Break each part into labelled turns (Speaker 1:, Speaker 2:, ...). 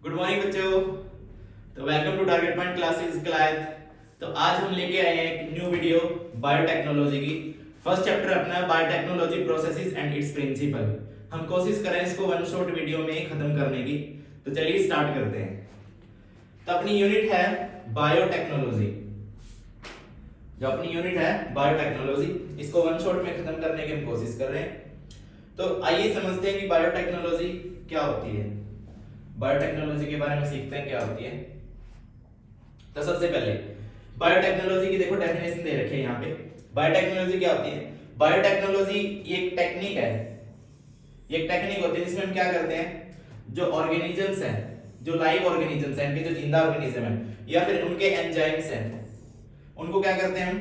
Speaker 1: Good morning बच्चों। तो welcome to target point classes क्लायत। तो आज हम लेके आए हैं एक न्यू वीडियो बायोटेक्नोलॉजी की। फर्स्ट चैप्टर अपना है biotechnology processes and its principle. हम कोशिश करें इसको वन शॉट वीडियो में खत्म करने की। तो चलिए स्टार्ट करते हैं। तो अपनी यूनिट है बायोटेक्नोलॉजी। जो अपनी यूनिट है बायोटेक्नोलॉजी, इसको वन शॉट में खत्म करने की हम कोशिश कर रहे हैं। तो आइए समझते हैं कि बायोटेक्नोलॉजी क्या होती है। बायोटेक्नोलॉजी के बारे में सीखते हैं क्या होती है। तो सबसे पहले बायोटेक्नोलॉजी की देखो डेफिनेशन दे रखी है यहाँ पे। बायोटेक्नोलॉजी क्या होती है? बायोटेक्नोलॉजी ये एक टेक्निक है। ये एक टेक्निक होती है जिसमें हम क्या करते हैं, जो ऑर्गेनिजम्स हैं, जो लाइव ऑर्गेनिजम्स हैं, इनके जो जिंदा ऑर्गेनिज्म हैं या फिर उनके एंजाइम्स हैं, उनको क्या करते हैं हम,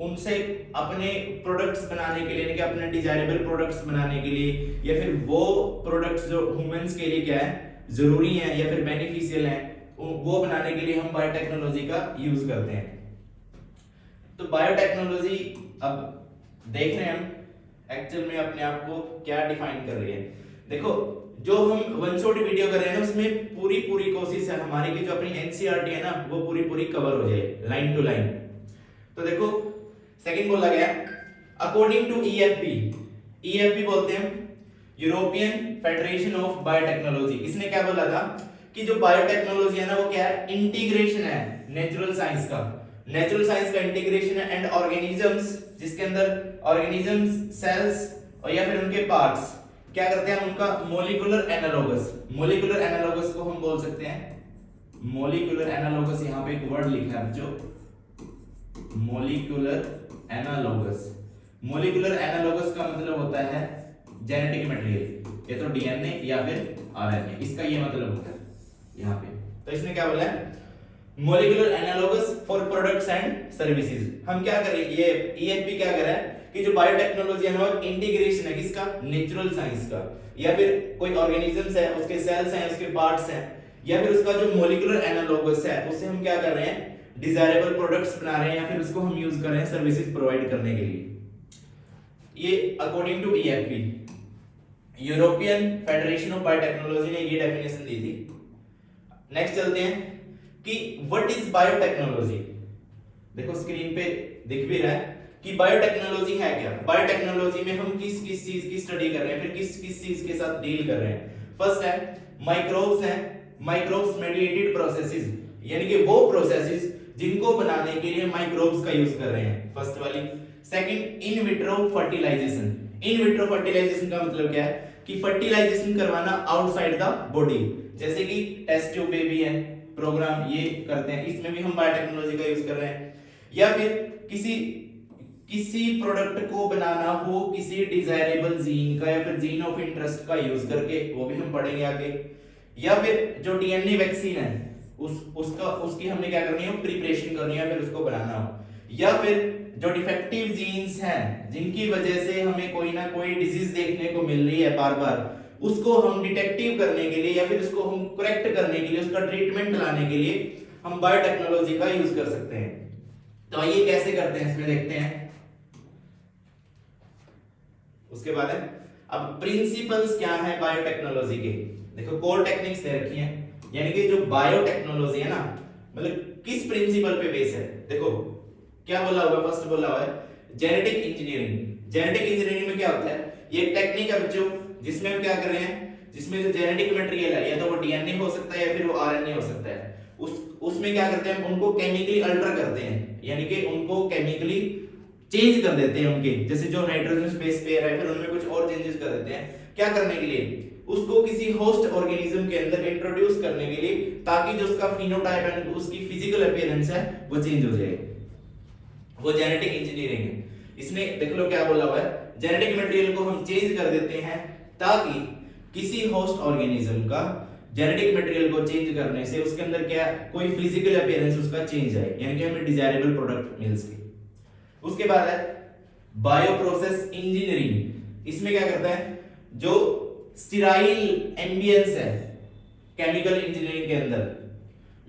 Speaker 1: उनसे अपने प्रोडक्ट्स बनाने के लिए, इनके अपने डिजायरेबल प्रोडक्ट्स बनाने के लिए, या फिर वो प्रोडक्ट्स जो ह्यूमंस के लिए क्या है जरूरी हैं या फिर बेनिफिशियल हैं, वो बनाने के लिए हम बायोटेक्नोलॉजी का यूज करते हैं। तो बायोटेक्नोलॉजी अब देख रहे हैं हम एक्चुअल में अपने आप को क्या डिफाइन कर रही है। देखो जो हम वन शॉट वीडियो कर रहे हैं ना, उसमें पूरी कोशिश है हमारी कि जो अपनी एनसीईआरटी है ना वो पूरी कवर हो जाए लाइन टू लाइन। तो देखो सेकंड बोला गया अकॉर्डिंग टू ईएफपी बोलते हैं यूरोपियन फेडरेशन ऑफ बायोटेक्नोलॉजी। इसने क्या बोला था कि जो बायोटेक्नोलॉजी है ना वो क्या है, इंटीग्रेशन है नेचुरल साइंस का। नेचुरल साइंस का इंटीग्रेशन है एंड ऑर्गेनिजम्स, जिसके अंदर ऑर्गेनिजम्स, सेल्स और या फिर उनके पार्ट्स क्या करते हैं, उनका मोलिकुलर एनालॉगस। मोलिकुलर एनालॉगस को हम बोल सकते हैं मोलिकुलर एनालॉगस। यहां पे एक वर्ड लिखा है जो मोलिकुलर एनालॉगस। मोलिकुलर एनालॉगस का मतलब होता है जेनेटिक मटेरियल, या तो डीएनए या फिर आरएनए, इसका ये मतलब होता है यहाँ पे। तो इसने क्या बोला है, molecular analogous for products and services. हम क्या करें, ये ईएफपी क्या कर रहा है कि जो बायोटेक्नोलॉजी है वो इंटीग्रेशन है किसका, नेचुरल साइंस का, या फिर कोई ऑर्गेनिजम्स है उसके सेल्स हैं, उसके पार्ट्स हैं, या फिर उसका जो मोलिकुलर एनालॉगस है उससे हम क्या कर रहे हैं, डिजायरेबल प्रोडक्ट्स बना रहे हैं या फिर उसको हम यूज कर रहे हैं सर्विसेज प्रोवाइड करने के लिए। ये according to EFP, European Federation of Biotechnology ने ये डेफिनेशन दी थी। नेक्स्ट चलते हैं कि व्हाट इज बायोटेक्नोलॉजी। देखो स्क्रीन पे दिख भी रहा है कि बायोटेक्नोलॉजी है क्या। बायोटेक्नोलॉजी में हम किस किस चीज की स्टडी कर रहे हैं, फिर किस किस चीज के साथ डील कर रहे हैं। फर्स्ट है माइक्रोब्स हैं, माइक्रोब्स मेडिएटेड प्रोसेसेस, यानी कि वो प्रोसेसेस जिनको बनाने के लिए माइक्रोब्स का यूज कर रहे हैं, फर्स्ट वाली। Second in vitro fertilisation. In vitro fertilisation का मतलब क्या है कि फर्टिलाइजेशन करवाना आउटसाइड द बॉडी, जैसे कि टेस्ट ट्यूब बेबी है प्रोग्राम, ये करते हैं, इसमें भी हम बायोटेक्नोलॉजी का यूज कर रहे हैं। या फिर किसी प्रोडक्ट को बनाना हो किसी डिजायरेबल जीन का या फिर जीन ऑफ इंटरेस्ट का यूज करके, वो भी हम पढ़ेंगे आगे। या फिर जो डीएनए वैक्सीन है उसकी हमने क्या करनी है, प्रिपरेशन करनी है, फिर उसको बनाना हो। या फिर जो डिफेक्टिव जीन्स हैं जिनकी वजह से हमें कोई ना कोई डिजीज देखने को मिल रही है बार बार, उसको हम डिटेक्टिव करने के लिए या फिर उसको हम करेक्ट करने के लिए, उसका ट्रीटमेंट लाने के लिए हम बायोटेक्नोलॉजी का यूज कर सकते हैं। तो आइए कैसे करते हैं इसमें देखते हैं। उसके बाद है अब प्रिंसिपल्स क्या है बायोटेक्नोलॉजी के। देखो कोर टेक्निक्स दे रखी हैं, यानी कि जो बायोटेक्नोलॉजी है ना मतलब किस प्रिंसिपल पे बेस है। देखो क्या बोला हुआ, फर्स्ट बोला हुआ है जेनेटिक इंजीनियरिंग। जेनेटिक इंजीनियरिंग में क्या होता है, ये एक टेक्निक है बच्चों जिसमें हम क्या कर रहे हैं, जिसमें जो जेनेटिक मटेरियल है या तो वो डीएनए हो सकता है या फिर वो आरएनए हो सकता है, उसमें क्या करते हैं, उनको केमिकली अल्टर करते हैं, यानी कि उनको केमिकली चेंज कर देते हैं उनके, जैसे जो नाइट्रोजन स्पेस पेयर है फिर उनमें कुछ और चेंजेस कर देते हैं। क्या करने के लिए, उसको किसी होस्ट ऑर्गेनिज्म के अंदर इंट्रोड्यूस करने के लिए, ताकि जो उसका फिनोटाइप एंड उसकी फिजिकल अपीयरेंस है वो चेंज हो जाए। वो जेनेटिक इंजीनियरिंग है। इसमें देख लो क्या बोला हुआ है, जेनेटिक मटेरियल को हम चेंज कर देते हैं ताकि किसी होस्ट ऑर्गेनिज्म का जेनेटिक मटेरियल को चेंज करने से उसके अंदर क्या कोई फिजिकल अपीयरेंस उसका चेंज आए, यानी कि हमें डिजायरेबल प्रोडक्ट मिल सके। उसके बाद है बायो प्रोसेस इंजीनियरिंग। इसमें क्या करता है, जो स्टेराइल एम्बियंस है केमिकल इंजीनियरिंग के अंदर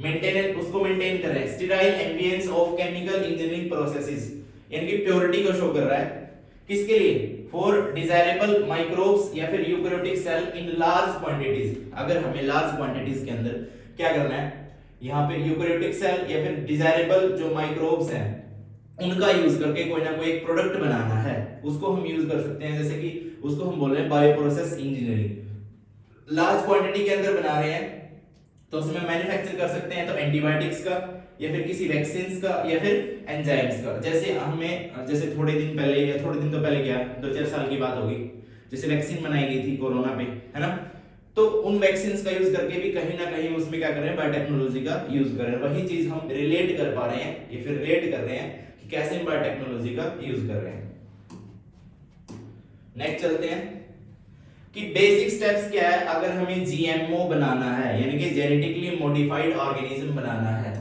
Speaker 1: मेंटेनेंस, उसको मेंटेन कर रहे हैं। Sterile ambience of chemical engineering processes, यानी कि प्योरिटी को शो कर रहा है। किसके लिए, फॉर डिजायरेबल माइक्रोब्स या फिर eukaryotic cell in large quantities, अगर हमें लार्ज क्वांटिटीज के अंदर क्या करना है, यहाँ पे यूकैरियोटिक सेल या फिर डिजायरेबल जो माइक्रोब्स हैं उनका यूज करके कोई ना कोई एक प्रोडक्ट बनाना है, उसको हम यूज कर सकते हैं। जैसे कि उसको हम बोल रहे हैं bio process engineering. Large quantity के अंदर बना रहे हैं तो उसमें मैन्युफैक्चर कर सकते हैं, तो एंटीबायोटिक्स का या फिर किसी वैक्सीन्स का या फिर एंजाइम्स का। जैसे थोड़े दिन पहले या थोड़े दिन तो पहले क्या 2-4 साल की बात होगी, जैसे वैक्सीन बनाई गई थी कोरोना पे, है ना, तो उन वैक्सीन्स का यूज करके भी कहीं ना कहीं उसमें क्या कर रहे हैं, बायोटेक्नोलॉजी का यूज कर रहे हैं। वही चीज हम रिलेट कर पा रहे हैं या फिर रिलेट कर रहे हैं कि कैसे हम बायोटेक्नोलॉजी का यूज कर रहे हैं। नेक्स्ट चलते हैं कि बेसिक स्टेप्स क्या है अगर हमें जीएमओ बनाना है, यानी कि जेनेटिकली मॉडिफाइड ऑर्गेनिज्म बनाना है।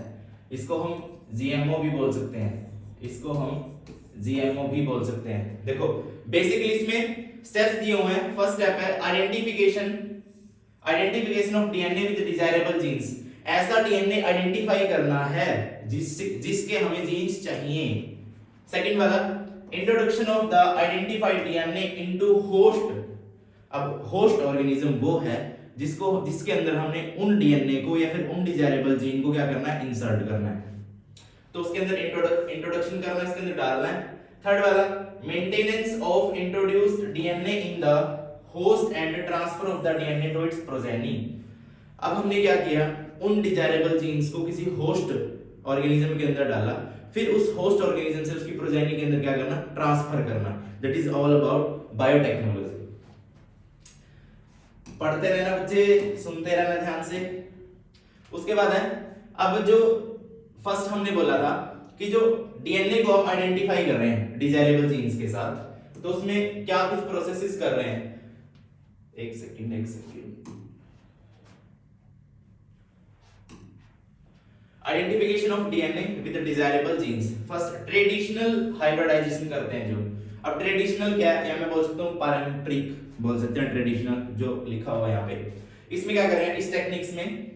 Speaker 1: इसको हम जीएमओ भी बोल सकते हैं, इसको हम जीएमओ भी बोल सकते हैं। देखो बेसिकली इसमें स्टेप्स दिए हुए हैं। फर्स्ट स्टेप है identification of DNA with desirable genes. ऐसा डीएनए आइडेंटिफाई करना है जिसके हमें जीन्स चाहिए। सेकंड वाला introduction of the identified DNA into host. अब होस्ट ऑर्गेनिज्म वो है जिसके अंदर हमने उन डीएनए को या फिर उन डिजायरेबल जीन को क्या करना है, इंसर्ट करना है, तो उसके अंदर इंट्रोडक्शन करना है, इसके अंदर डालना है। थर्ड वाला maintenance of introduced DNA in the host and transfer of the DNA to its progeny. अब हमने क्या किया, उन डिजायरेबल जीन्स को किसी होस्ट ऑर्गेनिज्म के अंदर डाला, फिर उस होस्ट ऑर्गेनिज्म से उसकी प्रोजेनी के अंदर क्या करना, ट्रांसफर करना। That is all about biotechnology. पढ़ते रहना बच्चे, सुनते रहना ध्यान से। उसके बाद है अब जो फर्स्ट हमने बोला था कि जो डीएनए को हम आइडेंटिफाई कर रहे हैं डिजायरेबल जीन्स के साथ, तो उसमें क्या कुछ प्रोसेसेस कर रहे हैं। एक second identification of DNA with desirable genes. First traditional hybridisation करते हैं। जो अब ट्रेडिशनल क्या है, या मैं बोल सकता हूं पारंपरिक बोल सकते हैं, ट्रेडिशनल जो लिखा हुआ है यहाँ पे। इसमें क्या कर रहे हैं, इस टेक्निक्स में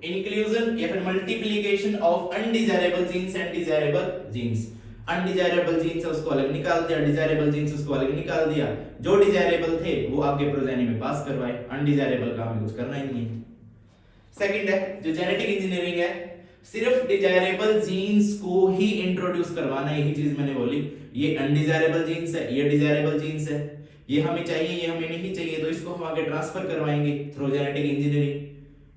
Speaker 1: इंक्लूजन या फिर multiplication of undesirable genes and desirable genes. Undesirable genes है उसको अलग निकाल दिया, डिजायरेबल जीन्स उसको अलग निकाल दिया। जो डिजायरेबल थे वो आपके प्रोजेनी में पास करवाए, अनडिजायरेबल का हमें कुछ करना ही नहीं है। सेकंड है जो जेनेटिक इंजीनियरिंग है, सिर्फ डिजायरेबल जीन्स को ही इंट्रोड्यूस करवाना। यही चीज मैंने बोली, ये अनडिजायरेबल जीन्स है, ये डिजायरेबल जीन्स है, ये हमें चाहिए, ये हमें नहीं चाहिए, तो इसको हम आगे ट्रांसफर करवाएंगे थ्रू जेनेटिक इंजीनियरिंग।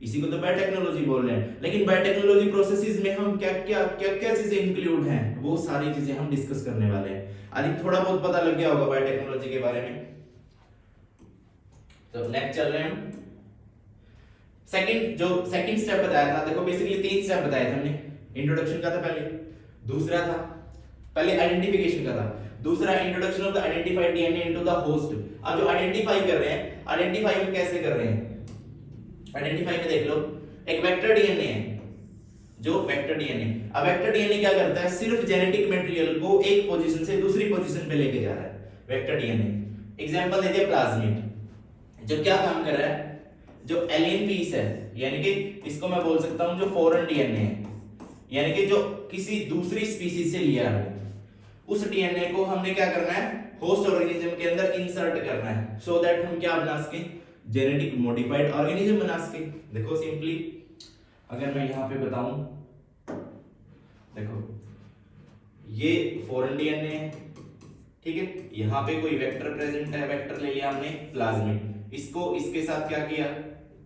Speaker 1: इसी को तो बायोटेक्नोलॉजी बोल रहे हैं। लेकिन बायोटेक्नोलॉजी प्रोसेसेस में हम क्या चीजें इंक्लूड हैं, वो सारी चीजें हम डिस्कस करने वाले हैं। आज थोड़ा बहुत पता लग गया होगा बायोटेक्नोलॉजी के बारे में। तो नेक्स्ट चल रहे हैं हम सेकंड स्टेप बताया था। देखो बेसिकली 3 स्टेप बताए थे हमने। इंट्रोडक्शन का था पहले, दूसरा था पहले आइडेंटिफिकेशन का था, दूसरा introduction of the identified DNA into the host. अब जो आइडेंटिफाई कर रहे हैं, आइडेंटिफाई हम कैसे कर रहे हैं, आइडेंटिफाई में देख लो एक वेक्टर डीएनए है, जो वेक्टर डीएनए। अब वेक्टर डीएनए क्या करता है, सिर्फ जेनेटिक मटेरियल को एक पोजीशन से दूसरी पोजीशन पे लेके जा रहा है वेक्टर डीएनए। एग्जांपल देते हैं प्लाज्मिड, जो क्या काम कर रहा है, जो एलियन पीस है, यानी कि इसको मैं बोल सकता हूं जो फॉरेन डीएनए है, यानी कि जो किसी दूसरी स्पीशीज से लिया है, उस डीएनए को हमने क्या करना है, होस्ट ऑर्गेनिज्म के अंदर इंसर्ट करना है, सो दैट हम क्या बना सके, जेनेटिक मॉडिफाइड ऑर्गेनिज्म बना सके। देखो सिंपली अगर मैं यहां पे बताऊं, देखो ये फॉरेन डीएनए है, ठीक है, यहां पे कोई वेक्टर प्रेजेंट है, वेक्टर ले लिया हमने प्लाज्मिड, इसको इसके साथ क्या किया,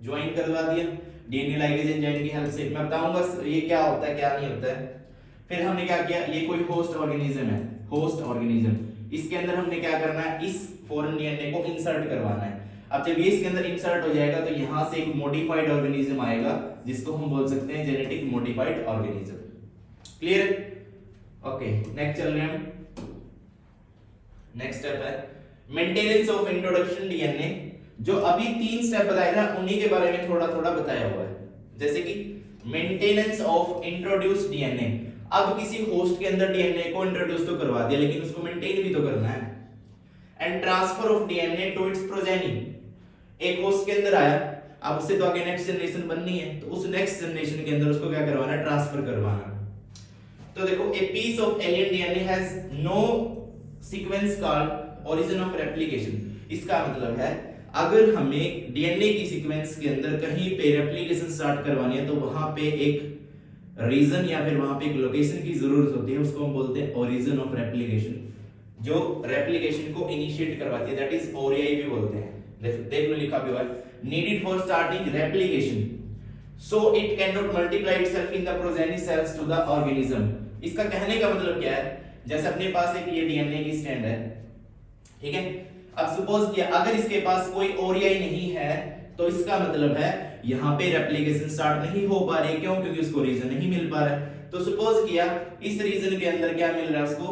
Speaker 1: ज्वाइन करवा दिया डीएनए लाइगेज एंजाइम की हेल्प से। मैं बताऊंगा ये क्या होता है क्या नहीं होता है। फिर हमने क्या किया, ये कोई होस्ट ऑर्गेनिज्म है, होस्ट ऑर्गेनिज्म, इसके अंदर हमने क्या करना है, इस फॉरेन डीएनए को इंसर्ट करवाना है। अब जब ये इसके अंदर इंसर्ट हो जाएगा तो यहां से एक मॉडिफाइड ऑर्गेनिज्म आएगा जिसको हम बोल सकते हैं genetic modified organism. Clear? Okay, next चल रहे हैं हम। नेक्स्ट स्टेप है मेंटेनेंस ऑफ इंट्रोडक्शन डीएनए। जो अभी 3 स्टेप बताए थे उन्हीं के बारे में थोड़ा थोड़ा बताया हुआ है, जैसे कि मेंटेनेंस ऑफ इंट्रोड्यूस्ड डीएनए। अब किसी होस्ट के अंदर डीएनए को इंट्रोड्यूस तो करवा दिया, लेकिन उसको मेंटेन भी तो करना है। And transfer of DNA to its progeny. एक होस्ट के अंदर आया, अब उससे तो आगे नेक्स्ट जनरेशन बननी है, तो उस नेक्स्ट जनरेशन के अंदर उसको क्या करवाना है, ट्रांसफर करवाना। तो देखो a piece of alien DNA has no sequence called origin of replication, इसका मतलब है अगर हमें डीएनए की सीक्वेंस के अंदर कहीं पे रेप्लिकेशन स्टार्ट करवानी है तो वहां पे एक रीजन या फिर वहां पे एक लोकेशन की जरूरत होती है, उसको हम बोलते हैं ओरिजिन ऑफ रेप्लिकेशन, जो रेप्लिकेशन को इनिशिएट करवाती है, दैट इज ओरियाई भी बोलते हैं। देख लो लिखा भी हुआ है, needed for starting replication so it cannot multiply itself in the progeny cells to the organism। इसका कहने का मतलब क्या है, जैसे अपने पास एक ये डीएनए की स्ट्रैंड है, ठीक है, अब सपोज किया अगर इसके पास कोई ओरियाई नहीं है तो इसका मतलब है यहाँ पे रेप्लिकेशन स्टार्ट नहीं हो पा रही, क्यों? क्योंकि उसको रीजन नहीं मिल पा रहा है। तो सपोज किया इस रीजन के अंदर क्या मिल रहा है, उसको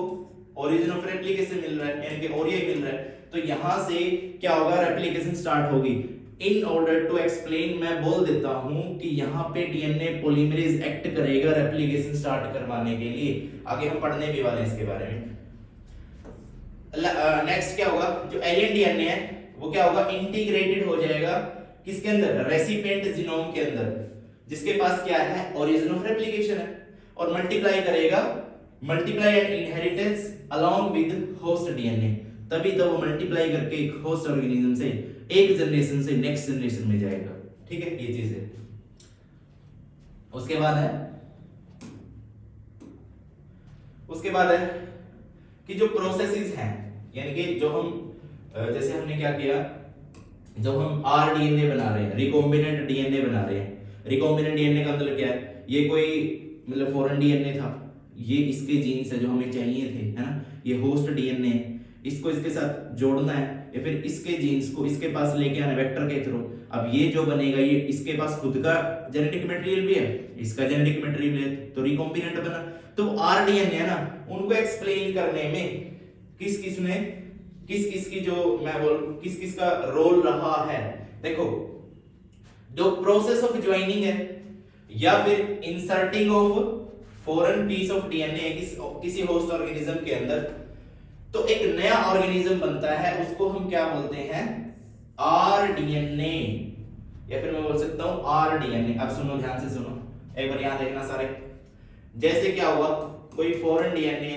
Speaker 1: ओरिजिन ऑफ रेप्लिकेशन मिल रहा है, यानी कि ओरियाई मिल रहा है, तो यहां से क्या होगा, रेप्लिकेशन स्टार्ट होगी। इन ऑर्डर टू एक्सप्लेन मैं बोल देता हूं कि यहाँ पे डीएनए पॉलीमरेज एक्ट करेगा रेप्लिकेशन स्टार्ट करवाने के लिए, आगे हम पढ़ने भी वाले हैं इसके बारे में। नेक्स्ट क्या होगा, जो एलियन डीएनए है वो क्या होगा, इंटीग्रेटेड हो जाएगा किसके अंदर, रेसिपिएंट जीनोम के अंदर, जिसके पास क्या है, ओरिजिन ऑफ रेप्लिकेशन है, और मल्टीप्लाई करेगा, multiply and inheritance along with host DNA, तभी तो वो मल्टीप्लाई करके एक होस्ट ऑर्गेनिज्म से एक जनरेशन से नेक्स्ट जनरेशन में जाएगा, ठीक है, ये चीज है। उसके बाद है कि जो प्रोसेसेस हैं, यानी कि जो हम जैसे हमने क्या किया, जब हम आरडीएनए बना रहे हैं, रिकॉम्बिनेंट डीएनए बना रहे हैं, रिकॉम्बिनेंट डीएनए का मतलब क्या है, ये कोई मतलब फॉरेन डीएनए था, ये इसके जीन्स है जो हमें चाहिए थे, है ना, ये होस्ट डीएनए है, इसको इसके साथ जोड़ना है या फिर इसके जीन्स को इसके पास लेके आना वेक्टर के थ्रू। अब ये जो बनेगा ये इसके पास खुद का जेनेटिक मटेरियल भी है, इसका जेनेटिक मटेरियल है, तो रिकॉम्बिनेंट बना। तो आरडीएनए है ना, उनको एक्सप्लेन करने में किस किस की जो मैं बोल किस किस का रोल रहा है, देखो, जो प्रोसेस ऑफ ज्वाइनिंग है या फिर inserting of foreign piece of DNA किसी होस्ट ऑर्गेनिज्म के अंदर, तो एक नया ऑर्गेनिज्म बनता है, उसको हम क्या बोलते हैं, आरडीएनए, या फिर मैं बोल सकता हूं आरडीएनए। अब सुनो, ध्यान से सुनो, एक बार यहां देखना सारे, जैसे क्या हुआ, कोई फॉरेन डीएनए,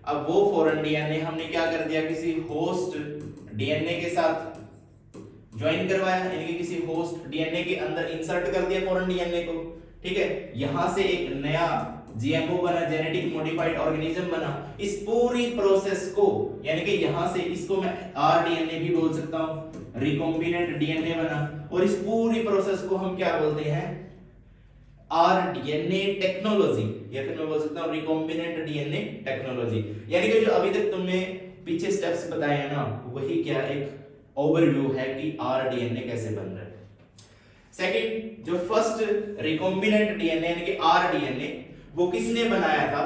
Speaker 1: अब वो फॉरेन डीएनए हमने क्या कर दिया, किसी होस्ट डीएनए के साथ ज्वाइन करवाया, यानी कि किसी होस्ट डीएनए के अंदर इंसर्ट कर दिया फॉरेन डीएनए को, ठीक है, यहां से एक नया जीएमओ बना, जेनेटिक मॉडिफाइड ऑर्गेनिज्म बना। इस पूरी प्रोसेस को, यानी कि यहां से इसको मैं आरडीएनए भी बोल सकता हूं, रिकॉम्बिनेंट डीएनए बना, और इस पूरी प्रोसेस को हम क्या बोलते हैं, आरडीएनए टेक्नोलॉजी, या फिर मैं बोल सकता हूं रिकॉम्बिनेंट डीएनए टेक्नोलॉजी। यानी कि जो अभी तक तुमने पीछे स्टेप्स बताए हैं ना, वही क्या एक ओवरव्यू है कि आरडीएनए कैसे बन रहा है। सेकंड, जो फर्स्ट रिकॉम्बिनेंट डीएनए यानी कि आरडीएनए, वो किसने बनाया था,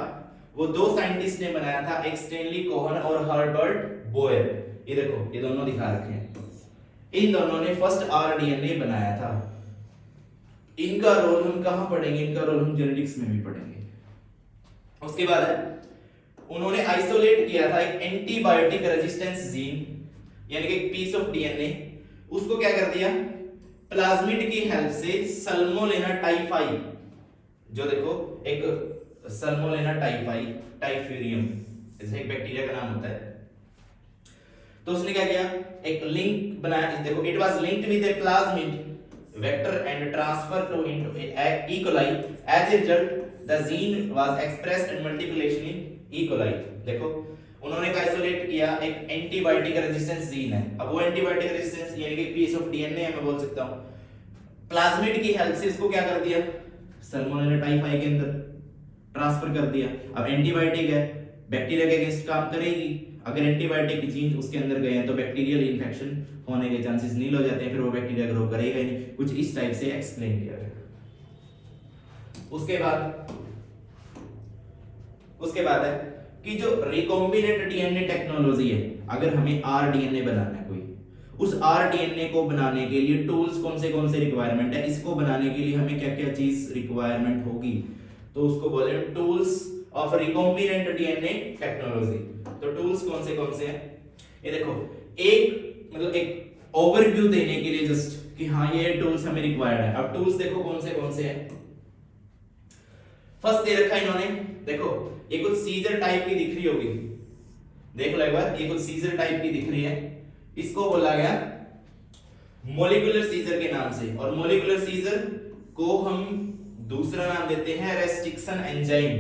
Speaker 1: वो दो साइंटिस्ट ने बनाया था, एक स्टैनली कोहन और हर्बर्ट बोयर। ये देखो, ये दोनों दिखा रखे हैं, इन दोनों ने फर्स्ट आरडीएनए बनाया था। इनका रोल हम कहां पढ़ेंगे, इनका रोल हम जेनेटिक्स में भी पढ़ेंगे। उसके बाद है, उन्होंने आइसोलेट किया था एक एंटीबायोटिक रेजिस्टेंस जीन, यानी कि एक पीस ऑफ डीएनए, उसको क्या कर दिया, प्लाज्मिड की हेल्प से सल्मोनेला टाइफाई, जो देखो एक सल्मोनेला टाइफाई, टाइफूरियम ऐसे एक बैक्टीरिया का नाम होता है, तो उसने क्या किया, एक लिंक बनाया, देखो, it was linked with a plasmid vector and transfer to into E coli, as a result the gene was expressed in multiplication in E coli. देखो, उन्होंने आइसोलेट किया एक एंटीबायोटिक रेजिस्टेंस जीन है, अब वो एंटीबायोटिक रेजिस्टेंस यानी कि piece of DNA है, मैं बोल सकता हूं, प्लाज्मिड की हेल्प से इसको क्या कर दिया, सल्मोनेला टाइफाई के अंदर ट्रांसफर कर दिया। अब एंटीबायोटिक है, बैक्टीरिया के अगेंस्ट काम करेगी, अगर एंटीबायोटिक जीन उसके अंदर गए हैं तो बैक्टीरियल इंफेक्शन होने के चांसेस नील हो जाते हैं, फिर वो बैक्टीरिया ग्रो करेगा ही नहीं, कुछ इस टाइप से एक्सप्लेन किया गया। उसके बाद है कि जो रिकॉम्बिनेंट डीएनए टेक्नोलॉजी है, अगर हमें आरडीएनए बनाना है कोई, उस आरडीएनए को बनाने के लिए टूल्स कौन से रिक्वायरमेंट है, इसको बनाने के लिए हमें क्या क्या चीज रिक्वायरमेंट होगी, तो उसको बोले tools of recombinant DNA technology. तो टूल्स कौन से हैं, ये देखो, एक मतलब एक ओवरव्यू देने के लिए जस्ट कि हाँ ये टूल्स हमें रिक्वायर्ड है। अब टूल्स देखो कौन से हैं, फर्स्ट दे रखा है इन्होंने, देखो ये कुछ सीजर टाइप की दिख रही होगी, देख लो एक बार, ये कुछ सीजर टाइप की दिख रही है, इसको बोला गया मॉलिक्यूलर सीजर के नाम से। और मॉलिक्यूलर सीजर को हम दूसरा नाम देते हैं रेस्ट्रिक्शन एंजाइम।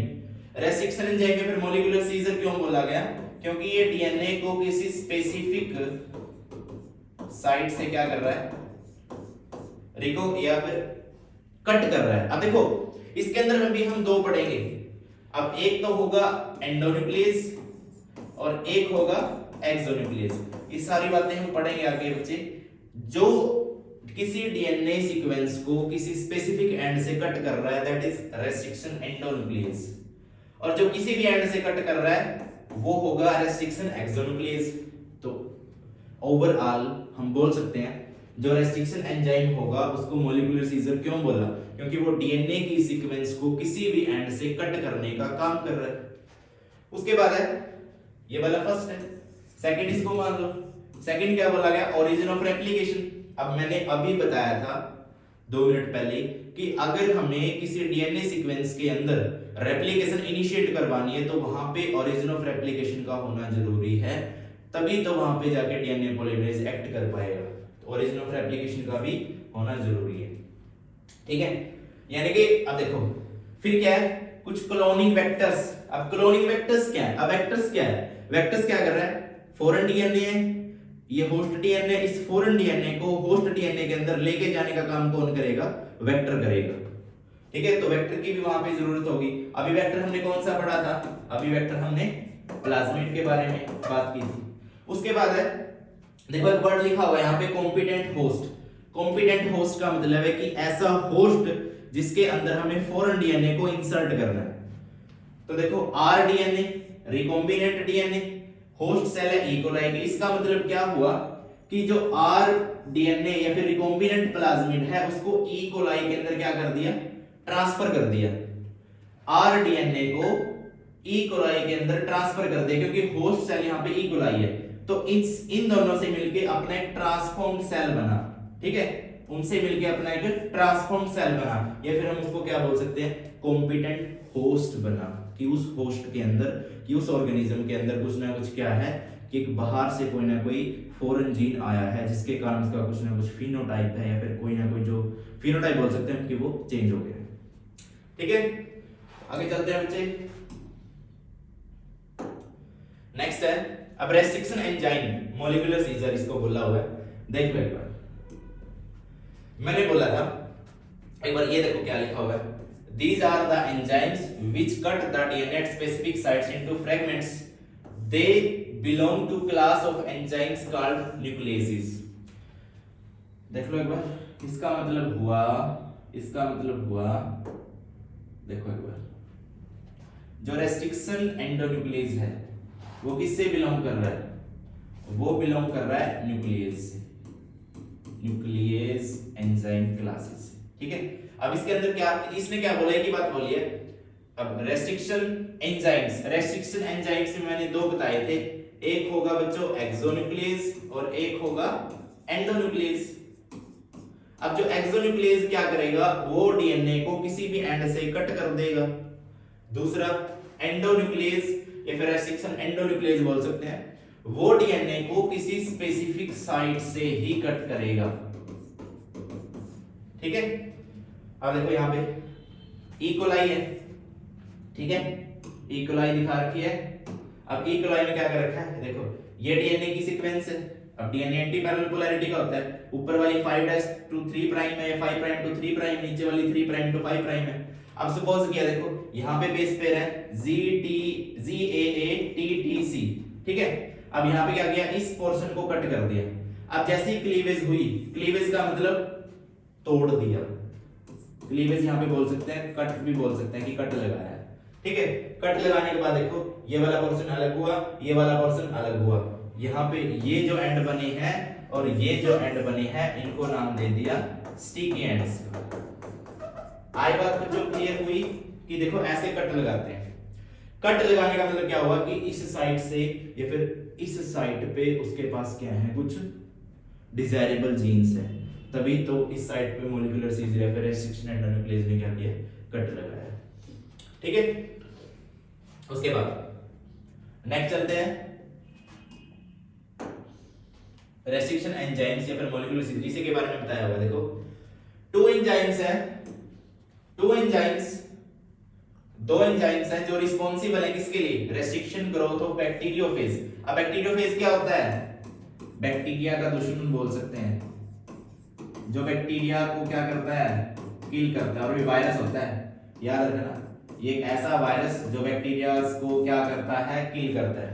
Speaker 1: रेस्ट्रिक्शन एंजाइम में फिर मॉलिक्यूलर सीजर क्यों बोला गया? क्योंकि ये डीएनए को किसी स्पेसिफिक साइट से क्या कर रहा है, रिको या फिर कट कर रहा है। अब देखो इसके अंदर भी हम दो पढ़ेंगे। अब एक तो होगा एंडोन्यूक्लियस और एक होगा एक्सोन्यूक्लियस। ये सारी बातें हम पढ़ेंगे आगे बच्चे। जो किसी डीएनए सीक्वेंस को किसी स्पेसिफिक एंड से कट कर रहा है दैट इज रेस्ट्रिक्शन एंडोन्यूक्लियस, और जो किसी भी एंड से कट कर रहा है वो होगा रेस्ट्रिक्शन एक्सोन्यूक्लियस। तो ओवरऑल हम बोल सकते हैं जो रेस्ट्रिक्शन एंजाइम होगा उसको मॉलिक्यूलर सीजर क्यों बोला? क्योंकि वो डीएनए की सीक्वेंस को किसी भी एंड से कट करने का काम कर रहा है। उसके बाद है ये वाला फर्स्ट है। सेकंड इसको मान लो, सेकंड क्या बोला गया? Origin of replication. अब मैंने अभी बताया था 2 मिनट पहले कि अगर हमें किसी डीएनए सीक्वेंस के अंदर रेप्लिकेशन इनिशिएट करवानी है तो वहां पे ओरिजिन ऑफ रेप्लिकेशन का होना जरूरी है, तभी तो वहां पे जाके डीएनए पॉलीमरेज एक्ट कर पाएगा। तो ओरिजिन ऑफ रेप्लिकेशन का भी होना जरूरी है, ठीक है। यानी कि अब देखो फिर क्या है, कुछ क्लोनिंग वेक्टर्स। अब क्लोनिंग वेक्टर्स क्या है? अब वेक्टर्स क्या है? वेक्टर्स क्या कर रहा है? फॉरेन डीएनए है, ये होस्ट डीएनए, इस फॉरेन डीएनए को होस्ट डीएनए के अंदर लेके जाने का काम कौन करेगा? वेक्टर करेगा, ठीक है। तो वेक्टर की भी वहां पे जरूरत होगी। अभी वेक्टर हमने कौन सा पढ़ा था? अभी वेक्टर हमने प्लाज्मिड के बारे में बात की थी। उसके बाद है देखो एक वर्ड लिखा हुआ है यहाँ पे कॉम्पिटेंट होस्ट। कॉम्पिटेंट होस्ट का मतलब है कि ऐसा होस्ट जिसके अंदर हमें फॉरेन डीएनए को इंसर्ट करना है। तो देखो R DNA recombinant DNA, host cell है ई कोलाई की। इसका मतलब क्या हुआ कि जो आर डीएनए या फिर रिकॉम्बिनेंट प्लाज्मिड है उसको ई कोलाई के अंदर क्या कर दिया? ट्रांसफर कर दिया। आर डीएनए को ई कोलाई के अंदर ट्रांसफर कर दिया क्योंकि होस्ट सेल यहाँ पे ई कोलाई है। तो इन दोनों से मिलके अपना एक ट्रांसफॉर्म्ड सेल बना, ठीक है। उनसे मिलके अपना एक ट्रांसफॉर्म्ड सेल बना, या फिर हम उसको क्या बोल सकते हैं? कॉम्पिटेंट होस्ट बना। कि उस होस्ट के अंदर, कि उस ऑर्गेनिज्म के अंदर कुछ ना कुछ क्या है कि बाहर से कोई ना कोई फॉरेन जीन आया है जिसके कारण उसका कुछ ना कुछ फिनोटाइप है, या फिर कोई ना कोई जो फिनोटाइप बोल सकते हैं कि वो चेंज हो गया, ठीक है। आगे चलते हैं बच्चे। नेक्स्ट है अब रेस्ट्रिक्शन एंजाइम, मॉलिक्यूलर सीजर इसको बोला हुआ है। देख लो एक बार, मैंने बोला था एक बार, ये देखो क्या लिखा हुआ है। These are the enzymes which cut the DNA at specific sites into fragments. They belong to class of enzymes called nucleases. देख लो एक बार, इसका मतलब हुआ देखो एक बार, जो रेस्ट्रिक्शन एंडोन्यूक्लियस है वो किससे बिलोंग कर रहा है? वो बिलोंग कर रहा है न्यूक्लियस से, न्यूक्लियस एंजाइम क्लासेस से, ठीक है। अब इसके अंदर क्या, इसने क्या बोला, एक ही बात बोली है। अब रेस्ट्रिक्शन एंजाइम्स में मैंने 2 बताए थे, एक होगा बच्चों एक्सोन्यूक्लियस और एक होगा एंडोन्यूक्लियस। अब जो एक्सोन्यूक्लियस क्या करेगा? वो डीएनए को किसी भी एंड से कट कर देगा। दूसरा एंडोन्यूक्लियस या फिर रेस्ट्रिक्शन एंडोन्यूक्लियस बोल सकते हैं, वो डीएनए को किसी स्पेसिफिक साइट से ही कट करेगा, ठीक है। अब देखो यहाँ पे ई कोलाई है, ठीक है, ई कोलाई दिखा रखी है। अब ई कोलाई में क्या कर रखा है? देखो ये डीएनए की सीक्वेंस है। अब डीएनए एंटी पैरेलल पोलैरिटी का होता है, ऊपर वाली 5' to 3' है, 5' to 3', नीचे वाली 3' to 5' है। अब सपोज किया देखो यहाँ पे बेस पेयर है GAATTC, ठीक है। अब यहाँ पे क्या किया? इस पोर्शन को कट कर दिया। अब जैसे ही क्लीवेज हुई, क्लीवेज का मतलब तोड़ दिया, क्लीवेज यहाँ पे बोल सकते हैं, कट भी बोल सकते हैं कि कट लगाया है, ठीक है। कट लगाने के बाद देखो ये वाला पोर्शन अलग हुआ, ये वाला पोर्शन अलग हुआ। यहाँ पे ये जो एंड बने हैं और ये जो एंड बने हैं इनको नाम दे दिया स्टिकी एंड्स। आई बात बच्चों क्लियर हुई कि देखो ऐसे कट लगाते हैं। कट लगाने का मतलब क्या हुआ कि इस साइड से या फिर इस साइड पे उसके पास क्या है, कुछ डिजायरेबल जीन्स है, तभी तो इस साइड पे मॉलिक्यूलर सीजर या फिर रेस्ट्रिक्शन एंडोन्यूक्लियस ने क्या किया? कट लगाया, ठीक है। उसके बाद नेक्स्ट चलते हैं, रेस्ट्रिक्शन एंजाइम्स या फिर मॉलिक्यूलर सिंथेसिस इसी के बारे में बताया हुआ। देखो टू एंजाइम्स है, दो एंजाइम्स हैं जो रिस्पॉन्सिबल है किसके लिए, रेस्ट्रिक्शन ग्रोथ ऑफ बैक्टीरियोफेज। अब बैक्टीरियोफेज क्या होता है, बैक्टीरिया का दुश्मन बोल सकते हैं, जो बैक्टीरिया को क्या करता है, किल करता है। और ये वायरस होता है, याद रखना, ये एक ऐसा वायरस जो बैक्टीरिया को क्या करता है, किल करता है।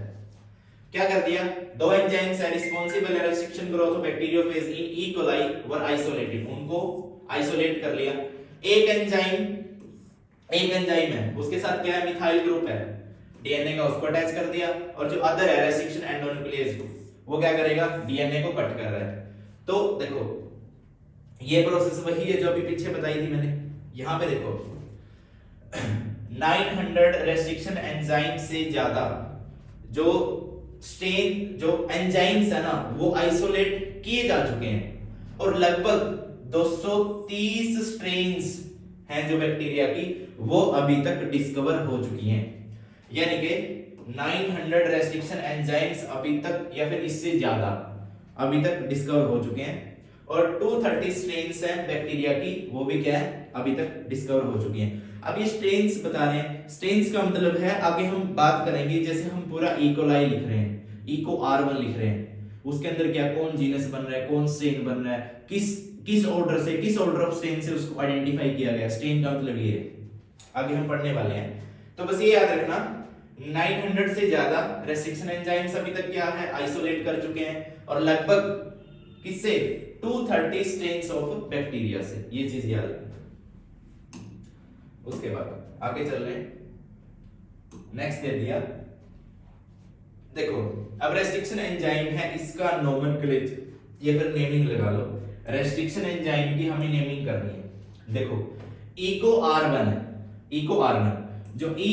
Speaker 1: क्या कर दिया, दो एंजाइम्स है रिस्पॉन्सिबल है restriction growth of bacteriophage in E coli were isolated, उनको आइसोलेट कर लिया। एक एंजाइम है, उसके साथ क्या है, मिथाइल ग्रुप है, डीएनए का उसको अटैच कर दिया, और जो अदर है रेस्ट्रिक्शन एंडोन्यूक्लियस वो क्या करेगा, डीएनए को कट कर रहा है। तो देखो ये प्रोसेस वही है जो अभी पीछे बताई थी मैंने। यहां पे देखो 900 रेस्ट्रिक्शन एंजाइम से ज्यादा जो स्ट्रेन जो एंजाइम्स है ना वो आइसोलेट किए जा चुके हैं, और लगभग 230 स्ट्रेन्स हैं जो बैक्टीरिया की वो अभी तक डिस्कवर हो चुकी हैं। यानी कि 900 रेस्ट्रिक्शन एंजाइम्स अभी तक या फिर इससे ज्यादा अभी तक डिस्कवर हो चुके हैं, और 230 स्ट्रेन्स हैं बैक्टीरिया की वो भी क्या है, अभी तक डिस्कवर हो चुकी हैं। अब ये स्ट्रेन्स बता रहे हैं, स्ट्रेन्स का मतलब है, आगे हम बात करेंगे, जैसे हम पूरा ई कोलाई लिख रहे हैं, ई को R1 लिख रहे हैं, उसके अंदर क्या कौन जीनस बन रहा है, कौन स्ट्रेन बन रहा है, किस ऑर्डर से, किस ऑर्डर ऑफ स्ट्रेन से उसको आइडेंटिफाई किया गया। स्ट्रेन का मतलब ये है, आगे हम पढ़ने वाले हैं। तो बस ये याद रखना 900 से ज्यादा रेस्ट्रिक्शन एंजाइम्स अभी तक क्या है, आइसोलेट कर चुके हैं, और लगभग किससे, 230 स्ट्रेन्स ऑफ बैक्टीरिया से, ये चीज याद रखना। उसके बाद आगे चल रहे हैं, नेक्स्ट दे दिया, देखो अब रेस्ट्रिक्शन एंजाइम है, इसका नोमेनक्लेचर या फिर नेमिंग लगा लो। रेस्ट्रिक्शन एंजाइम की हमें नेमिंग करनी है। देखो इको R1 है, इको R1 जो ई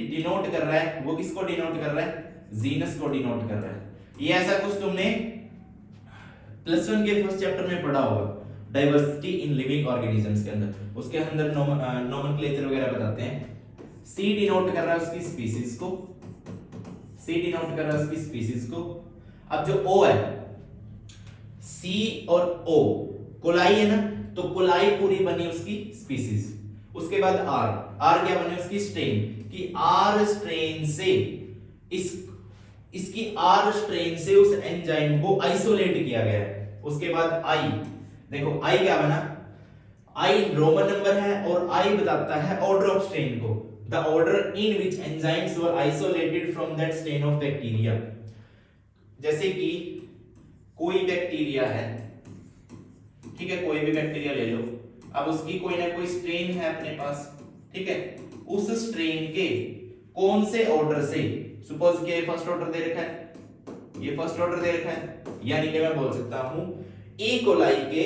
Speaker 1: डिनोट कर रहा है वो किसको डिनोट कर रहा है, जीनस को डिनोट कर रहा है। ये ऐसा कुछ तुमने +1 के फर्स्ट चैप्टर में पढ़ा होगा, डाइवर्सिटी इन लिविंग ऑर्गेनिजम्स के अंदर, उसके अंदर नोमेनक्लेचर वगैरह बताते हैं। सी डिनोट कर रहा है उसकी स्पीसीज को, सी डिनोट कर रहा है उसकी स्पीसीज को। अब जो O है, सी और O कोलाई है ना, तो कोलाई पूरी बनी उसकी स्पीसीज। उसके बाद R क्या बने उसकी स्ट्रेन, कि R स्ट्रेन से इसकी R स्ट्रेन से उस एंजाइम को आइसोलेट किया गया है। उसके बाद I, देखो I क्या बना, I रोमन नंबर है और I बताता है ऑर्डर ऑफ स्ट्रेन को, the order in which enzymes were isolated from that strain of bacteria. जैसे कि कोई बैक्टीरिया है, ठीक है, कोई भी बैक्टीरिया ले लो, अब उसकी कोई ना कोई स्ट्रेन है अपने पास, ठीक है, उस स्ट्रेन के कौन से ऑर्डर से, सपोज कि फर्स्ट ऑर्डर दे रखा है, ये फर्स्ट ऑर्डर दे रखा है, यानी कि मैं बोल सकता हूं ई कोलाई के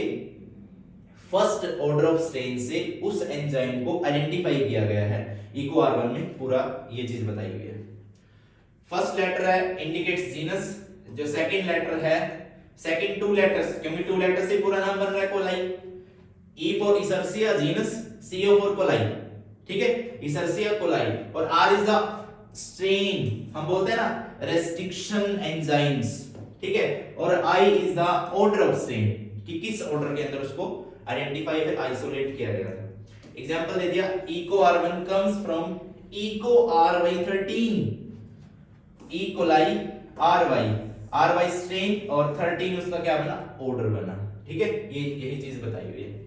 Speaker 1: फर्स्ट ऑर्डर ऑफ स्ट्रेन से उस एंजाइम को आइडेंटिफाई किया गया है। इको R1 में पूरा ये चीज बताई गई है। फर्स्ट लेटर है इंडिकेट्स जीनस, जो सेकंड लेटर है, सेकंड 2 लेटर्स, क्योंकि 2 लेटर से पूरा नाम बन रहा है coli, E for Escherichia genus, CO for coli, ठीक है, इसर्सिया कोलाई, और R इज द स्ट्रेन, हम बोलते हैं ना रेस्ट्रिक्शन एंजाइम्स, ठीक है, और I is the order of strain, कि किस ऑर्डर के अंदर उसको आइडेंटिफाई फिर आइसोलेट किया गया था। एग्जांपल दे दिया, Eco R1 comes from Eco RY13, E coli RY strain, और 13 उसका क्या बना, ऑर्डर बना, ठीक है, ये यही चीज बताई हुई है।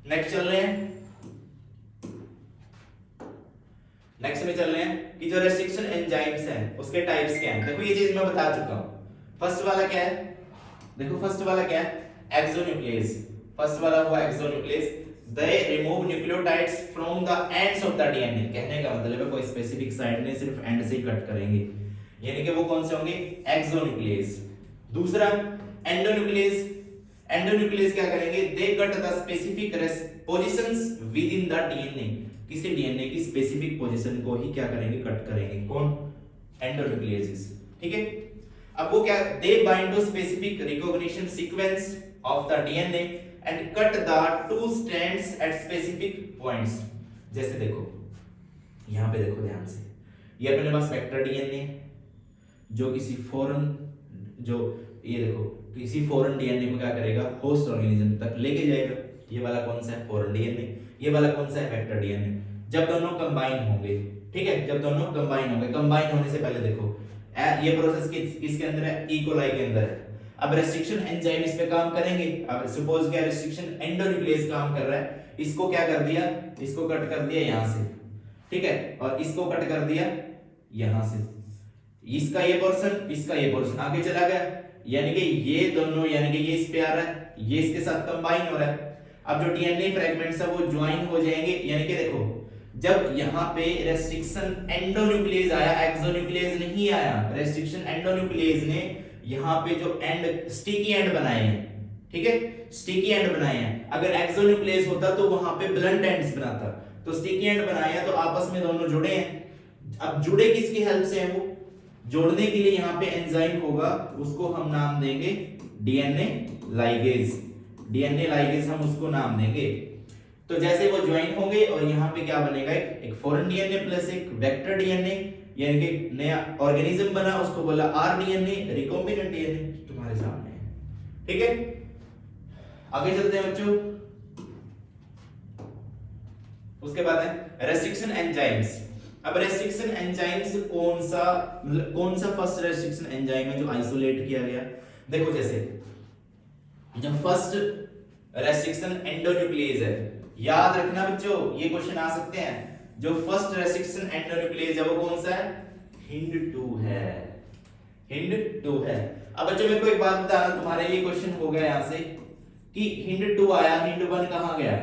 Speaker 1: नेक्स्ट चल रहे हैं, नेक्स्ट में चल रहे हैं कि जो रेस्ट्रिक्शन एंजाइम्स हैं उसके टाइप्स क्या हैं। देखो ये चीज मैं बता चुका हूं। फर्स्ट वाला क्या है, देखो फर्स्ट वाला क्या है, एक्सोन्यूक्लियस, फर्स्ट वाला हुआ exonuclease, they remove nucleotides from the ends of the DNA. कहने का मतलब है कोई स्पेसिफिक साइड नहीं, सिर्फ एंड से ही कट करेंगे, यानी कि वो कौन से होंगे, एक्सोन्यूक्लियस। दूसरा एंडोन्यूक्लियस, एंडोन्यूक्लियस क्या करेंगे, they cut the specific positions within the DNA, किसी डीएनए की स्पेसिफिक पोजीशन को ही क्या करेंगे, कट करेंगे, कौन, एंडोन्यूक्लियस, ठीक है। अब वो क्या, they bind to specific recognition sequence of the DNA and cut the 2 strands at specific points. जैसे देखो यहां पे देखो ध्यान से, ये अपने पास वेक्टर डीएनए जो किसी फॉरेन जो ये देखो किसी फॉरेन डीएनए को क्या करेगा, होस्ट ऑर्गेनिज्म तक लेके जाएगा। ये वाला कौन सा है, फॉरेन डीएनए, ये वाला कौन सा है, वेक्टर डीएनए। जब दोनों कंबाइन होंगे, ठीक है, जब दोनों कंबाइन होंगे, कंबाइन होने से पहले देखो ये प्रोसेस किसके अंदर है, ई कोलाई के अंदर है। अब रेस्ट्रिक्शन एंजाइम इस पे काम करेंगे। अब सपोज क्या रेस्ट्रिक्शन एंडोन्यूक्लियस काम कर रहा है, इसको क्या कर दिया, इसको कट कर दिया यहां से, ठीक है, और इसको कट कर दिया यहां से, इसका ये पोर्शन, इसका ये पोर्शन आगे चला गया, यानी कि ये दोनों, यानी कि ये इस पे आ रहा है, ये इसके साथ कंबाइन हो रहा है। अब जो डीएनए फ्रेगमेंट्स है वो ज्वाइन हो जाएंगे, यानी कि देखो जब यहाँ पे रेस्ट्रिक्शन एंडोन्यूक्लियस आया, एक्सोन्यूक्लियस नहीं आया, रेस्ट्रिक्शन एंडोन्यूक्लियस ने यहाँ पे जो एंड स्टिकी एंड बनाए हैं, ठीक है, स्टिकी एंड बनाए हैं। अगर एक्सोन्यूक्लियस होता तो वहां पे ब्लंट एंड्स बनाता, तो स्टिकी एंड बनाया तो आपस में दोनों जुड़े हैं। अब जुड़े किसकी हेल्प से हैं, वो जोड़ने के लिए यहाँ पे एंजाइम होगा, उसको हम नाम देंगे डीएनए लाइगेज। डीएनए लाइगेज हम उसको नाम देंगे। तो जैसे वो ज्वाइन होंगे और यहाँ पे क्या बनेगा, एक फॉरेन डीएनए प्लस एक वेक्टर डीएनए, यानी कि नया ऑर्गेनिज्म बना, उसको बोला आरडीएनए, रिकॉम्बिनेंट डीएनए तुम्हारे सामने है, ठीक है। आगे चलते हैं बच्चों। उसके बाद है रेस्ट्रिक्शन एंजाइम्स। अब रेस्ट्रिक्शन एंजाइम्स कौन सा फर्स्ट रेस्ट्रिक्शन एंजाइम है जो आइसोलेट किया गया। देखो जैसे जब फर्स्ट रेस्ट्रिक्शन एंडोन्यूक्लियस है, याद रखना बच्चों ये क्वेश्चन आ सकते हैं, जो फर्स्ट रेस्ट्रिक्शन एंडोन्यूक्लियस है वो कौन सा है, हिंड 2 है, हिंड 2 है। अब बच्चों मेरे को एक बात बताना, तुम्हारे लिए क्वेश्चन हो गया यहां से कि हिंड 2 आया, हिंड 1 कहां गया,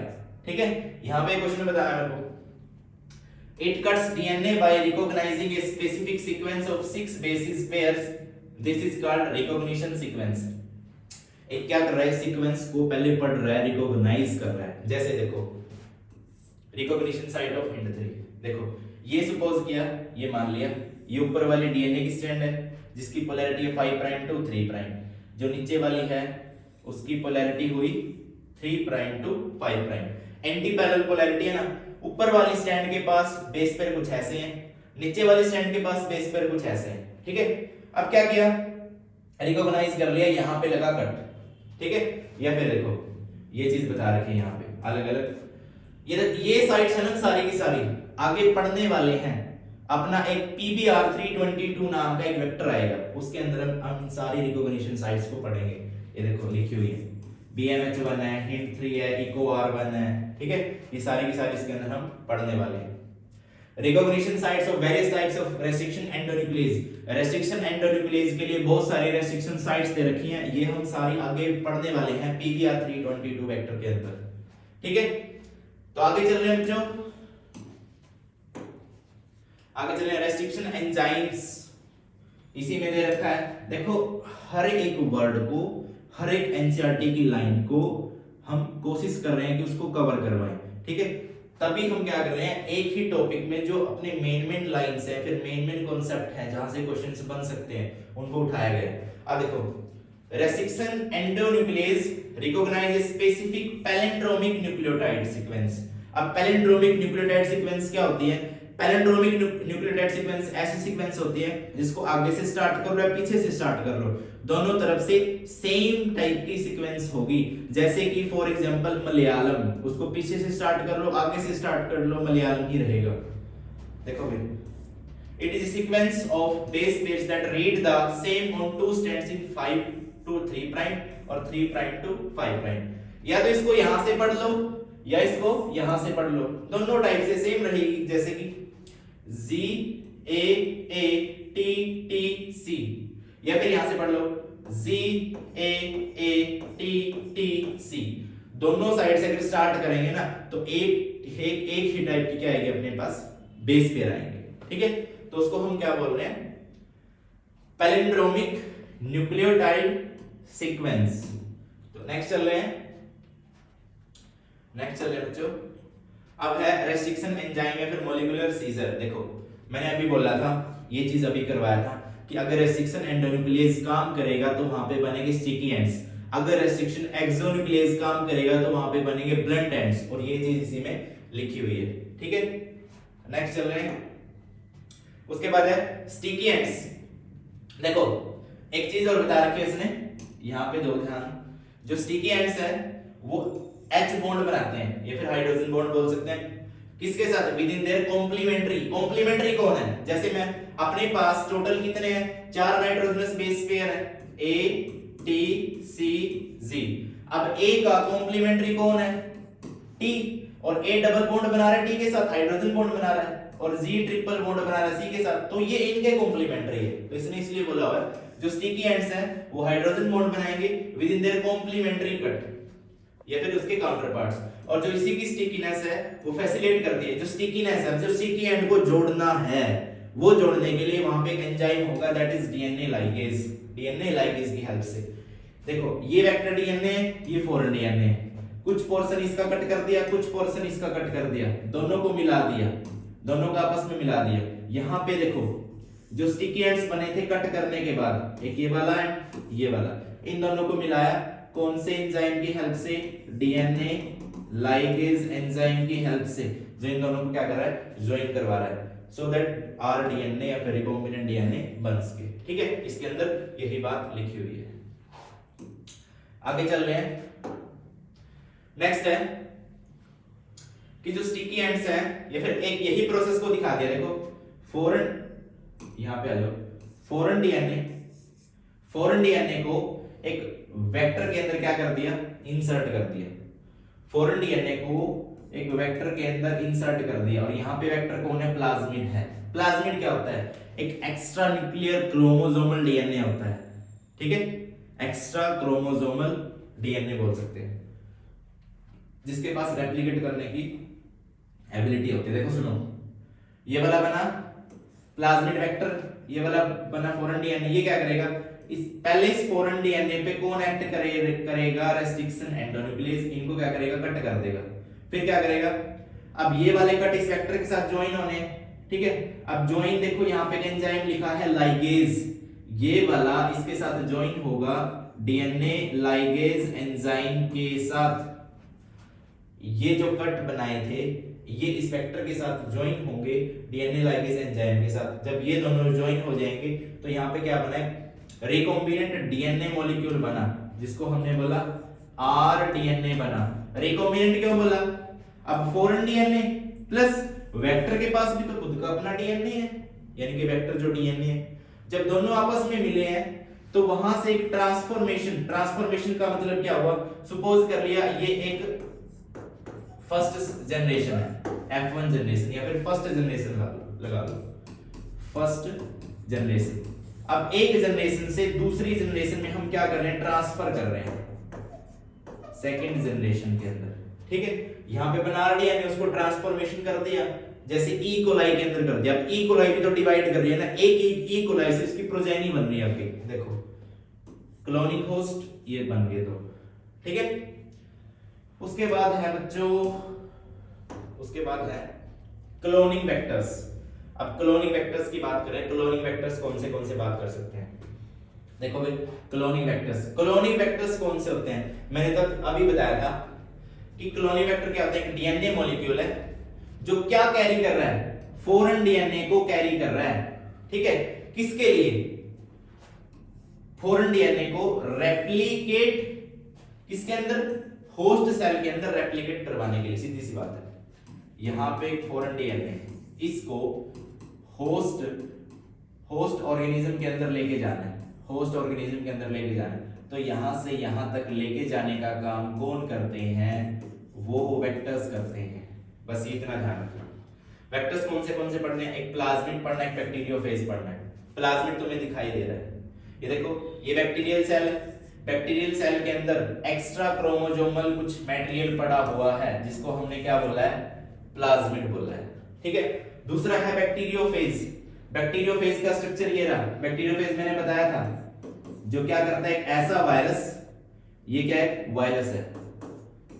Speaker 1: ठीक है। यहां पे क्वेश्चन बताना मेरे को, it cuts DNA by recognizing a specific sequence of 6 bases pairs, this is called recognition sequence। एक क्या कर रहा है, सीक्वेंस को पहले पढ़ रहा है, रिकॉग्नाइज कर रहा है। जैसे देखो रिकॉग्निशन साइट ऑफ हिंड 3, देखो ये सपोज किया, ये मान लिया ये ऊपर वाली डीएनए की स्ट्रैंड है जिसकी पोलैरिटी है 5 प्राइम टू 3 प्राइम, जो नीचे वाली है उसकी पोलैरिटी हुई 3 prime to 5 prime. Antiparallel polarity है ना, ऊपर वाली स्ट्रैंड के पास बेस पेयर कुछ ऐसे हैं, नीचे वाली स्ट्रैंड के पास बेस पेयर कुछ ऐसे हैं, ठीक है। अब क्या किया, रिकॉग्नाइज कर लिया, यहां पे लगा कट, ठीक है। या फिर देखो ये चीज बता रखी है यहाँ पे अलग अलग, ये साइट्स है ना सारी की सारी आगे पढ़ने वाले हैं। अपना एक PBR322 नाम का एक वेक्टर आएगा, उसके अंदर हम सारी रिकॉग्निशन साइट्स को पढ़ेंगे। ये देखो लिखी हुई है, BMH1 है, हिंट 3 है, EcoR1 है, ठीक है। ये सारी की सारी इसके अंदर हम पढ़ने वाले हैं। Recognition sites of various types of restriction endonuclease. Restriction endonuclease के लिए बहुत सारी रेस्ट्रिक्शन साइट्स दे रखी हैं, ये हम सारी आगे पढ़ने वाले हैं PBR322 वेक्टर के अंदर, ठीक है। तो आगे चल रहे हैं बच्चों, आगे चल रहे हैं रेस्ट्रिक्शन एंजाइम्स, इसी में दे रखा है। देखो हर एक वर्ड को, हर एक एनसीईआरटी की लाइन को हम कोशिश कर रहे हैं कि उसको कवर करवाएं, ठीक है। तभी हम क्या कर रहे हैं, एक ही टॉपिक में जो अपने मेन लाइंस है, फिर मेन कॉन्सेप्ट है जहां से क्वेश्चंस बन सकते हैं, उनको उठाया गया। अब देखो restriction endonuclease recognise specific palindromic nucleotide sequence. अब पैलिंड्रोमिक न्यूक्लियोटाइड सीक्वेंस क्या होती है, पैलिंड्रोमिक न्यूक्लियोटाइड सीक्वेंस ऐसी सीक्वेंस होती है जिसको आगे से स्टार्ट कर लो या पीछे से स्टार्ट कर लो, दोनों तरफ से सेम टाइप की सीक्वेंस होगी। जैसे कि फॉर एग्जांपल मलयालम, उसको पीछे से स्टार्ट कर लो, आगे से स्टार्ट कर लो, मलयालम ही रहेगा। देखो भाई, it is sequence of base pairs that read the same on two strands in 5 to 3 prime और 3 प्राइम to 5 प्राइम। या तो इसको यहां से पढ़ लो या इसको यहां से पढ़ लो, दोनों टाइप से सेम रहेगी। जैसे कि ZAATTC, या फिर यहां से पढ़ लो ZAATTC। दोनों साइड से अगर स्टार्ट करेंगे ना तो एक ही टाइप की क्या आएगी अपने पास, बेस पेयर आएंगे, ठीक है। तो उसको हम क्या बोल रहे हैं, पैलिंड्रोमिक न्यूक्लियोटाइड सीक्वेंस। तो नेक्स्ट चल रहे हैं बच्चों। अब है रेस्ट्रिक्शन एंजाइम या फिर मॉलिक्यूलर सीजर। देखो मैंने अभी बोला था, ये चीज अभी करवाया था कि अगर रेस्ट्रिक्शन एंडोन्यूक्लियस काम करेगा तो वहां पे बनेंगे स्टिकी एंड्स, अगर रेस्ट्रिक्शन एक्सोन्यूक्लियस काम करेगा तो वहां पे बनेंगे ब्लंट एंड्स, और ये चीज इसी में लिखी हुई है, ठीक है। नेक्स्ट चल रहे हैं, उसके बाद है स्टिकी एंड्स। देखो एक चीज और बता रखी है इसने, यहाँ पे दो ध्यान, जो स्टिकी एंड्स है वो H बॉन्ड बनाते हैं या फिर हाइड्रोजन बॉन्ड बोल सकते हैं, किसके साथ, within their complementary. Complementary कौन है, जैसे मैं अपने पास टोटल कितने हैं, 4 नाइट्रोजनस बेस पेयर है, A T C G। अब A का कॉम्प्लीमेंट्री कौन है, T, और A डबल बॉन्ड बना रहा है T के साथ, हाइड्रोजन बॉन्ड बना रहा है, और G ट्रिपल बॉन्ड बना रहा है C के साथ, तो ये इनके कॉम्प्लीमेंट्री है। तो इसने इसलिए बोला हुआ है जो स्टिकी एंड्स हैं वो हाइड्रोजन बॉन्ड बनाएंगे within their complementary cut या फिर उसके काउंटर पार्ट्स, और जो इसी की स्टिकीनेस है वो फैसिलिटेट करती है। जो स्टिकीनेस है, जो स्टिकी एंड को जोड़ना है, वो जोड़ने के लिए वहां पे एक एंजाइम होगा, that is DNA ligase. DNA ligase की हेल्प से, देखो ये वेक्टर डीएनए है, ये फॉरेन डीएनए है, कुछ पोर्शन इसका कट कर दिया, कुछ पोर्शन इसका कट कर दिया, दोनों को मिला दिया, दोनों को आपस में मिला दिया। यहाँ पे देखो जो स्टिकी एंड्स बने थे कट करने के बाद, एक ये वाला एंड ये वाला, इन दोनों को मिलाया कौन से एंजाइम की हेल्प से, डीएनए लाइगेज एंजाइम की हेल्प से, जो इन दोनों को क्या कर रहा है, ज्वाइन करवा रहा है, सो दैट आर डीएनए या फिर रिकॉम्बिनेंट डीएनए बन सके। ठीक है, इसके अंदर यही बात लिखी हुई है। आगे चल रहे हैं, नेक्स्ट है कि जो स्टिकी एंड्स है या फिर एक यही प्रोसेस को दिखा दिया, देखो फॉरेन, यहां पे आ जाओ, फॉरेन डीएनए को एक वेक्टर के अंदर क्या कर दिया, इंसर्ट कर दिया, फॉरेन डीएनए को एक वेक्टर के अंदर इंसर्ट कर दिया, और यहाँ पे वेक्टर कौन है, प्लाज्मिड है। प्लाज्मिड क्या होता है, एक एक्स्ट्रा न्यूक्लियर क्रोमोसोमल डीएनए होता है, ठीक है, एक्स्ट्रा क्रोमोसोमल डीएनए बोल सकते हैं, जिसके पास रेप्लिकेट करने की एबिलिटी होती है। देखो सुनो, ये वाला बना प्लाज्मिड वेक्टर, ये वाला बना फॉरेन डीएनए, ये क्या करेगा, इस पहले इस फॉरेन डीएनए पे कौन एक्ट करेगा, रेस्ट्रिक्शन एंडोन्यूक्लियस, इनको क्या करेगा, कट कर देगा। फिर क्या करेगा, अब ये वाले कट इस वेक्टर के साथ ज्वाइन होने, ठीक है, अब ज्वाइन देखो यहाँ पे एंजाइम लिखा है लाइगेज, ये वाला इसके साथ ज्वाइन होगा डीएनए लाइगेज एंजाइम के साथ, ये जो कट बनाए थे ये इस वेक्टर के साथ ज्वाइन होंगे डीएनए लाइगेज एंजाइम के साथ। जब ये दोनों ज्वाइन हो जाएंगे तो यहाँ पे क्या बना है, रिकॉम्बिनेंट डीएनए मॉलिक्यूल बना, जिसको हमने बोला आर डीएनए बना। रिकॉम्बिनेंट क्यों बोला, अब फॉरेन डीएनए प्लस वेक्टर के पास भी तो खुद का अपना डीएनए है, यानी कि वेक्टर जो डीएनए है, जब दोनों आपस में मिले हैं तो वहां से एक ट्रांसफॉर्मेशन का मतलब क्या हुआ, सपोज कर लिया ये एक फर्स्ट जनरेशन है, F1 जनरेशन या फिर फर्स्ट जनरेशन लगा लो, फर्स्ट जनरेशन। अब एक जनरेशन से दूसरी जनरेशन में हम क्या कर रहे हैं, ट्रांसफर कर रहे हैं सेकंड जनरेशन के अंदर, ठीक है, यहाँ पे बना डीएनए उसको ट्रांसफॉर्मेशन कर दिया, जैसे ई कोलाई के अंदर कर दिया। अब ई कोलाई भी तो डिवाइड कर रही है ना, एक ई कोलाई से उसकी प्रोजेनी बन रही है आपकी, देखो क्लोनिक होस्ट ये बन गए दो, ठीक है। उसके बाद है बच्चों, उसके बाद है क्लोनिंग वेक्टर्स। अब क्लोनिंग वेक्टर्स की बात करें, क्लोनिंग वेक्टर्स कौन से बात कर सकते हैं, देखो भाई क्लोनिंग वेक्टर्स कौन से होते हैं, मैंने तो अभी बताया था कि क्लोनिंग वेक्टर क्या होता है, एक डीएनए मॉलिक्यूल है जो क्या कैरी कर रहा है, फॉरेन डीएनए को कैरी कर रहा है, ठीक है, किसके लिए, फॉरेन डीएनए को रेप्लिकेट किसके अंदर, होस्ट सेल के अंदर रेप्लिकेट करवाने के लिए। सीधी सी बात है, यहां पे एक फॉरेन डीएनए, इसको होस्ट ऑर्गेनिज्म के अंदर लेके जाना है, होस्ट ऑर्गेनिज्म के अंदर लेके जाना है, तो यहां से यहां तक लेके जाने का काम कौन करते हैं, वो वेक्टर्स करते हैं। बस इतना ध्यान रखना। वेक्टर्स कौन से पढ़ने हैं, एक प्लाज्मिड पढ़ना है, एक बैक्टीरियोफेज पढ़ना है। प्लाज्मिड तुम्हें दिखाई दे रहा है, ये देखो ये बैक्टीरियल सेल है, बैक्टीरियल सेल के अंदर एक्स्ट्रा क्रोमोसोमल कुछ मटेरियल पड़ा हुआ है, जिसको हमने क्या बोला है, प्लाज्मिड बोला है, ठीक है। दूसरा है बैक्टीरियोफेज। बैक्टीरियोफेज का स्ट्रक्चर ये रहा, बैक्टीरियोफेज मैंने बताया था, जो क्या करता है, एक ऐसा वायरस, ये क्या है, वायरस है,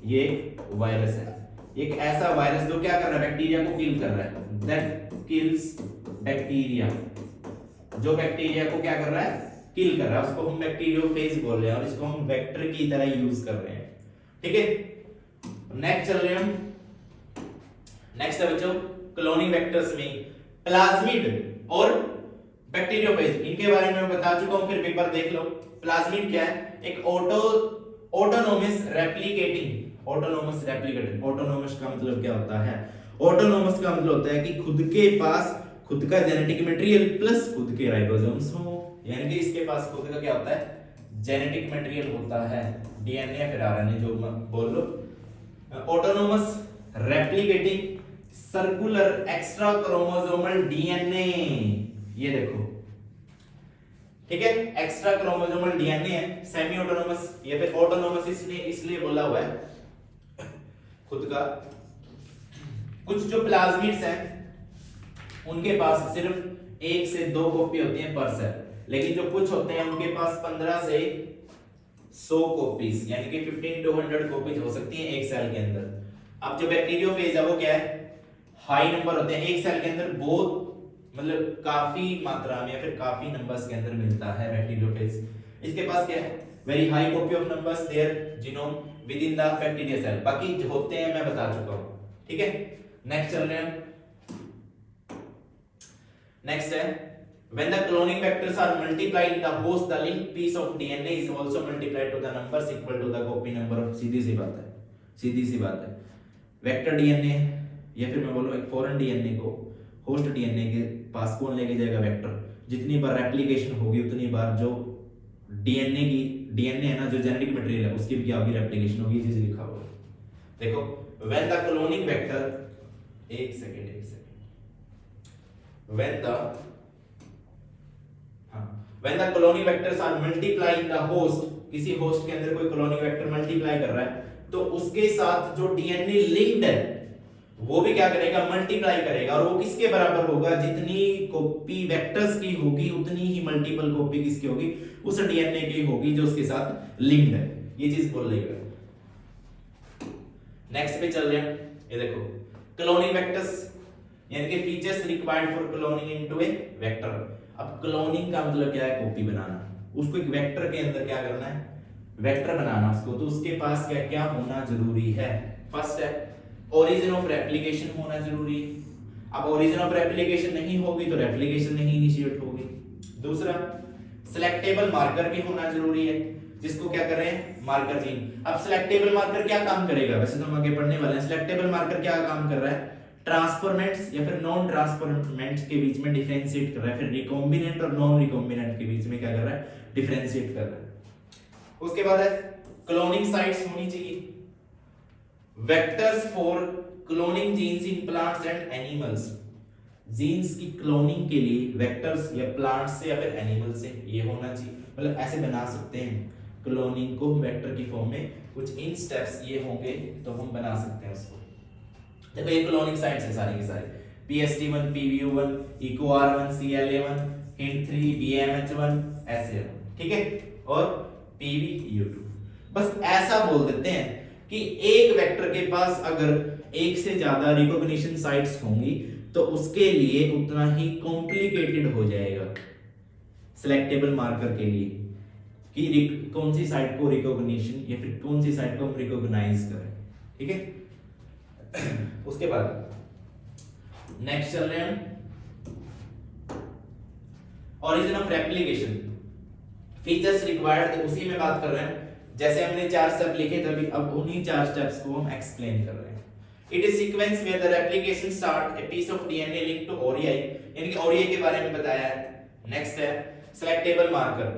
Speaker 1: ये वायरस है, एक ऐसा वायरस जो क्या कर रहा है, बैक्टीरिया को किल कर रहा है, दैट किल्स बैक्टीरिया, जो बैक्टीरिया को क्या कर रहा है, किल कर रहा है, उसको हम बैक्टीरियोफेज बोल रहे हैं, और इसको हम वेक्टर की तरह यूज कर रहे हैं, ठीक है। नेक्स्ट चल रहे हैं हम, नेक्स्ट है बच्चों क्लोनिंग वेक्टर्स में प्लाज्मिड और बैक्टीरियोफेज इनके बारे में मैं बता चुका हूं, फिर पेपर देख लो। प्लाज्मिड क्या है? एक ऑटोनोमस रेप्लिकेटिंग, ऑटोनोमस का मतलब क्या होता है? ऑटोनोमस का मतलब होता है कि खुद के पास खुद का जेनेटिक मटेरियल प्लस खुद के राइबोसोम्स हो, यानी कि इसके पास खुद का क्या होता है? जेनेटिक मटेरियल होता है, डीएनए फिर आरएनए जो बोल लो। Autonomous replicating circular extra chromosomal DNA, ये देखो, ठीक है, एक्स्ट्रा क्रोमोसोमल डीएनए है। सेमी ऑटोनोमस या फिर ऑटोनोमस इसलिए बोला हुआ है खुद का। कुछ जो प्लाज्मिड्स हैं उनके पास सिर्फ 1 से 2 कॉपी होती है पर सेल, लेकिन जो कुछ होते हैं उनके पास 15 से 100 कॉपीज, यानी कि 15 to 100 कॉपीज हो सकती हैं एक सेल के अंदर। अब जो बैक्टीरियोफेज है वो क्या है? हाई नंबर होते हैं, एक सेल के अंदर बहुत मतलब काफी मात्रा में या फिर काफी नंबर्स के अंदर मिलता है बैक्टीरियोफेज। इसके पास क्या है? Very high copy of numbers their genome within the bacteria cell. बाकी जो होते हैं मैं बता चुका हूं, ठीक है। नेक्स्ट चल रहे हैं। नेक्स्ट है when the cloning vectors are multiplied in the host, the linked piece of DNA is also multiplied to the numbers equal to the copy number of। सीधी सी बात है। वेक्टर डीएनए या फिर मैं बोलूं एक फॉरेन डीएनए को host DNA के पास कौन लेके जाएगा? वेक्टर। जितनी बार रेप्लिकेशन होगी उतनी बार जो डीएनए है ना, जो जेनेटिक मटेरियल है उसकी भी क्या होगी? रेप्लिकेशन होगी। चीज लिखा हुआ है देखो, when the cloning vector, एक second when the cloning vectors are multiplying the host, किसी होस्ट के अंदर कोई cloning vector मल्टीप्लाई कर रहा है तो उसके साथ जो डीएनए लिंक्ड है वो भी क्या करेगा? मल्टीप्लाई करेगा। और वो किसके बराबर होगा? जितनी कॉपी वेक्टर्स की होगी उतनी ही मल्टीपल कॉपी किसकी होगी? उस डीएनए की होगी जो उसके साथ लिंक्ड है। ये चीज बोल रही है। नेक्स्ट पे चल रहे हैं, ये देखो, क्लोनिंग वेक्टर्स यानी कि features required for cloning into A vector. अब क्लोनिंग का मतलब क्या है? कॉपी बनाना। उसको एक वेक्टर के अंदर क्या करना है? वेक्टर बनाना उसको। तो उसके पास क्या क्या होना जरूरी है? फर्स्ट है ओरिजिन ऑफ रेप्लिकेशन होना जरूरी है। अब ओरिजिन ऑफ रेप्लिकेशन नहीं होगी तो रेप्लिकेशन नहीं इनिशिएट होगी। दूसरा, सिलेक्टेबल मार्कर भी होना जरूरी है, जिसको क्या कर रहे हैं? Marker gene. अब सिलेक्टेबल मार्कर क्या काम करेगा? वैसे तो हम आगे पढ़ने वाले हैं। सिलेक्टेबल मार्कर क्या काम कर रहा है? ट्रांसफॉर्मेंट्स या फिर नॉन ट्रांसफॉर्मेंट्स के बीच में डिफरेंशिएट कर रहा है, फिर रिकॉम्बिनेंट और नॉन रिकॉम्बिनेंट के बीच में क्या कर रहा है? डिफरेंशिएट कर रहा है। उसके बाद है क्लोनिंग साइट्स होनी चाहिए, vectors for cloning genes in plants and animals. Genes की क्लोनिंग के लिए वेक्टर्स या प्लांट्स से या फिर एनिमल से ये होना चाहिए। मतलब ऐसे बना सकते हैं क्लोनिंग को वेक्टर की फॉर्म में, कुछ इन स्टेप्स ये होंगे तो हम बना सकते हैं उसको। देखो ये क्लोनिंग साइट्स है सारी की सारी, PST1, PVU1, EcoR1, CLA1, Hint3, BMH1, SA1, ठीक है, और PVU2। बस ऐसा बोल देते हैं कि एक वेक्टर के पास अगर एक से ज्यादा रिकॉग्निशन साइट्स होंगी तो उसके लिए उतना ही कॉम्प्लिकेटेड हो जाएगा सिलेक्टेबल मार्कर के लिए कि कौन सी साइट को रिकॉग्निशन या फिर कौन सी साइट को हम रिकॉग्नाइज करें, ठीक है। उसके बाद नेक्स्ट चल रहे हैं origin of replication, features required, उसी में बात कर रहे हैं। जैसे हमने 4 स्टेप लिखे थे अभी, अब उन्हीं 4 स्टेप्स को हम एक्सप्लेन कर रहे हैं। It is sequence where the replication start a piece of DNA link to ori, यानी कि ओरियाई के बारे में बताया है। नेक्स्ट है सिलेक्टेबल मार्कर।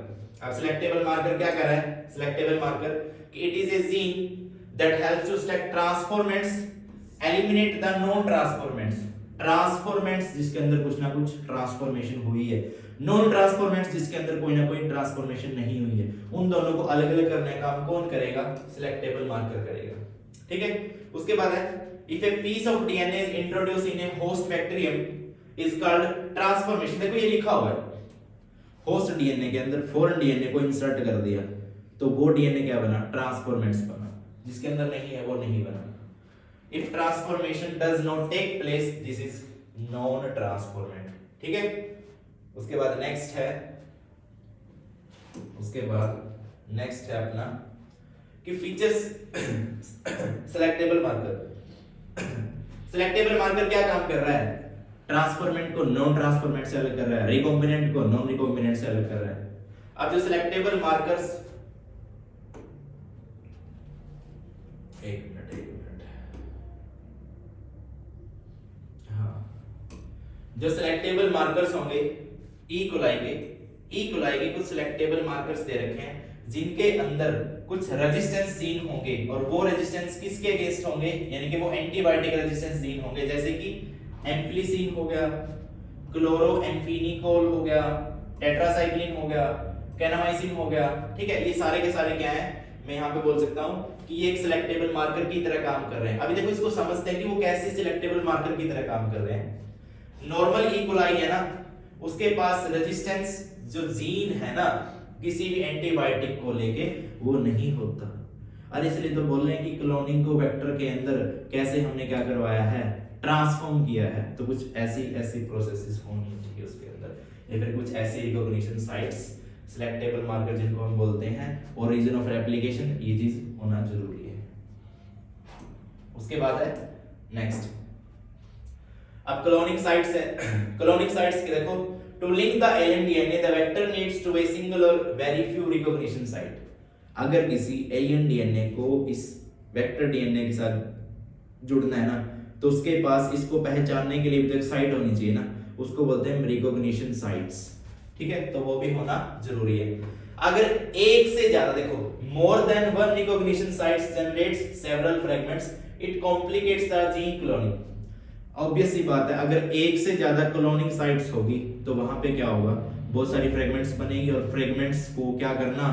Speaker 1: अब सिलेक्टेबल मार्कर क्या कर रहा है? सिलेक्टेबल मार्कर कि it is a gene that helps to select transformants, eliminate the non transformants. Transformants जिसके अंदर कुछ ना कुछ ट्रांसफॉर्मेशन हुई है, नॉन ट्रांसफॉर्मेंट्स जिसके अंदर कोई ना कोई ट्रांसफॉर्मेशन नहीं हुई है, उन दोनों को अलग अलग करने का काम कौन करेगा? सिलेक्टेबल मार्कर करेगा, ठीक है। उसके बाद है if a piece of DNA is introduced in a host bacterium is called transformation. देखो ये लिखा हुआ है, होस्ट डीएनए के अंदर फॉरेन डीएनए को इंसर्ट कर दिया तो वो डीएनए क्या बना? ट्रांसफॉर्मेंट्स बना, जिसके अंदर नहीं है वो नहीं बना। If transformation does not take place, this is non-transformant, ठीक है। उसके बाद नेक्स्ट है अपना कि features selectable marker. Selectable marker क्या काम कर रहा है? ट्रांसफॉर्मेंट को नॉन ट्रांसफॉर्मेंट से अलग कर रहा है, रिकॉम्बिनेंट को नॉन रिकॉम्बिनेंट से अलग कर रहा है। अब जो सिलेक्टेबल मार्कर्स, एक मिनट, हाँ, जो सिलेक्टेबल मार्कर्स होंगे ई कोलाई के कुछ सिलेक्टेबल मार्कर्स दे रखे हैं जिनके अंदर कुछ रेजिस्टेंस जीन होंगे, और वो रेजिस्टेंस किसके अगेंस्ट होंगे, यानी कि वो एंटीबायोटिक रेजिस्टेंस जीन होंगे, जैसे कि एम्प्लिसिन हो गया, क्लोरोएम्फेनिकोल हो गया, टेट्रासाइक्लिन हो गया, कैनामाइसिन हो गया। ठीक है, ये सारे के सारे क्या हैं, मैं यहाँ पे बोल सकता हूँ कि ये एक सिलेक्टेबल मार्कर की तरह काम कर रहे हैं। अभी देखो इसको समझते हैं कि वो कैसे सिलेक्टेबल मार्कर की तरह काम कर रहे हैं। नॉर्मल ई कोलाई है ना, उसके पास रेजिस्टेंस जो जीन है ना किसी भी एंटीबायोटिक को लेके वो नहीं होता, और इसलिए तो बोल रहे हैं कि क्लोनिंग को वेक्टर के अंदर कैसे हमने क्या करवाया है, ट्रांसफॉर्म किया है। तो कुछ ऐसी प्रोसेसेस होनी चाहिए उसके अंदर, या फिर कुछ ऐसी रिकॉग्निशन साइट्स, सिलेक्टेबल मार्कर जिनको हम बोलते हैं, और रीजन ऑफ रेप्लिकेशन, ये चीज होना जरूरी है। उसके बाद है नेक्स्ट, अब क्लोनिंग साइट्स है। क्लोनिंग साइट्स के देखो, to link the alien DNA the vector needs to a single और वेरी फ्यू रिकॉग्निशन साइट। अगर किसी एलियन डीएनए को इस वेक्टर डीएनए के साथ जुड़ना है ना, तो उसके पास इसको पहचानने के लिए भी तो एक साइट होनी चाहिए ना, उसको बोलते हैं रिकॉग्निशन साइट्स। ठीक है, तो वो भी होना जरूरी है। अगर एक से ज्यादा, देखो, more than one recognition sites generates several fragments, it complicates the gene cloning. Obvious सी बात है, अगर एक से ज्यादा क्लोनिंग साइट्स होगी तो वहां पे क्या होगा, बहुत सारी फ्रैगमेंट्स बनेगी, और फ्रैगमेंट्स को क्या करना,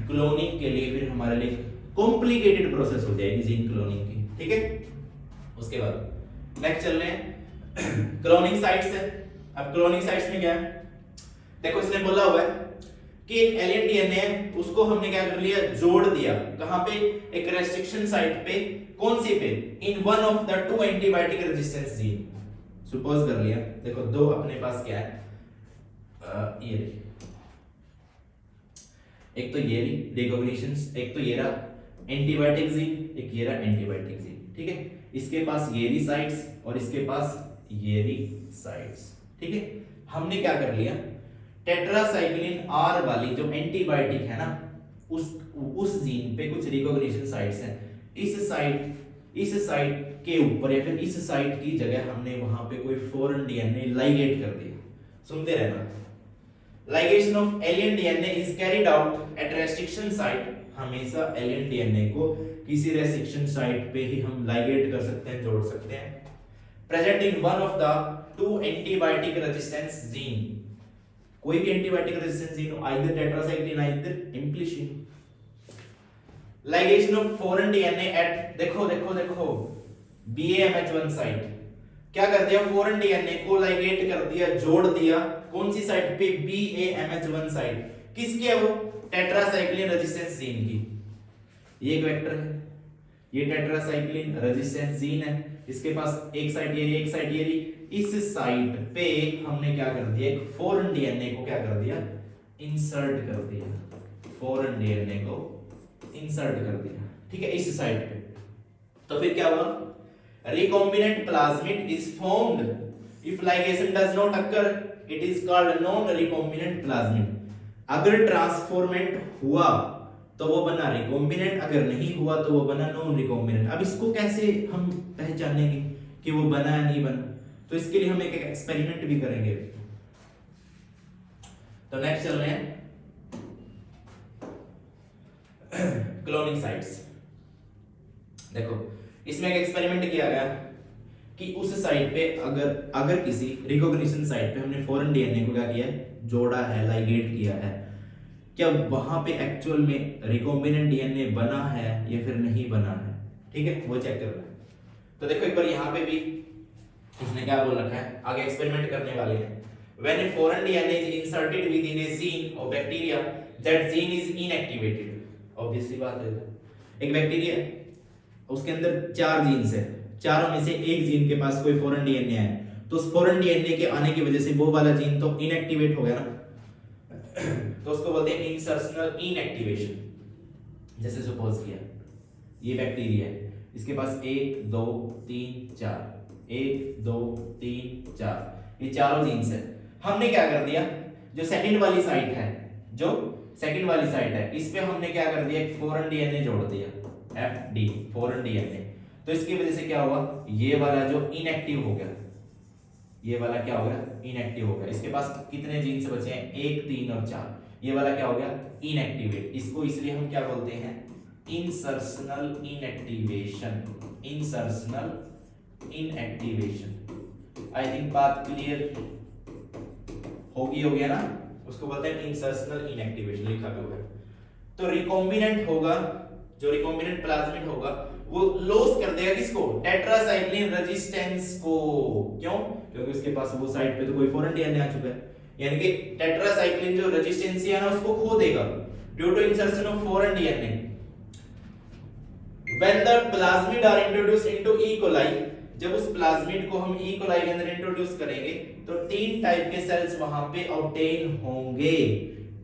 Speaker 1: क्लोनिंग के लिए फिर हमारे लिए कॉम्प्लिकेटेड प्रोसेस हो जाएगी जीन क्लोनिंग की। ठीक है, उसके बाद नेक्स्ट चल रहे हैं क्लोनिंग साइट्स है। अब क्लोनिंग साइट्स में क्या है, देखो इसने बोला हुआ है कि एक एलियन डीएनए है, उसको हमने क्या कर लिया, जोड़ दिया, कहां पे, एक रेस्ट्रिक्शन साइट पे, कौन सी पे, इन one of the two antibiotic resistance gene. Suppose कर लिया, देखो दो अपने पास क्या है, ये एक तो ये रिकॉग्निशन, एक तो ये रहा एंटीबायोटिक जीन, एक ये रहा एंटीबायोटिक जीन। ठीक है, इसके पास ये री साइट्स और इसके पास ये री साइट्स। ठीक है, हमने क्या कर लिया, टेट्रासाइक्लिन आर वाली जो एंटीबायोटिक है ना, उस जीन पे कुछ रिकॉग्निशन साइट्स हैं, इस साइट के ऊपर या फिर इस साइट की जगह हमने वहां पे कोई फॉरेन डीएनए लाइगेट कर दिया। सुनते रहना, ligation of alien DNA is carried out at restriction site. हमेशा एलियन डीएनए को किसी रेस्ट्रिक्शन साइट पे ही हम लाइगेट कर सकते हैं, जोड़ सकते हैं। Present in one of the two antibiotic resistance gene, कोई भी एंटीबायोटिक रेजिस्टेंस जीन हो, either tetracycline either ampicillin. Ligation of foreign DNA at, देखो BAMH1 साइट, क्या कर दिया, फॉरेन डीएनए को लाइगेट कर दिया, जोड़ दिया, कौन सी साइट पे, BAMH1 साइट, किसकी है वो, टेट्रासाइक्लिन रेजिस्टेंस जीन की। ये एक वेक्टर है, ये टेट्रासाइक्लिन रेजिस्टेंस जीन है, इसके पास एक साइट ये, एक साइट ये, इस साइट पे हमने क्या कर दिया, एक फॉरेन डीएनए को क्या कर दिया, इंसर्ट कर दिया, फॉरेन डीएनए को इंसर्ट कर दिया। ठीक है, इस साइट पे, तो फिर क्या हुआ, recombinant plasmid is formed if ligation does not occur, it is called non recombinant plasmid. अगर ट्रांसफॉर्मेंट हुआ तो वो बना रिकॉम्बिनेंट, अगर नहीं हुआ तो वो बना नॉन रिकॉम्बिनेंट। अब इसको कैसे हम पहचानेंगे कि वो बना या नहीं बना, तो इसके लिए हम एक एक्सपेरिमेंट भी करेंगे। तो नेक्स्ट चल रहे हैं क्लोनिंग साइट्स। देखो इसमें एक एक्सपेरिमेंट किया गया कि उस साइट पे अगर किसी रिकॉग्निशन साइट पे हमने फॉरेन डीएनए को क्या किया है, जोड़ा है, लाइगेट किया है, क्या वहां पे एक्चुअल में रिकॉम्बिनेंट डीएनए बना है या फिर नहीं बना है। ठीक है, वो चेक करना है। तो देखो एक बार यहाँ पे भी इसने क्या बोल रखा है, आगे एक्सपेरिमेंट करने वाले हैं। When a foreign DNA is inserted within a gene of bacteria, that gene is inactivated. Obviously बात है, एक बैक्टीरिया उसके अंदर 4 जीन्स है, चारों में से एक जीन के पास कोई फॉरेन डीएनए है, तो उस फॉरेन डीएनए के आने की वजह से वो वाला जीन तो इनएक्टिवेट हो गया ना, तो उसको बोलते हैं इंसर्शनल इनएक्टिवेशन। जैसे सपोज किया ये बैक्टीरिया है, इसके पास 1 2 3 4 1 2 3 4, ये चारों जीन्स है। हमने क्या कर दिया, जो सेकंड वाली साइट है, जो सेकंड वाली साइट है, इस पे हमने क्या कर दिया, एक फॉरेन डीएनए जोड़ दिया, एफडी फॉरेन डीएनए। तो इसकी वजह से क्या हुआ, ये वाला जो इनएक्टिव हो गया, ये वाला क्या हो गया, इनएक्टिव हो गया। इसके पास कितने जीन्स बचे हैं, 1 3 और 4, ये वाला क्या हो गया, इनएक्टिवेट। इसको इसलिए हम क्या बोलते हैं, insertional inactivation, insertional inactivation. I think बात क्लियर हो गया ना, उसको बोलते हैं इंसर्शनल इनएक्टिवेशन, लिखा हुआ है। तो रिकॉम्बिनेंट होगा, जो रिकॉम्बिनेंट प्लाज्मिड होगा वो लॉस कर देगा किसको, टेट्रासाइक्लिन रेजिस्टेंस को। क्यों, क्योंकि उसके पास वो साइड पे तो कोई फॉरेन डीएनए आ चुका है, यानी कि टेट्रासाइक्लिन जो रेजिस्टेंस है ना उसको खो देगा due to insertion of foreign DNA. When the plasmid are introduced into E coli, जब उस प्लाज्मिड को हम ई कोलाई के अंदर इंट्रोड्यूस करेंगे तो 3 टाइप के सेल्स वहां पे ऑब्टेन होंगे,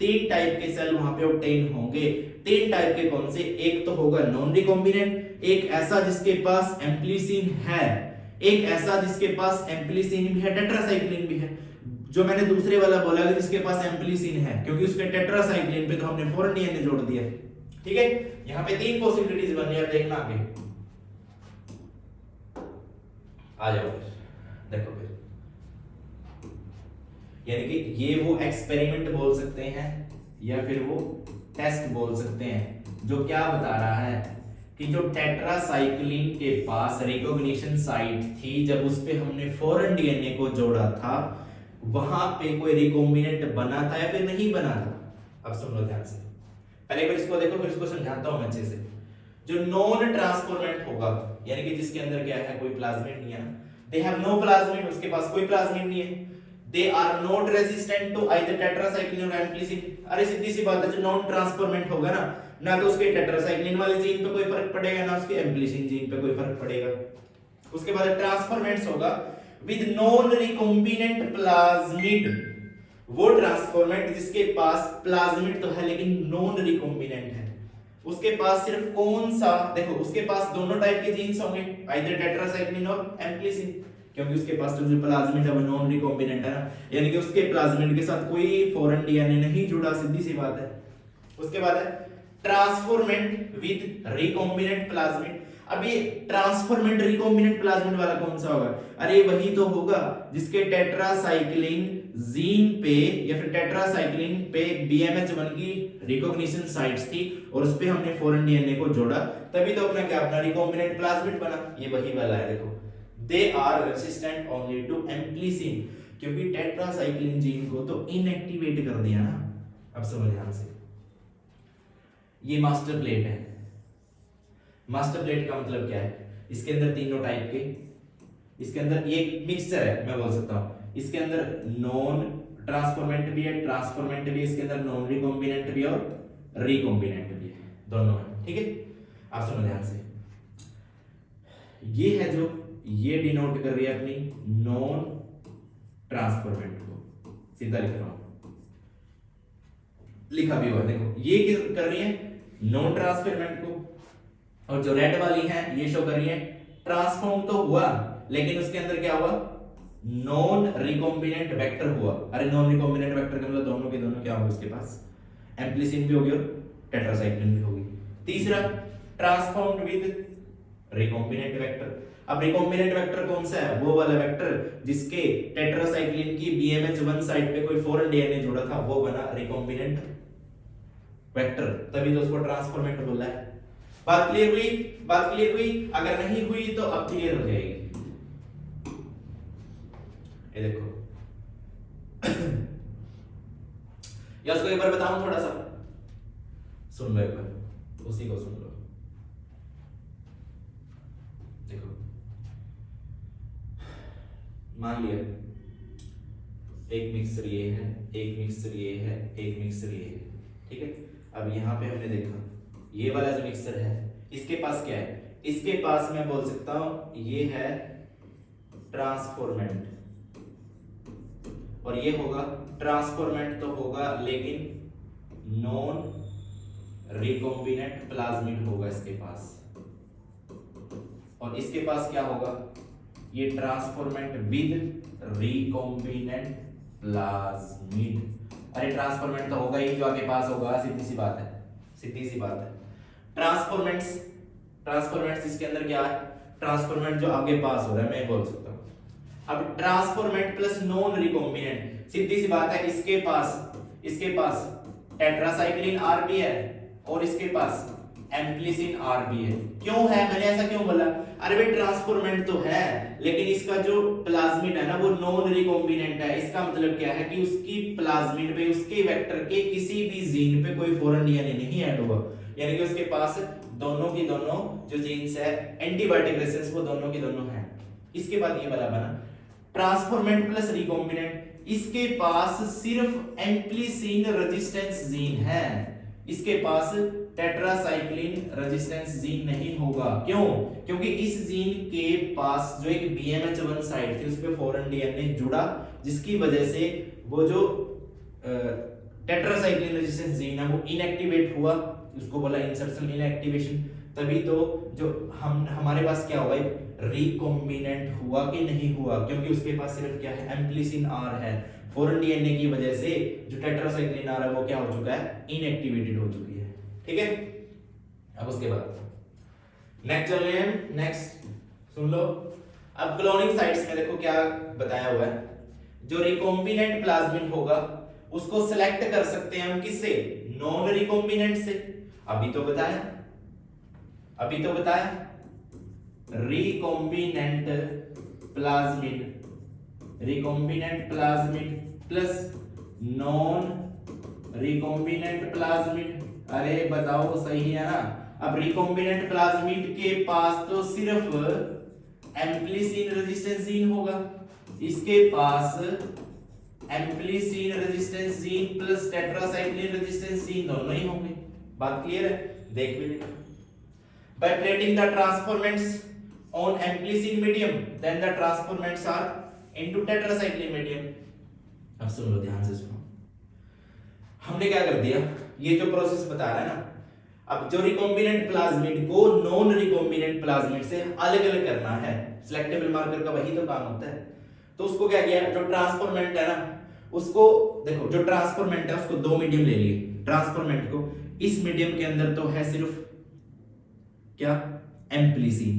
Speaker 1: 3 टाइप के सेल वहां पे ऑब्टेन होंगे। 3 टाइप के कौन से, एक तो होगा नॉन रिकॉम्बिनेंट, एक ऐसा जिसके पास एम्प्लीसिन है, एक ऐसा जिसके पास एम्प्लीसिन भी है, टेट्रासाइक्लिन भी है। जो मैंने दूसरे वाला बोला कि जिसके पास एम्प्लीसिन है, क्योंकि उसके टेट्रासाइक्लिन पे तो हमने फॉरेन डीएनए जोड़ दिया। ठीक है, यहां पे 3 पॉसिबिलिटीज बन रही है, देखना आगे आ जाओ, देखो फिर, यानी कि ये वो एक्सपेरिमेंट बोल सकते हैं या फिर वो टेस्ट बोल सकते हैं, जो क्या बता रहा है कि जो टेट्रासाइक्लिन के पास रिकॉग्निशन साइट थी, जब उस पे हमने फॉरेन डीएनए को जोड़ा था, वहां पे कोई रिकॉम्बिनेंट बना था या फिर नहीं बना था। अब सुन लो ध्यान से, पहले बार इसको देखो फिर इसको समझाता हूं मैं अच्छे से। जो नॉन ट्रांसफॉर्मेंट होगा, यानी कि जिसके अंदर क्या है, कोई प्लाज्मिड नहीं है ना, दे हैव नो प्लाज्मिड, उसके पास कोई प्लाज्मिड नहीं है, they are not resistant to either tetracycline और एम्प्लीसिन। अरे सीधी सी बात है, जो नॉन ट्रांसफॉर्मेंट होगा ना तो उसके टेट्रासाइक्लिन वाले जीन पे कोई फर्क पड़ेगा, ना उसके एम्प्लीसिन जीन पे कोई फर्क पड़ेगा। उसके बाद ट्रांसफॉर्मेंट्स होगा विद नॉन रिकॉम्बिनेंट प्लाज्मिड, वो ट्रांसफॉर्मेंट जिसके पास प्लाज्मिड तो है लेकिन नॉन रिकॉम्बिनेंट है। उसके पास सिर्फ कौन सा, देखो उसके पास दोनों टाइप के जीन्स होंगे, आइदर टेट्रासाइक्लिन और एम्प्लीसिन, क्योंकि उसके पास तो जो प्लाज्मिड है वो नॉन रिकॉम्बिनेंट है ना, यानी कि उसके प्लाज्मिड के साथ कोई फॉरेन डीएनए नहीं जुड़ा, सीधी सी बात है। उसके बाद है ट्रांसफॉर्मेंट विद रिकॉम्बिनेंट प्लाज्मिड। अब ये ट्रांसफॉर्मेंट रिकॉम्बिनेंट प्लाज्मिड वाला कौन सा होगा, अरे वही तो होगा जिसके टेट्रासाइक्लिन जीन पे या फिर टेट्रासाइक्लिन पे BMH1 की रिकॉग्निशन साइट्स थी और उस पे हमने फॉरेन डीएनए को जोड़ा, तभी तो अपना क्या, अपना रिकॉम्बिनेंट प्लाज्मिड बना। ये वही वाला है, देखो they are resistant only to ampicillin, क्योंकि टेट्रासाइक्लिन जीन को तो इनएक्टिवेट कर दिया ना। अब समझ ध्यान से, ये मास्टर प्लेट है। मास्टर प्लेट का मतलब क्या है, इसके अंदर तीनों टाइप के, इसके अंदर ये मिक्सचर है, मैं बोल सकता हूं इसके अंदर नॉन ट्रांसफॉर्मेंट भी है, ट्रांसफॉर्मेंट भी है, इसके अंदर नॉन रिकॉम्बिनेंट भी और रिकॉम्बिनेंट भी है, दोनों है। ठीक है, आप सुनो ध्यान से, ये है जो ये डिनोट कर रही है अपनी नॉन ट्रांसफॉर्मेंट को, सीधा लिख रहा हूं, लिखा भी हुआ, देखो ये किस कर रही है, नॉन ट्रांसफॉर्मेंट को, और जो रेड वाली है ये शो कर रही है ट्रांसफॉर्म तो हुआ लेकिन उसके अंदर क्या हुआ, नॉन रिकॉम्बिनेंट वेक्टर हुआ। अरे नॉन रिकॉम्बिनेंट वेक्टर का मतलब दोनों के दोनों क्या होंगे, उसके पास एम्प्लीसिन भी होगी और टेट्रासाइक्लिन भी होगी। तीसरा ट्रांसफॉर्म्ड विद रिकॉम्बिनेंट वेक्टर। अब रिकॉम्बिनेंट वेक्टर कौन सा है, वो वाला वेक्टर जिसके टेट्रासाइक्लिन की BMH1 साइट पे कोई फॉरेन डीएनए जुड़ा था, वो बना रिकॉम्बिनेंट वेक्टर, तभी तो उसको ट्रांसफॉर्मेंट बोला है। बात क्लियर हुई, बात क्लियर हुई, अगर नहीं हुई तो अब क्लियर हो जाएगी। ये देखो या उसको एक बार बताऊं, थोड़ा सा सुन लो, एक बार उसी को सुन लो। देखो मान लिया एक मिक्सर ये है, एक मिक्सर ये है, एक मिक्सर ये है, ठीक है। अब यहां पे हमने देखा ये वाला जो मिक्सर है इसके पास क्या है, इसके पास मैं बोल सकता हूं ये है ट्रांसफॉर्मेंट, और ये होगा ट्रांसफॉर्मेंट तो होगा लेकिन नॉन रिकॉम्बिनेंट प्लाज्मिड होगा इसके पास, और इसके पास क्या होगा, ये ट्रांसफॉर्मेंट विद रिकॉम्बिनेंट प्लाज्मिड। अरे ट्रांसफॉर्मेंट तो होगा ही, जो आपके पास होगा, सीधी सी बात है, सीधी सी बात है। ट्रांसफॉर्मेंट्स इसके अंदर क्या है, ट्रांसफॉर्मेंट जो आगे पास हो रहा है, मैं बोल सकता हूं। अब ट्रांसफॉर्मेंट प्लस नॉन रिकॉम्बिनेंट, सीधी सी बात है, इसके पास टेट्रासाइक्लिन आर भी है और इसके पास एम्प्लिसिन आर भी है। क्यों है, मैंने ऐसा क्यों बोला, अरे भाई ट्रांसफॉर्मेंट तो है लेकिन इसका जो प्लाज्मिड है ना वो नॉन रिकॉम्बिनेंट है। इसका मतलब क्या है कि उसकी प्लाज्मिड पे, उसके वेक्टर के किसी भी जीन पे कोई फॉरेन डीएनए नहीं ऐड हुआ, यानी कि उसके पास दोनों की दोनों जो जीन्स है एंटीबायोटिक रेजिस्टेंस वो दोनों की दोनों है। इसके बाद ये वाला बना ट्रांसफॉर्मेंट प्लस रिकॉम्बिनेंट, इसके पास सिर्फ एम्प्लिसिन रेजिस्टेंस जीन है, इसके पास टेट्रासाइक्लिन रेजिस्टेंस जीन नहीं होगा। क्यों, क्योंकि इस जीन के पास जो एक BMH1 साइट थी उस पे फॉरेन डीएनए जुड़ा, जिसकी वजह से वो जो टेट्रासाइक्लिन रेजिस्टेंस जीन है वो इनएक्टिवेट हुआ, उसको बोला इंसर्शन इनएक्टिवेशन। तभी तो जो हमारे पास क्या हुआ, रिकॉम्बिनेंट हुआ कि नहीं हुआ, क्योंकि उसके पास सिर्फ क्या है, एम्प्लिसिन आर है। फॉरेन डीएनए की वजह से जो टेट्रासाइक्लिन आर है वो क्या हो चुका है, इनएक्टिवेटेड हो चुकी है। ठीक है, अब उसके बाद नेक्स्ट चल रहे हैं, नेक्स्ट सुन लो। अब क्लोनिंग साइट्स में देखो क्या बताया हुआ है, जो रिकॉम्बिनेंट प्लाज्मिड होगा उसको सिलेक्ट कर सकते हैं हम किससे, नॉन रिकॉम्बिनेंट से। अभी तो बताया recombinant plasmid plus non recombinant plasmid. अरे बताओ सही है ना। अब रिकॉम्बिनेंट प्लाज्मिड के पास तो सिर्फ एम्प्लिसिन रेजिस्टेंस जीन होगा, इसके पास ampicillin resistance gene plus tetracycline resistance gene दोनों ही होंगे। बात क्लियर है, देख भी लेना। By plating the transformants on amplicin medium, then the transformants are into tetracycline medium. अब सुन लो, ध्यान से सुनो। हमने क्या कर दिया, ये जो प्रोसेस बता रहा है ना, अब जो रिकॉम्बिनेंट प्लाज्मिड को नॉन रिकॉम्बिनेंट प्लाज्मिड से अलग अलग करना है, सिलेक्टेबल मार्कर का वही तो काम होता है। तो उसको क्या किया, जो ट्रांसफॉर्मेंट है ना उसको देखो, जो ट्रांसफॉर्मेंट है उसको दो मीडियम ले लिए। ट्रांसफॉर्मेंट को इस मीडियम के अंदर तो है सिर्फ क्या, एम्प्लिसिन,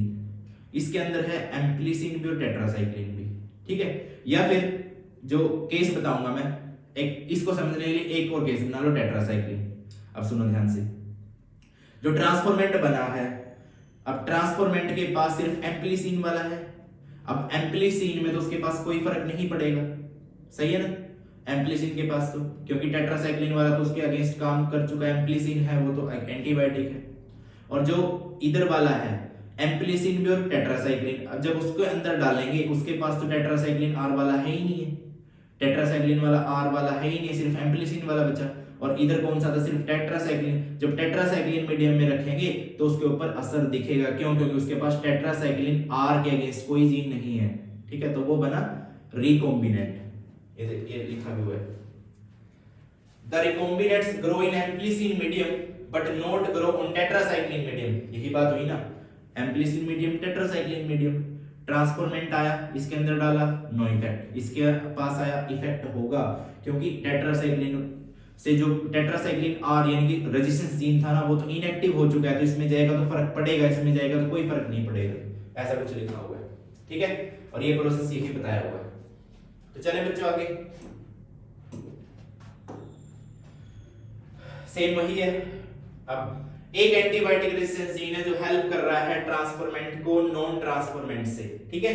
Speaker 1: इसके अंदर है एम्प्लिसिन भी और टेट्रासाइक्लिन भी। ठीक है, या फिर जो केस बताऊंगा मैं, एक इसको समझने के लिए एक और केस बना लो, टेट्रासाइक्लिन। अब सुनो ध्यान से, जो ट्रांसफॉर्मेंट बना है, अब ट्रांसफॉर्मेंट के पास सिर्फ एम्प्लिसिन वाला है। अब एम्प्लिसिन में तो उसके पास कोई फर्क नहीं पड़ेगा, सही है ना, एम्प्लिसिन के पास तो, क्योंकि टेट्रासाइक्लिन वाला तो उसके अगेंस्ट काम कर चुका है, एम्प्लिसिन है वो तो एंटीबायोटिक है। और जो इधर वाला है एम्प्लिसिन भी और टेट्रासाइक्लिन, अब जब उसके अंदर डालेंगे उसके पास तो टेट्रासाइक्लिन आर वाला है ही नहीं है, टेट्रासाइक्लिन वाला आर वाला है ही नहीं, सिर्फ एम्प्लिसिन वाला बचा। और इधर कौन सा था, सिर्फ टेट्रासाइक्लिन। जब टेट्रासाइक्लिन मीडियम में रखेंगे तो उसके ऊपर असर दिखेगा, क्यों, क्योंकि उसके पास टेट्रासाइक्लिन आर के अगेंस्ट कोई जीन नहीं है। ठीक है, तो वो बना रिकॉम्बिनेंट, ये लिखा भी हुआ है। The recombinants grow in ampicillin medium but not grow on tetracycline medium. यही बात हुई ना, ampicillin medium tetracycline medium. Transformant आया, इसके अंदर डाला, नो इफेक्ट, इसके पास आया, इफेक्ट होगा, क्योंकि टेट्रासाइक्लिन से जो टेट्रासाइक्लिन आर यानी कि रेजिस्टेंस जीन था ना वो तो इनएक्टिव हो चुका है, तो इसमें जाएगा तो फर्क पड़ेगा, इसमें जाएगा तो कोई फर्क नहीं पड़ेगा, ऐसा कुछ लिखा हुआ है। ठीक है, और ये प्रोसेस यही बताया हुआ है। तो चले बच्चों आगे, सेम वही है। अब एक एंटीबायोटिक रेजिस्टेंस जीन है जो हेल्प कर रहा है ट्रांसफॉर्मेंट को नॉन ट्रांसफॉर्मेंट से। ठीक है,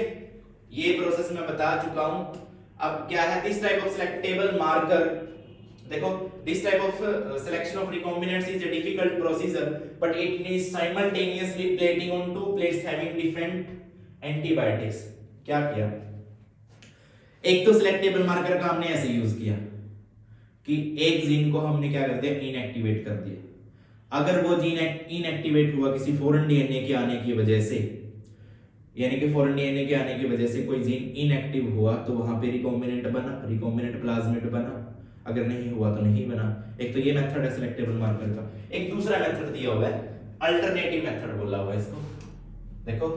Speaker 1: ये प्रोसेस मैं बता चुका हूं। अब क्या है, this type of selectable marker, देखो this type of selection of recombinants is a difficult procedure but it is simultaneously plating on two plates having different antibiotics. क्या किया, एक तो सिलेक्टेबल मार्कर का हमने ऐसे यूज किया कि एक जीन को हमने क्या कर दिया, इनएक्टिवेट कर दिया। अगर वो जीन इनएक्टिवेट हुआ किसी फॉरेन डीएनए के आने की वजह से, यानी कि फॉरेन डीएनए के आने की वजह से कोई जीन इनएक्टिव हुआ, तो वहां पे रिकॉम्बिनेंट बना, रिकॉम्बिनेंट प्लाज्मिड बना। अगर नहीं हुआ तो नहीं बना। एक तो ये मेथड है सिलेक्टेबल मार्कर का। एक दूसरा मेथड दिया हुआ है, अल्टरनेटिव मेथड बोला हुआ है इसको। देखो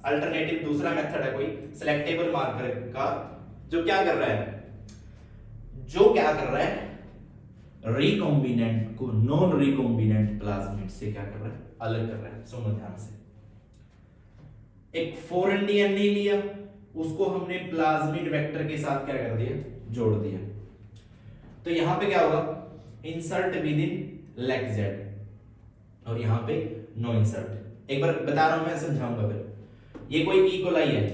Speaker 1: अल्टरनेटिव दूसरा मेथड है कोई सिलेक्टेबल मार्कर का, जो क्या कर रहा है, रिकॉम्बिनेंट को नॉन रिकॉम्बिनेंट प्लाज्मिड से क्या कर रहा है, अलग कर रहा है। सुनो ध्यान से, एक 4n डीएनए लिया, उसको हमने प्लाज्मिड वेक्टर के साथ क्या कर दिया, जोड़ दिया। तो यहां पे क्या होगा, insert with in leg Z, और यहां पे नो इंसर्ट। एक बार बता रहा हूं मैं, समझाऊंगा फिर। ये कोई ई कोलाई है,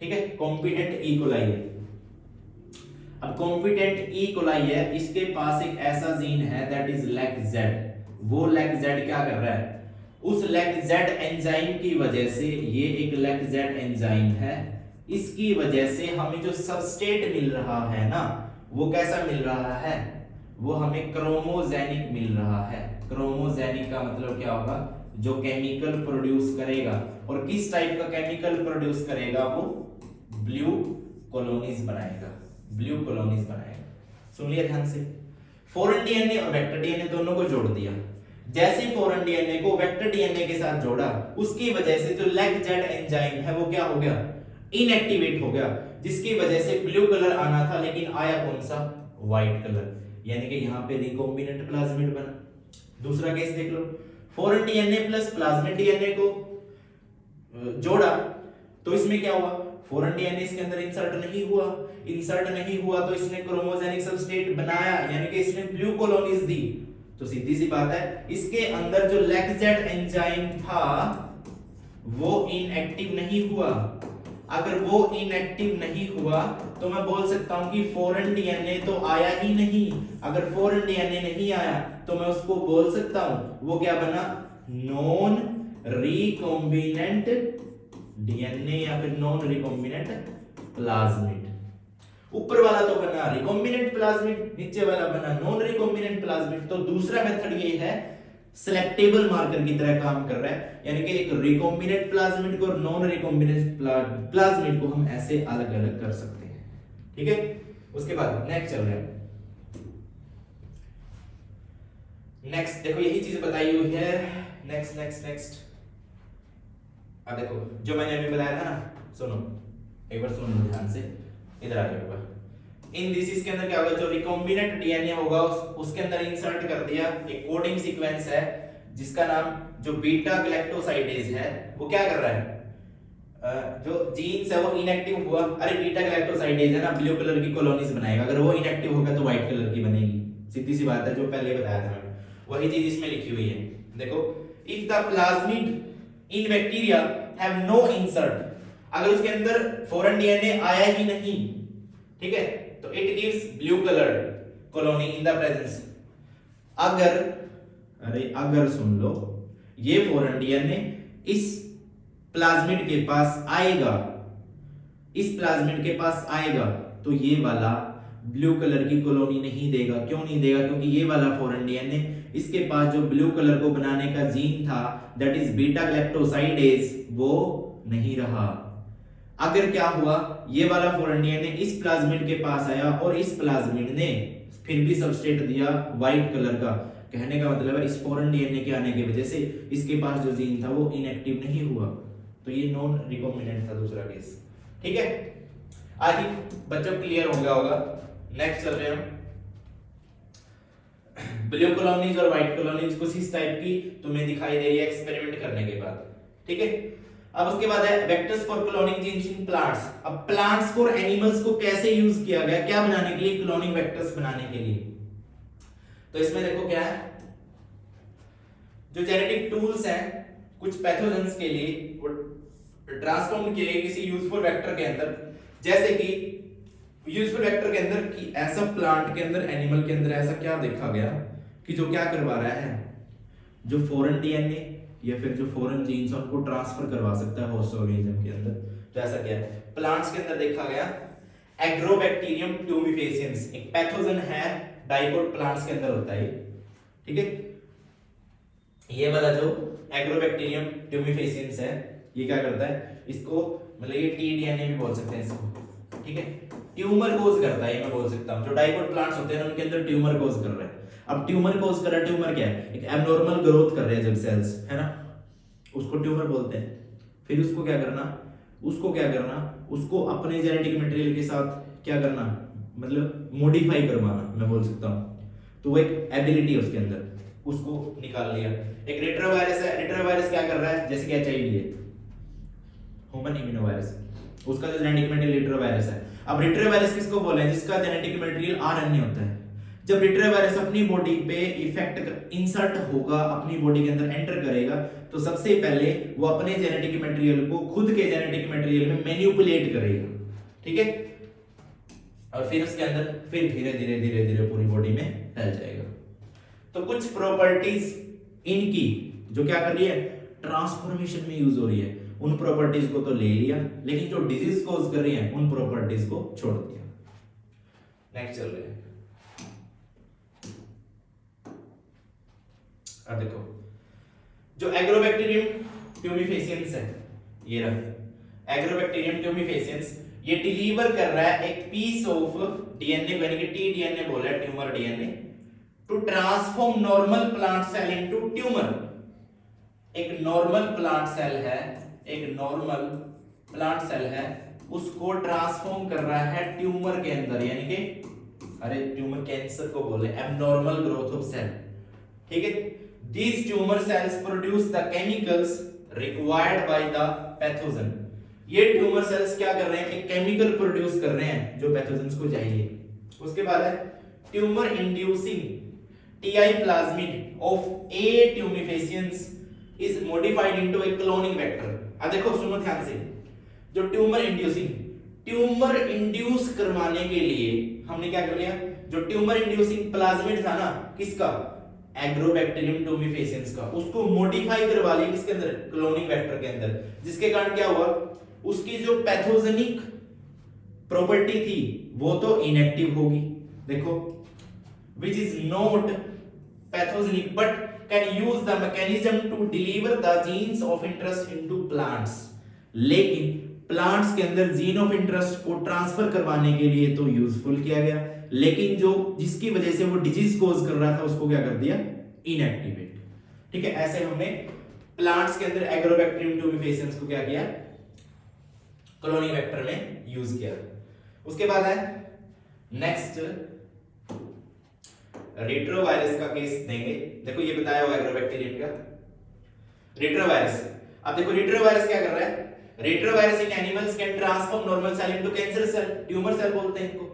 Speaker 1: ठीक है, कॉम्पिटेंट ई कोलाई है। अब कॉम्पिटेंट ई कोलाई है, इसके पास एक ऐसा जीन है दैट इज लेग जेड। वो लेग जेड क्या कर रहा है, उस लेग जेड एंजाइम की वजह से, ये एक लेग जेड एंजाइम है, इसकी वजह से हमें जो सबस्ट्रेट मिल रहा है ना, वो कैसा मिल रहा है, वो हमें क्रोमोजेनिक मिल रहा है। क्रोमोजेनिक का मतलब क्या होगा, जो केमिकल प्रोड्यूस करेगा, और किस टाइप का केमिकल प्रोड्यूस करेगा, वो ब्लू कॉलोनीज बनाएगा, ब्लू कॉलोनीज बनाएगा। सुन लिया ध्यान से। 4n डीएनए और वेक्टर डीएनए दोनों को जोड़ दिया। जैसे 4n डीएनए को वेक्टर डीएनए के साथ जोड़ा, उसकी वजह से जो लेग जेड एंजाइम है वो क्या हो गया, इनएक्टिवेट हो गया, जिसकी वजह से ब्लू कलर आना था, लेकिन आया कौन सा, व्हाइट कलर, यानी कि यहां पे रिकॉम्बिनेंट प्लाज्मिड बना। दूसरा केस देख लो, 4n DNA plus plasmid DNA को जोड़ा, तो इसमें क्या हुआ, 4n डीएनए इसके अंदर इंसर्ट नहीं हुआ, तो इसने क्रोमोजेनिक सबस्ट्रेट बनाया, यानी कि इसने ब्लू कॉलोनीज दी। तो सीधी सी बात है, इसके अंदर जो लेग जेड एंजाइम था वो इनएक्टिव नहीं हुआ। अगर वो इनएक्टिव नहीं हुआ तो मैं बोल सकता हूं कि 4n डीएनए तो आया ही नहीं। अगर 4n डीएनए नहीं आया तो मैं उसको बोल सकता हूं वो क्या बना, नॉन रिकॉम्बिनेंट डीएनए या फिर नॉन रिकॉम्बिनेंट प्लाज्मिड। ऊपर वाला तो बना रिकॉम्बिनेंट प्लाज्मिड, नीचे वाला बना नॉन रिकॉम्बिनेंट प्लाज्मिड। तो दूसरा मेथड ये है, सिलेक्टेबल मार्कर की तरह काम कर रहा है, यानी कि एक रिकॉम्बिनेंट प्लाज्मिड को और नॉन रिकॉम्बिनेंट प्लाज्मिड को हम ऐसे अलग अलग कर सकते हैं। ठीक है, उसके बाद नेक्स्ट चल रहे हैं। नेक्स्ट देखो यही चीज बताई हुई है, नेक्स्ट नेक्स्ट नेक्स्ट। अब देखो जो मैंने अभी बताया था ना, सुनो एक बार सुनो ध्यान से, इधर आ जाओ। इन दिस इसके अंदर क्या होगा, जो रिकॉम्बिनेंट डीएनए होगा उसके अंदर इंसर्ट कर दिया एक कोडिंग सीक्वेंस है जिसका नाम जो बीटा गैलेक्टोसाइडेज है, वो क्या कर रहा है, जो जीन्स है वो इनएक्टिव हुआ। अरे बीटा गैलेक्टोसाइडेज है ना, ब्लू कलर की कॉलोनीज बनाएगा, अगर वो इनएक्टिव होगा तो व्हाइट कलर की बनेगी। सीधी सी बात है, जो पहले बताया था मैंने, वही चीज इसमें लिखी हुई है। देखो, if the plasmid in bacteria have no insert, अगर उसके अंदर 4n डीएनए आया ही नहीं, ठीक है, तो it gives blue coloured colony in the presence. अगर सुन लो, ये 4n डीएनए इस प्लाज्मिड के पास आएगा, इस प्लाज्मिड के पास आएगा तो ये वाला ब्लू कलर की कॉलोनी नहीं देगा। क्यों नहीं देगा, क्योंकि ये वाला 4n डीएनए इसके पास जो ब्लू कलर को बनाने का जीन था दैट इज बीटा गैलेक्टोसाइडेज, वो नहीं रहा। अगर क्या हुआ, ये वाला 4n डीएनए इस प्लाज्मिड के पास आया और इस प्लाज्मिड ने फिर भी सबस्ट्रेट दिया व्हाइट कलर का, कहने का मतलब है इस 4n डीएनए के आने की वजह से इसके पास जो जीन था वो इनएक्टिव नहीं हुआ, तो ये नॉन रिकॉम्बिनेंट था दूसरा केस। ठीक है, आई थिंक बच्चों क्लियर हो गया होगा। नेक्स्ट चल रहे हैं हम, ब्लू कॉलोनीज और व्हाइट कॉलोनीज कुछ इस टाइप की तुम्हें दिखाई दे रही है एक्सपेरिमेंट करने के बाद। ठीक है, अब उसके बाद है vectors for cloning genes in plants. अब प्लांट्स को और एनिमल्स को कैसे यूज किया गया, क्या बनाने के लिए, क्लोनिंग वेक्टर्स बनाने के लिए। तो इसमें देखो क्या है, जो जेनेटिक टूल्स हैं कुछ पैथोजेंस के लिए ट्रांसफॉर्म किए गए किसी यूजफुल वेक्टर के अंदर, जैसे कि यूजफुल वेक्टर के अंदर कि ऐसा प्लांट के अंदर, एनिमल के अंदर ऐसा क्या देखा गया कि जो क्या करवा रहा है, जो 4n डीएनए या फिर जो 4n जीन्स उनको ट्रांसफर करवा सकता है होस्ट ऑर्गेनिज्म के अंदर। तो ऐसा क्या है, प्लांट्स के अंदर देखा गया एग्रोबैक्टीरियम ट्यूमिफेसियंस, एक पैथोजन है, डाइकोट प्लांट्स के अंदर होता है। ठीक है, ये वाला जो एग्रोबैक्टीरियम ट्यूमिफेसियंस है, ये क्या करता है, इसको मतलब ये टीडीएनए भी बोल सकते हैं इसको। ठीक है, ट्यूमर कोज करता है, ये मैं बोल सकता हूं। जो डाइकोट प्लांट्स होते हैं उनके अंदर ट्यूमर कोज कर रहा है। अब ट्यूमर कोज कर रहा है, ट्यूमर क्या है, एक एबनॉर्मल ग्रोथ कर रहे हैं जब सेल्स, है ना, उसको ट्यूमर बोलते हैं। फिर उसको क्या करना, उसको अपने जेनेटिक मटेरियल के साथ क्या करना, मतलब मॉडिफाई करवाना, मैं बोल सकता हूँ। तो वो एक एबिलिटी है उसके अंदर, उसको निकाल लिया। एक रेट्रोवायरस है, रेट्रोवायरस क्या कर रहा है, जैसे कि एचआईवी है, ह्यूमन इम्यूनोवायरस, उसका जो जेनेटिक मटेरियल रेट्रोवायरस है। अब रेट्रोवायरस किसको बोले हैं, जिसका जेनेटिक मटेरियल आरएनए होता है। जब रेट्रोवायरस अपनी बॉडी पे इफेक्ट इंसर्ट होगा, अपनी बॉडी के अंदर एंटर करेगा, तो सबसे पहले वो अपने जेनेटिक मटेरियल को खुद के जेनेटिक मटेरियल में मैनिपुलेट करेगा, ठीक है, और फिर उसके अंदर फिर धीरे धीरे पूरी बॉडी में फैल जाएगा। तो कुछ प्रॉपर्टीज इनकी जो क्या कर रही है, ट्रांसफॉर्मेशन में यूज हो रही है, उन प्रॉपर्टीज को तो ले लिया, लेकिन जो डिजीज कॉज कर रही है उन प्रॉपर्टीज को छोड़ दिया। नेक्स्ट चल रहे हैं। अब देखो जो एग्रोबैक्टीरियम ट्यूमिफेसियंस है, ये रहा एग्रोबैक्टीरियम ट्यूमिफेसियंस, ये डिलीवर कर रहा है एक पीस ऑफ डीएनए को, यानी कि टी डीएनए बोला है, tumour DNA, to transform normal plant cell into tumour. एक नॉर्मल प्लांट सेल है, एक नॉर्मल प्लांट सेल है, उसको ट्रांसफॉर्म कर रहा है ट्यूमर के अंदर, यानी कि अरे ट्यूमर कैंसर को बोले एबनॉर्मल ग्रोथ ऑफ सेल, ठीक है। These tumor cells produce the chemicals required by the pathogen। ये ट्यूमर सेल्स क्या कर रहे हैं, एक केमिकल प्रोड्यूस कर रहे हैं जो पैथोजेंस को चाहिए। उसके बाद है tumour inducing TI plasmid of A tumefaciens is modified into A cloning vector. अब देखो सुनो ध्यान से, जो ट्यूमर इंड्यूस करवाने के लिए हमने क्या कर लिया, जो ट्यूमर इंड्यूसिंग प्लाज्मिड था ना, किसका, एग्रोबैक्टीरियम ट्यूमिफेसियंस का, उसको मॉडिफाई करवा लिया किसके अंदर, क्लोनिंग वेक्टर के अंदर, जिसके कारण क्या हुआ, उसकी जो पैथोजेनिक प्रॉपर्टी थी वो तो इनएक्टिव होगी, देखो, which is not pathogenic but can use the mechanism to deliver the genes of interest into plants। लेकिन प्लांट्स के अंदर जीन ऑफ इंटरेस्ट को ट्रांसफर करवाने के लिए तो यूजफुल किया गया, लेकिन जो जिसकी वजह से वो डिजीज कोज कर रहा था उसको क्या कर दिया, इनएक्टिवेट, ठीक है। ऐसे हमने प्लांट्स के अंदर एग्रोबैक्टीरियम ट्यूमिफेसियंस को क्या किया, क्लोनिंग वेक्टर में यूज किया। उसके बाद है नेक्स्ट रेट्रोवायरस का केस देंगे। देखो ये बताया हुआ एग्रोबैक्टीरियम का रेट्रोवायरस। अब देखो रेट्रोवायरस क्या कर रहा है, retrovirus in animals can transform normal cell into cancer cell, tumour cell बोलते हैं इनको।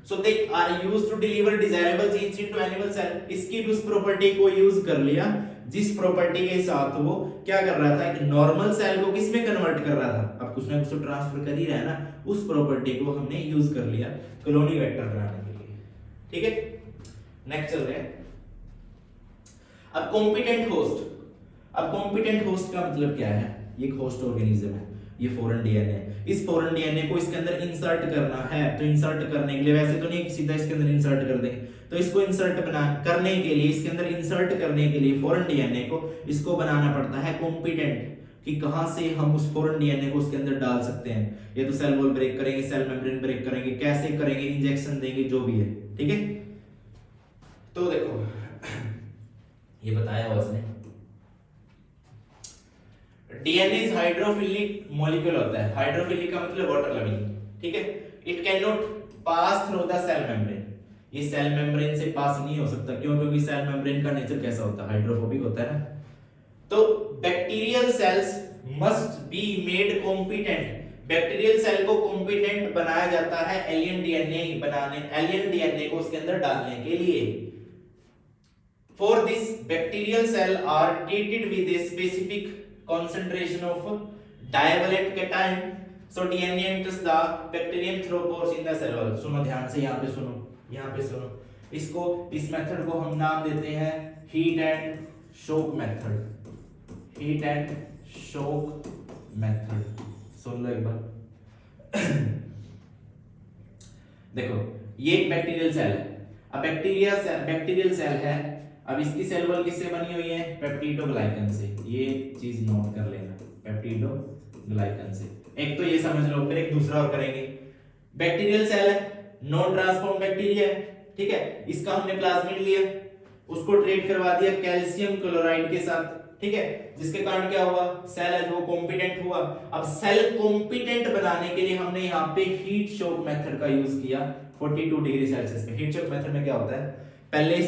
Speaker 1: So they are used to deliver desirable genes into animal cell. इसकी भी उस प्रॉपर्टी को यूज कर लिया जिस प्रॉपर्टी के साथ वो क्या कर रहा था, एक नॉर्मल सेल को किस में कन्वर्ट कर रहा था, अब कुछ ना कुछ तो ट्रांसफर कर ही रहा है ना, उस प्रॉपर्टी को हमने यूज कर लिया क्लोनिंग वेक्टर बनाने के लिए, ठीक है। नेक्स्ट चल रहे हैं। अब कॉम्पिटेंट होस्ट। अब कॉम्पिटेंट होस्ट का मतलब क्या है, ये एक होस्ट ऑर्गेनिज्म है, ये फॉरेन डीएनए, इस फॉरेन डीएनए को इसके अंदर इंसर्ट करना है, तो इंसर्ट करने के लिए वैसे तो नहीं सीधा इसके अंदर इंसर्ट कर देंगे, तो इसको इंसर्ट करने के लिए, इसके अंदर इंसर्ट करने के लिए फॉरेन डीएनए को इसको बनाना पड़ता है कॉम्पिटेंट, कि कहां से हम उस फॉरेन डीएनए को उसके अंदर डाल सकते हैं। ये तो सेल वॉल ब्रेक करेंगे, सेल मेम्ब्रेन ब्रेक करेंगे, कैसे करेंगे, इंजेक्शन देंगे, जो भी है, ठीक है। तो देखो ये बताया हुआ उसने, डीएनए इज हाइड्रोफिलिक मॉलिक्यूल होता है, हाइड्रोफिलिक का मतलब वाटर लविंग, ठीक है। It cannot pass through the cell membrane, ये सेल मेम्ब्रेन से पास नहीं हो सकता, क्यों, क्योंकि सेल मेम्ब्रेन का नेचर कैसा होता है, हाइड्रोफोबिक होता है ना। तो bacterial cells must be made competent, bacterial cell को कॉम्पिटेंट बनाया जाता है एलियन डीएनए बनाने, एलियन डीएनए को उसके अंदर डालने के लिए। For this, bacterial cell are treated with a specific concentration of divalent cation. So DNA enters the bacterium through pores in the cell wall. सुनो ध्यान से, यहाँ पे सुनो, यहाँ पे सुनो। इसको, इस मेथड को हम नाम देते हैं heat and shock method, heat and shock method. सुन लो एक बार। देखो ये एक बैक्टीरियल सेल है, अब बैक्टीरियल सेल है, अब इसकी सेल वॉल किससे बनी हुई है, पेप्टिडोग्लाइकन से, ये चीज नोट कर लेना, पेप्टिडोग्लाइकन से। एक तो ये समझ लो, फिर एक दूसरा और करेंगे। बैक्टीरियल सेल है, नॉन ट्रांसफॉर्म बैक्टीरिया है, ठीक है। इसका हमने प्लाज्मिड लिया, उसको ट्रीट करवा दिया कैल्शियम क्लोराइड के साथ, ठीक है, जिसके कारण क्या हुआ, सेल है वो कॉम्पिटेंट हुआ। अब सेल कॉम्पिटेंट बनाने के लिए हमने यहाँ पे हीट शॉक मेथड का यूज किया 42 डिग्री सेल्सियस पे। हीट शॉक मेथड में क्या होता है, पहले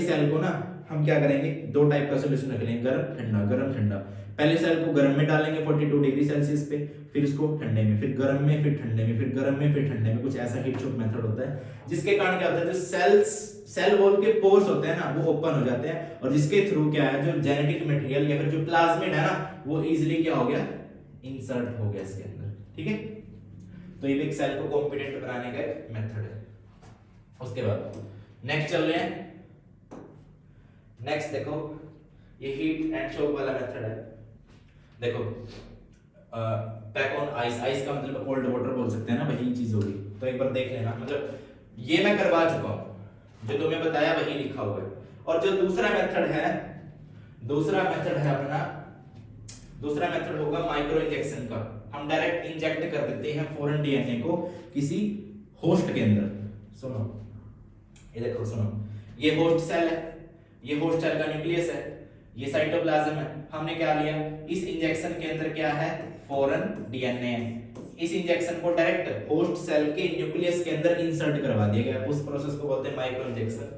Speaker 1: सेल को ना हम क्या करेंगे, दो टाइप का सॉल्यूशन रख लेंगे, गर्म ठंडा, गर्म ठंडा। पहले सेल को गर्म में डालेंगे 42 डिग्री सेल्सियस पे, फिर इसको ठंडे में, फिर गर्म में, फिर ठंडे में, फिर गर्म में, फिर ठंडे में। कुछ ऐसा हीट शॉक मेथड होता है, जिसके कारण क्या होता है, जो सेल वॉल के पोर्स होते हैं ना वो ओपन हो जाते हैं, और जिसके थ्रू क्या है, जो जेनेटिक मटेरियल या फिर जो प्लाज्मिड है ना वो इजीली क्या हो गया, इंसर्ट हो गया इसके अंदर। ठीक है, तो ये भी एक सेल को कॉम्पिटेंट बनाने का एक मेथड है। उसके बाद नेक्स्ट चल रहे हैं, नेक्स्ट देखो ये हीट एंड शॉक वाला मेथड है। देखो पैक ऑन आइस, आइस का मतलब कोल्ड वाटर बोल सकते हैं ना, वही चीज होगी। तो एक बार देख लेना, मतलब ये मैं करवा चुका हूं, जो तुम्हें बताया वही लिखा हुआ है। और जो दूसरा मेथड है अपना, दूसरा मेथड होगा माइक्रो इंजेक्शन का। हम डायरेक्ट इंजेक्ट कर देते हैं फॉरेन डीएनए को किसी होस्ट के अंदर। सुनो ये देखो, सुनो ये होस्ट सेल है, ये होस्ट सेल का न्यूक्लियस है, ये साइटोप्लाज्म है। हमने क्या लिया, इस इंजेक्शन के अंदर क्या है, फॉरेन डीएनए है। इस इंजेक्शन को डायरेक्ट होस्ट सेल के न्यूक्लियस के अंदर इंसर्ट करवा दिया गया, उस प्रोसेस को बोलते हैं माइक्रो इंजेक्शन।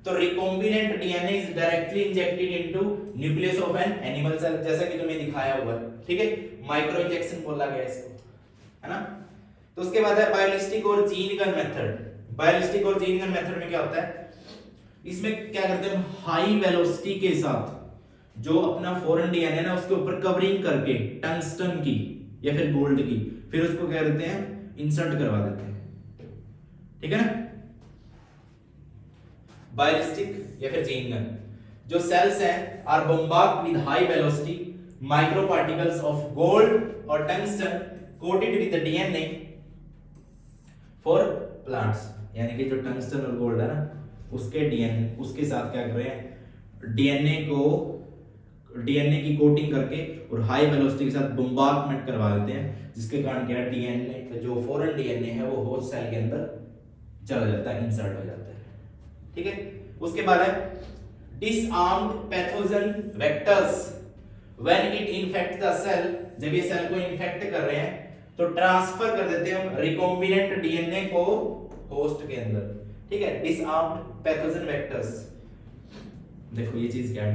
Speaker 1: तो recombinant DNA is directly injected into nucleus of an animal cell, जैसा कि तुम्हें दिखाया हुआ है। ठीक है, माइक्रो इंजेक्शन बोला गया इसको, है ना। तो उसके बाद है बायोलिस्टिक और जीन गन मेथड। बायोलिस्टिक और जीन गन मेथड में क्या होता है, इसमें क्या करते हैं, हाई वेलोसिटी के साथ जो अपना फॉरेन डीएनए ना उसके ऊपर कवरिंग करके टंगस्टन की या फिर गोल्ड की, फिर उसको क्या करते हैं, इंसर्ट करवा देते हैं। ठीक है ना, बायोलिस्टिक या फिर जीन गन। जो सेल्स हैं are bombard with high velocity micro particles of gold और tungsten coated with the DNA for plants. यानी कि जो टंगस्टन और गोल्ड है ना उसके डीएनए, उसके साथ क्या कर रहे हैं, डीएनए की कोटिंग करके और हाई वेलोसिटी के साथ बॉम्बार्डमेंट करवा देते हैं, जिसके कारण क्या है, डीएनए जो फॉरेन डीएनए है वो होस्ट सेल के अंदर चला जाता है, इंसर्ट हो जाता है। ठीक है, उसके बाद है disarmed pathogen vectors when it infect the cell. जब ये सेल को इन्फेक्ट कर रहे हैं तो ट्रांसफर कर देते हैं हम रिकॉम्बिनेंट डीएनए को होस्ट के अंदर। ठीक है, डिसआर्म्ड पैथोजन वेक्टर्स। देखो ये चीज क्या है,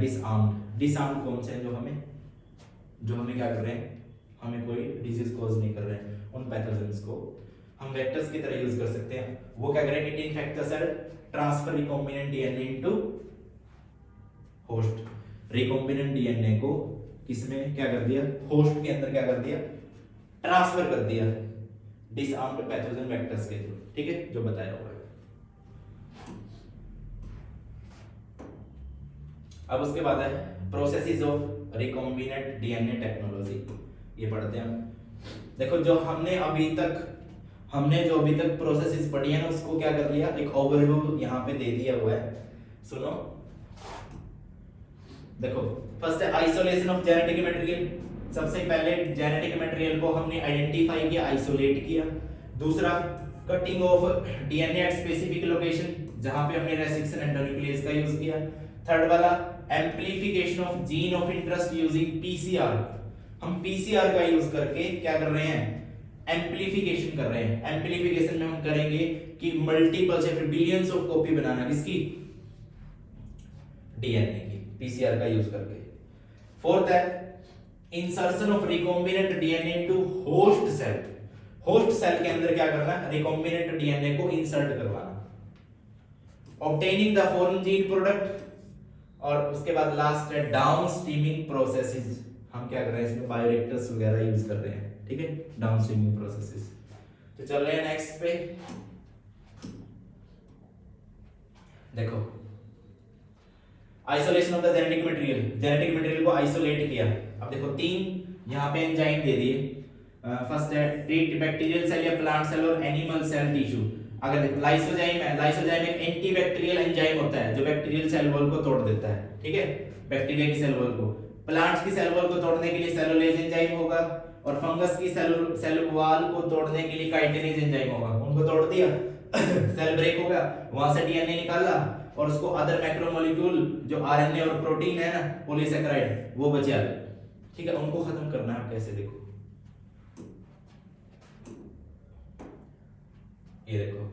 Speaker 1: डिसआर्म्ड कौन से हैं, जो हमें क्या कर रहे हैं, हमें कोई डिजीज कॉज नहीं कर रहे हैं, उन पैथोजेंस को हम वेक्टर्स की तरह यूज कर सकते हैं। वो क्या करेंगे, it infect the cell, transfer recombinant DNA into host. Recombinant DNA को किसमें क्या कर दिया, होस्ट के अंदर क्या कर दिया, ट्रांसफर कर दिया डिसआर्म्ड पैथोजन वेक्टर्स के थ्रू। ठीक है, जो बताया हुआ है। अब उसके बाद है processes of recombinant DNA technology, ये पढ़ते हैं हम। देखो जो हमने जो अभी तक प्रोसेसेस पढ़ी है ना उसको क्या कर लिया, एक ओवरव्यू यहाँ पे दे दिया हुआ है। सुनो देखो, फर्स्ट है आइसोलेशन ऑफ जेनेटिक मटेरियल। सबसे पहले जेनेटिक मटेरियल को हमने आइडेंटिफाई किया, आइसोलेट किया। दूसरा cutting of DNA at specific location, जहां पे हमने रेस्ट्रिक्शन एंडोन्यूक्लियस का यूज किया। थर्ड वाला amplification of gene of interest using PCR. हम पीसीआर का यूज करके क्या कर रहे हैं, एम्प्लीफिकेशन कर रहे हैं। एम्प्लीफिकेशन में हम करेंगे कि मल्टीपल या फिर बिलियंस ऑफ कॉपी बनाना, किसकी, डीएनए की, पीसीआर का यूज करके। फोर्थ है insertion of recombinant DNA into host cell. Host cell के अंदर क्या करना, रिकॉम्बिनेंट डीएनए को इंसर्ट करवाना। Obtaining the foreign gene product. और उसके बाद लास्ट है डाउन स्ट्रीमिंग प्रोसेसेस। हम क्या कर रहे हैं इसमें, बायोरिएक्टर्स वगैरह यूज कर रहे हैं। ठीक है, डाउन स्ट्रीमिंग प्रोसेसेस। तो चल रहे हैं नेक्स्ट पे। देखो isolation of the genetic material, genetic material को आइसोलेट किया। अब देखो तीन यहाँ पे एंजाइम दे दिए। फर्स्ट है ट्रीट बैक्टीरियल सेल या प्लांट सेल और एनिमल सेल टिश्यू। अगर देखो लाइसोजाइम है, लाइसोजाइम एक एंटीबैक्टीरियल एंजाइम होता है जो बैक्टीरियल सेल वॉल को तोड़ देता है। ठीक है, बैक्टीरिया की सेल वॉल को। प्लांट्स की सेल वॉल को तोड़ने के लिए सेलुलोज एंजाइम होगा, और फंगस की सेल वॉल को तोड़ने के लिए काइटिनेज एंजाइम होगा। उनको तोड़ दिया सेल ब्रेक होगा, वहां से डीएनए निकाला, और उसको अदर मैक्रोमोलिक्यूल जो आरएनए और प्रोटीन है ना, पॉलीसेकेराइड, वो बचे अलग, ठीक है, उनको खत्म करना है। कैसे, देखो ये देखो,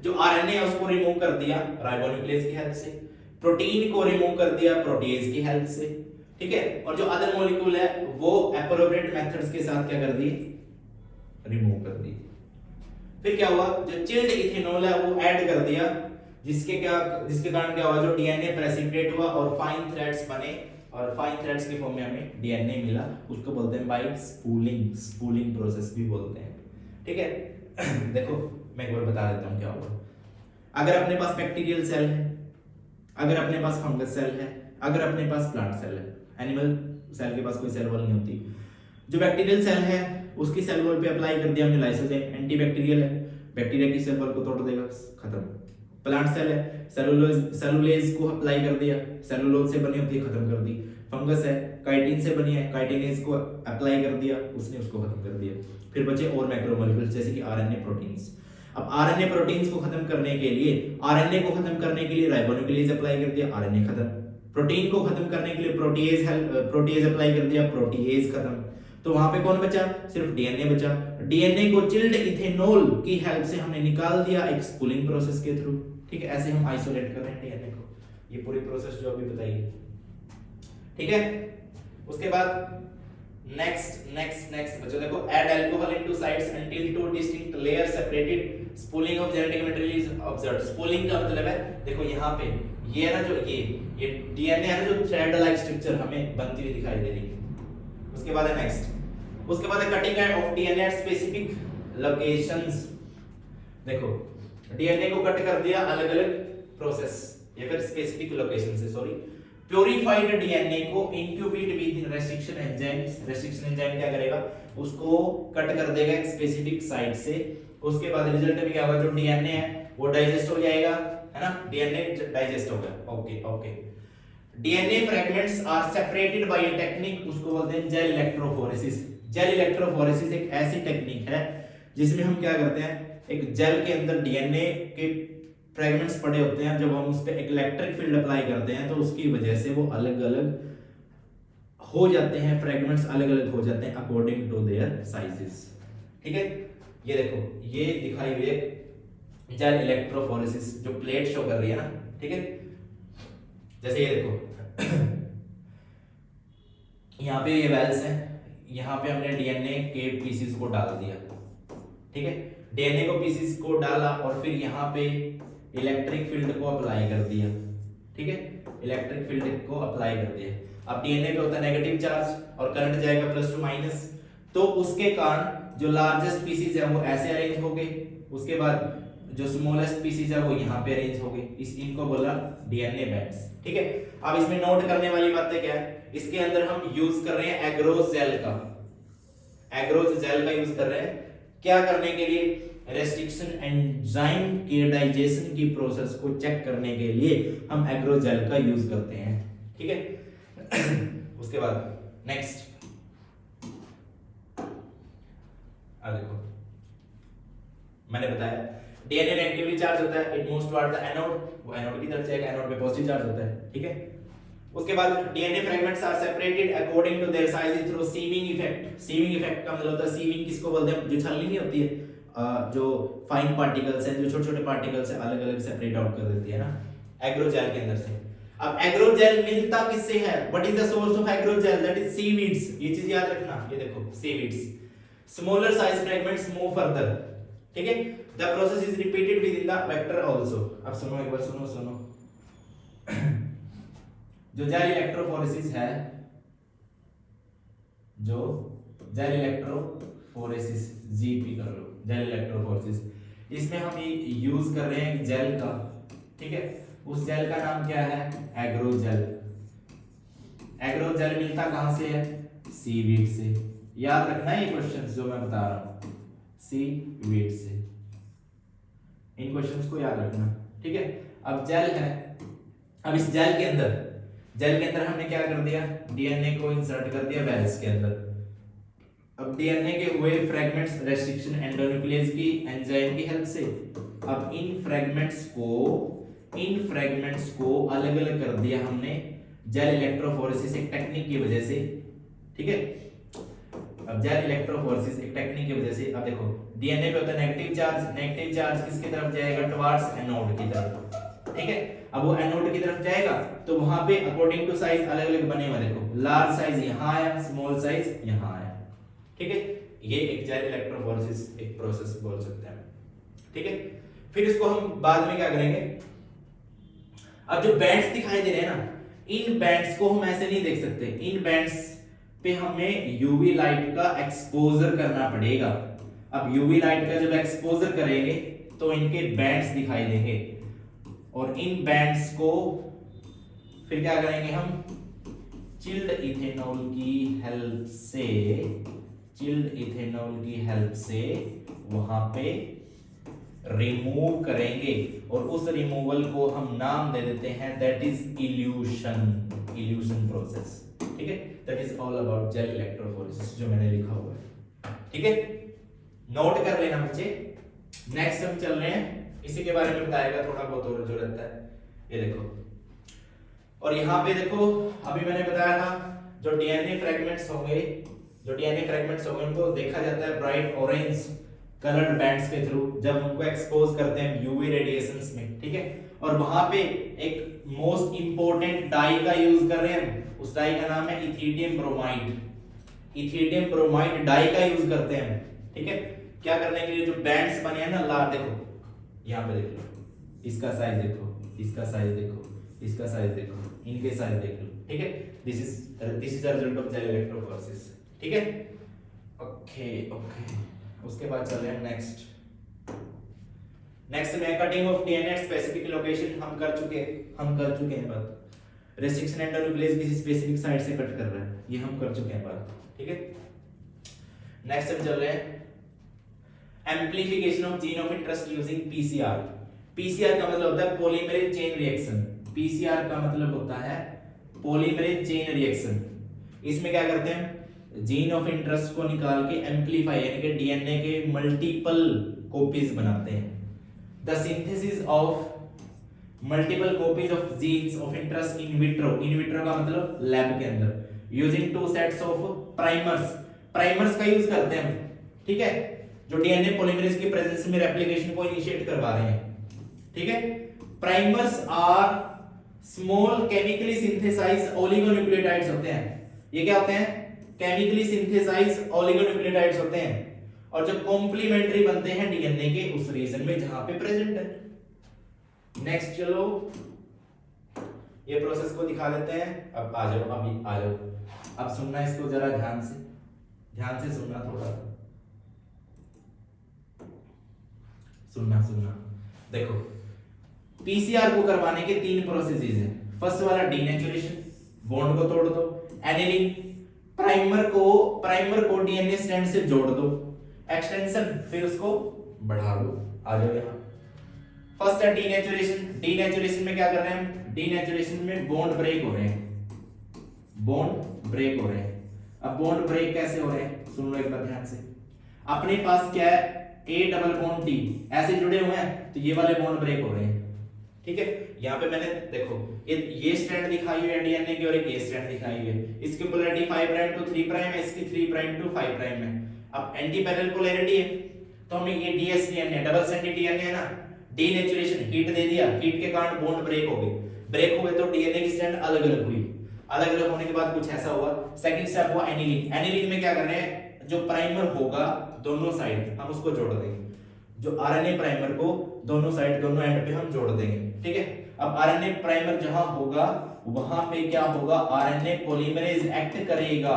Speaker 1: जो आरएनए है उसको रिमूव कर दिया राइबोन्यूक्लियस की हेल्प से, प्रोटीन को रिमूव कर दिया प्रोटीएज की हेल्प से, ठीक है, और जो अदर मॉलिक्यूल है वो एप्रोप्रिएट मेथड्स के साथ क्या कर दिए, रिमूव कर दिए। फिर क्या हुआ, जो चिल्ड इथेनॉल है वो ऐड कर दिया, जिसके कारण क्या हुआ, जो डीएनए प्रेसिपिटेट हुआ और फाइन थ्रेड्स बने, और फाइन थ्रेड्स के फॉर्म में हमें डीएनए मिला, उसको बोलते हैं बाय स्पूलिंग, स्पूलिंग प्रोसेस भी बोलते हैं, ठीक है। देखो मैं एक बार बता देता हूँ क्या होगा। अगर अपने पास बैक्टीरियल सेल है, अगर अपने पास फंगस सेल है, अगर अपने पास प्लांट सेल है, एनिमल सेल के पास कोई सेल वॉल नहीं होती, जो बैक्टीरियल सेल है उसकी सेल वॉल पे अप्लाई कर दिया हमने लाइसोजाइम, एंटीबैक्टीरियल है, बैक्टीरिया की सेल वॉल को तोड़ देगा, खत्म। प्लांट सेल है, सेलुलोज को अप्लाई कर दिया, सेलुलोज से बनी होती है, खत्म कर दी। फंगस है, काइटिन से बनी है, काइटिनेज को अप्लाई कर दिया, उसने उसको खत्म कर दिया। फिर बचे और मैक्रोमोलिक्यूल्स जैसे कि आरएनए प्रोटीन्स। अब आरएनए प्रोटीन्स को खत्म करने के लिए, आरएनए को खत्म करने के लिए राइबोन्यूक्लियेज अप्लाई कर दिया, आरएनए खत्म। प्रोटीन को खत्म करने के लिए प्रोटीएज अप्लाई कर दिया, प्रोटीएज खत्म। तो वहां पे कौन बचा, सिर्फ डीएनए बचा। डीएनए को चिल्ड इथेनॉल की हेल्प से हमने निकाल दिया एक स्पूलिंग प्रोसेस के थ्रू, ठीक है। ऐसे हम आइसोलेट कर रहे हैं डीएनए को, ये पूरी प्रोसेस जो अभी बताई है, ठीक है। उसके बाद नेक्स्ट बच्चों देखो, add alcohol into sites until two distinct layers separated, spooling of genetic material is observed। Spooling का मतलब है, देखो यहाँ पे ये है ना, जो ये डीएनए है ना, जो थ्रेड लाइक स्ट्रक्चर हमें बनती हुई दिखाई दे रही है। उसके बाद है नेक्स्ट, उसके बाद है cutting of DNA at specific locations. देखो डीएनए को कट कर दिया अलग अलग प्रोसेस या फिर स्पेसिफिक लोकेशन से, सॉरी। प्यूरिफाइड डीएनए को incubate with restriction enzymes. Restriction enzyme क्या करेगा, उसको कट कर देगा एक स्पेसिफिक साइट से। उसके बाद रिजल्ट में क्या होगा, जो डीएनए है वो डाइजेस्ट हो जाएगा, है ना, डीएनए डाइजेस्ट हो गया, okay. DNA fragments are separated by a technique, उसको बोलते हैं जेल इलेक्ट्रोफोरेसिस। जेल इलेक्ट्रोफोरेसिस एक ऐसी टेक्निक है जिसमें हम क्या करते हैं, एक जेल के अंदर डीएनए के फ्रैगमेंट्स पड़े होते हैं, जब हम उस पे एक इलेक्ट्रिक फील्ड अप्लाई करते हैं तो उसकी वजह से वो अलग अलग हो जाते हैं, फ्रैगमेंट्स अलग अलग हो जाते हैं अकॉर्डिंग टू देयर साइजेस, ठीक है। ये देखो ये दिखाई हुई है जेल इलेक्ट्रोफोरेसिस, जो प्लेट शो कर रही है ना, ठीक है। जैसे ये देखो यहाँ पे ये वेल्स हैं, यहाँ पे हमने डीएनए के पीसेस को डाल दिया, ठीक है। डीएनए को पीसेस को डाला और फिर यहाँ पे इलेक्ट्रिक फील्ड को अप्लाई कर दिया, ठीक है, इलेक्ट्रिक फील्ड को अप्लाई कर दिया। अब डीएनए पे होता है नेगेटिव चार्ज और करंट जाएगा प्लस टू माइनस, तो उसके कारण जो लार्जेस्ट पीसेस है वो ऐसे अरेंज हो गए, उसके बाद जो स्मॉलेस्ट पीसेस है वो यहाँ पे अरेंज हो गए, इनको बोला डीएनए बैंड्स, ठीक है। अब इसमें नोट करने वाली बातें क्या है, इसके अंदर हम यूज कर रहे हैं एग्रोस जेल का, एग्रोस जेल का यूज कर रहे हैं क्या करने के लिए, रेस्ट्रिक्शन एंजाइम के डाइजेशन की प्रोसेस को चेक करने के लिए हम एग्रोजेल का यूज करते हैं, ठीक है। उसके बाद नेक्स्ट देखो मैंने बताया डीएनए नेगेटिवली चार्ज होता है, it moves toward the anode, वो एनोड की तरफ जाएगा, एनोड पे पॉजिटिव चार्ज होता है, ठीक है। उसके बाद DNA fragments are separated according to their size through sieving effect. Sieving effect का मतलब होता है, सीविंग किसको बोलते हैं, जो छलनी नहीं होती है, जो फाइन पार्टिकल्स हैं, जो छोटे छोटे पार्टिकल्स हैं, अलग अलग सेपरेट आउट कर देती है ना एग्रोजेल के अंदर से। अब एग्रोजेल मिलता किससे है, what is the source of एग्रोजेल, that is seaweeds. ये चीज याद रखना, ये देखो seaweeds, smaller size fragments move further, ठीक है। The process is repeated with in the vector also. अब सुनो एक बार, सुनो जो जेल इलेक्ट्रोफोरेसिस है, जो जेल इलेक्ट्रोफोरेसिस, जीपी कर लो, जेल इलेक्ट्रोफोरेसिस, इसमें हम यूज कर रहे हैं जेल का, ठीक है। उस जेल का नाम क्या है, एग्रोजेल। एग्रोजेल मिलता कहां से है, सीवीड से। याद रखना ये क्वेश्चंस जो मैं बता रहा हूं, सीवीड से, इन क्वेश्चंस को याद रखना, ठीक है। अब जेल है, अब इस जेल के अंदर हमने क्या कर दिया, डीएनए को इंसर्ट कर दिया वेल्स के अंदर। अब डीएनए के हुए फ्रैगमेंट्स रेस्ट्रिक्शन एंडोन्यूक्लियस की एंजाइम की हेल्प से अब इन फ्रेगमेंट्स को अलग अलग कर दिया हमने जेल इलेक्ट्रोफोरेसिस एक टेक्निक की वजह से, ठीक है। अब जेल इलेक्ट्रोफोरेसिस एक टेक्निक की वजह से, अब देखो डीएनए पे होता है नेगेटिव चार्ज किसकी तरफ जाएगा, टुवर्ड्स एनोड की तरफ, ठीक है। अब वो एनोड की तरफ जाएगा तो वहां पे अकॉर्डिंग टू साइज अलग अलग बने हुए, देखो लार्ज साइज यहां आया, स्मॉल साइज यहां आया, ठीक है। ये एक जेल इलेक्ट्रोफोरेसिस एक प्रोसेस बोल सकते हैं, ठीक है। फिर इसको हम बाद में क्या करेंगे, अब जो बैंड्स दिखाई दे रहे हैं ना, इन बैंड्स को हम ऐसे नहीं देख सकते, इन बैंड्स पे हमें यूवी लाइट का एक्सपोजर करना पड़ेगा। अब यूवी लाइट का जब एक्सपोजर करेंगे तो इनके बैंड्स दिखाई देंगे, और इन बैंड्स को फिर क्या करेंगे हम, चिल्ड इथेनॉल की हेल्प से वहां पे रिमूव करेंगे, और उस रिमूवल को हम नाम दे देते हैं दैट इज इल्यूशन प्रोसेस, ठीक है। That is all about gel electrophoresis जो मैंने लिखा हुआ है, ठीक है। नोट कर लेना बच्चे। नेक्स्ट हम चल रहे हैं, इसी के बारे में बताएगा थोड़ा बहुत और जो रहता है, ये देखो। और यहाँ पे देखो अभी मैंने बताया था जो डीएनए फ्रेगमेंट्स होंगे उनको देखा जाता है ब्राइट ऑरेंज कलर्ड बैंड्स के थ्रू जब उनको एक्सपोज करते हैं यूवी रेडिएशंस में, ठीक है। और वहां पे एक मोस्ट इंपॉर्टेंट डाई का यूज कर रहे हैं, उस डाई का नाम है इथिडियम ब्रोमाइड डाई का यूज करते हैं, ठीक है। क्या करने के लिए, जो बैंड्स बने हैं ना, ला देखो यहाँ पे देख लो, इसका साइज देखो, इसका साइज देखो, इसका साइज देखो, इनके साइज देख लो, ठीक है। This is the result of gel electrophoresis, ठीक है। ओके उसके बाद चल रहे हैं नेक्स्ट में cutting of DNA specific location हम कर चुके हैं बात। रेस्ट्रिक्शन एंडोन्यूक्लियस किसी स्पेसिफिक साइट से कट कर रहा है, ये हम कर चुके हैं बात, ठीक है। नेक्स्ट हम चल रहे हैं amplification of gene of interest using PCR. PCR का मतलब होता है पॉलीमरेज चेन रिएक्शन। पीसीआर का मतलब होता है पॉलीमरेज चेन रिएक्शन। इसमें क्या करते हैं, जीन ऑफ इंटरेस्ट को निकाल के एम्प्लीफाई यानी कि डीएनए के मल्टीपल कॉपीज बनाते हैं। The synthesis of multiple copies of genes of interest in vitro का मतलब लैब के अंदर, using two sets of primers का यूज करते हैं, ठीक है, जो डीएनए पॉलीमरेज की प्रेजेंस में रेप्लिकेशन को इनिशिएट करवा रहे हैं, ठीक है। Primers are small chemically synthesised oligonucleotides होते हैं। ये क्या होते हैं, केमिकली सिंथेसाइज्ड ओलिगोन्यूक्लियोटाइड्स होते हैं, और जो कॉम्प्लीमेंट्री बनते हैं डीएनए के उस रीजन में जहां पे प्रेजेंट है। नेक्स्ट चलो ये प्रोसेस को दिखा देते हैं। अब आ जाओ अब सुनना इसको जरा ध्यान से सुनना, थोड़ा सुनना। देखो पीसीआर को करवाने के 3 प्रोसेसेस हैं। फर्स्ट वाला डीनेचुरेशन, बॉन्ड को तोड़ दो। एनिलिंग, प्राइमर को डीएनए स्ट्रैंड से जोड़ दो। एक्सटेंशन, फिर उसको बढ़ा दो। आ जाओ यहाँ। फर्स्ट है डीनेचुरेशन में क्या कर रहे हैं हम, डीनेचुरेशन में बॉन्ड ब्रेक हो रहे हैं। अब बॉन्ड ब्रेक कैसे हो रहे हैं, सुन लो एक बार ध्यान से। अपने पास क्या है, A डबल बॉन्ड T ऐसे जुड़े हुए हैं, तो ये वाले बॉन्ड ब्रेक हो रहे हैं, ठीक है। यहाँ पे मैंने देखो ये स्ट्रैंड दिखाई हुई है डीएनए की, और एक ये स्ट्रैंड दिखाई हुई है। इसकी पोलैरिटी 5 प्राइम टू 3 प्राइम है, इसकी 3 प्राइम टू 5 प्राइम है। अब एंटी पैरेलल पोलैरिटी है, तो हमें ये DS DNA double stranded DNA है ना, डीनेचुरेशन हीट दे दिया, हीट के कारण बॉन्ड ब्रेक हो गए तो डीएनए की स्ट्रैंड अलग-अलग हुई। अलग-अलग होने के बाद कुछ ऐसा हुआ। सेकंड स्टेप हुआ एनिलिंग में क्या कर रहे हैं, जो प्राइमर होगा दोनों साइड हम उसको जोड़ देंगे। जो आरएनए प्राइमर को दोनों साइड दोनों एंड पे हम जोड़ देंगे, ठीक है। अब आरएनए प्राइमर जहां होगा वहां पे क्या होगा, आरएनए पॉलीमरेज एक्ट करेगा।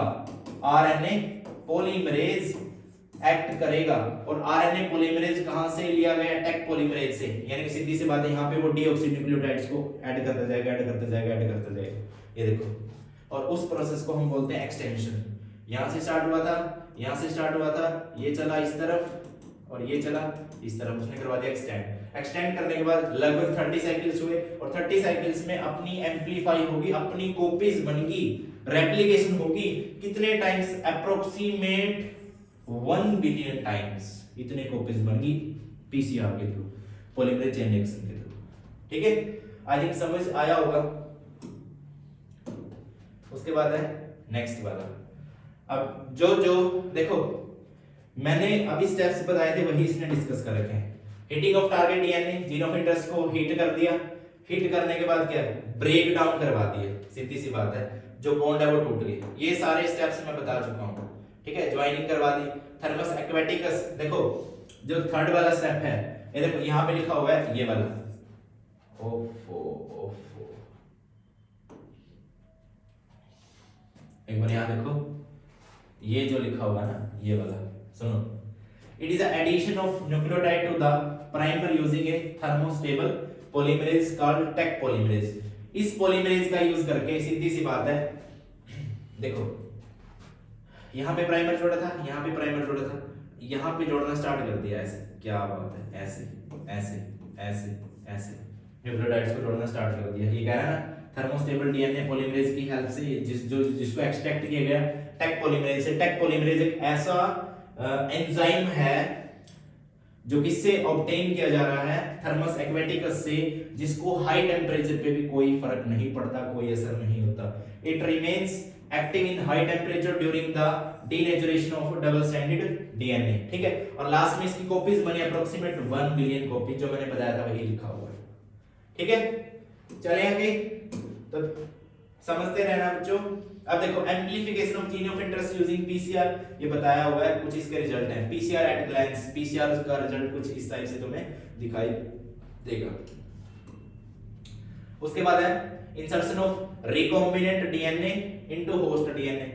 Speaker 1: और आरएनए पॉलीमरेज कहां से लिया गया, टेक पॉलीमरेज से, यानी कि सीधी सी बात है, यहाँ पे वो डीऑक्सीन्यूक्लियोटाइड्स को ऐड करता जाएगा। ये देखो, और उस प्रोसेस को हम बोलते हैं एक्सटेंशन। यहां से स्टार्ट हुआ था, ये चला इस तरफ और ये चला इस तरफ, उसने करवा दिया एक्सटेंड करने के बाद लगभग 30 साइकिल्स हुए, और 30 साइकिल्स में अपनी एम्प्लीफाई होगी, अपनी कॉपीज बनेगी, रेप्लिकेशन होगी। कितने टाइम्स, अप्रोक्सीमेट 1 बिलियन टाइम्स इतने कॉपीज बनेगी पीसीआर के थ्रू। पॉलीमरेज चेन रिएक्शन के थ्रू। ठीक है, आई थिंक समझ आया होगा। उसके बाद है नेक्स्ट वाला। अब जो देखो मैंने अभी स्टेप्स बताए थे वही इसने डिस्कस कर रखे हैं। Heating of target DNA, gene of interest को हीट कर दिया, हीट करने के बाद क्या ब्रेक डाउन करवा दिया, सीधी सी बात है, जो बॉन्ड है वो टूट गई। ये सारे स्टेप्स मैं बता चुका हूं। ठीक है, ज्वाइनिंग करवा दी, थर्मस एक्वेटिकस। देखो जो थर्ड वाला स्टेप है, ये देखो यहां पे लिखा हुआ है ये वाला, ओफो ओफो, एक बार यहां देखो ये जो लिखा हुआ है ना ये वाला, सुनो, it is addition of nucleotide to the primer using a thermostable polymerase called Taq polymerase. इस पॉलीमरेज का यूज करके सीधी सी बात है, देखो यहां पे प्राइमर जोड़ा था, यहां पे प्राइमर जोड़ा था, यहां पे जोड़ना स्टार्ट कर दिया ऐसे, क्या बात है, ऐसे ऐसे ऐसे ऐसे न्यूक्लियोटाइड्स को जोड़ना स्टार्ट कर दिया। ये कह रहा है ना थर्मोस्टेबल डीएनए पॉलीमरेज की हेल्प से जिसको एक्सट्रैक्ट किया गया टेक पॉलीमरेज से। टेक पॉलीमरेज एक ऐसा एंजाइम है जो किससे ऑब्टेन किया जा रहा है, थर्मस एक्वेटिकस से, जिसको हाई टेम्परेचर पे भी कोई फर्क नहीं पड़ता, कोई असर नहीं होता। It remains active in high temperature during the denaturation of double stranded DNA. ठीक है, और लास्ट में इसकी कॉपीज बनी अप्रोक्सीमेट 1 बिलियन कॉपी, जो मैंने बताया था वही लिखा हुआ है। ठीक है, चले आगे, तो समझते रहना बच्चों। अब देखो amplification of gene of interest using PCR, ये बताया हुआ है, कुछ इसके रिजल्ट हैं। पीसीआर एट ग्लैंस, पीसीआर का रिजल्ट कुछ इस टाइप से तुम्हें दिखाई देगा। उसके बाद है insertion of recombinant DNA into host DNA.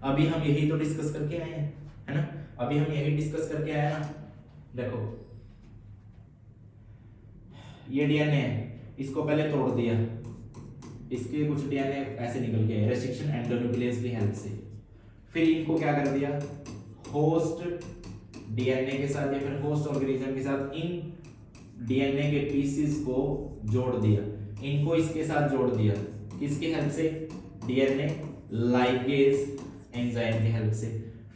Speaker 1: अभी हम यही तो डिस्कस करके आए हैं, है ना, अभी हम यही डिस्कस करके आए हैं ना। देखो ये डीएनए है, इसको पहले तोड़ दिया, इसके कुछ डीएनए ऐसे निकल के रेस्ट्रिक्शन एंडोन्यूक्लियस की हेल्प से, फिर इनको क्या कर दिया होस्ट डीएनए के साथ या फिर होस्ट ऑर्गेनिज्म के साथ इन डीएनए के पीसेस को जोड़ दिया, इनको इसके साथ जोड़ दिया, किसकी हेल्प से, डीएनए लाइगेज एंजाइम की हेल्प से।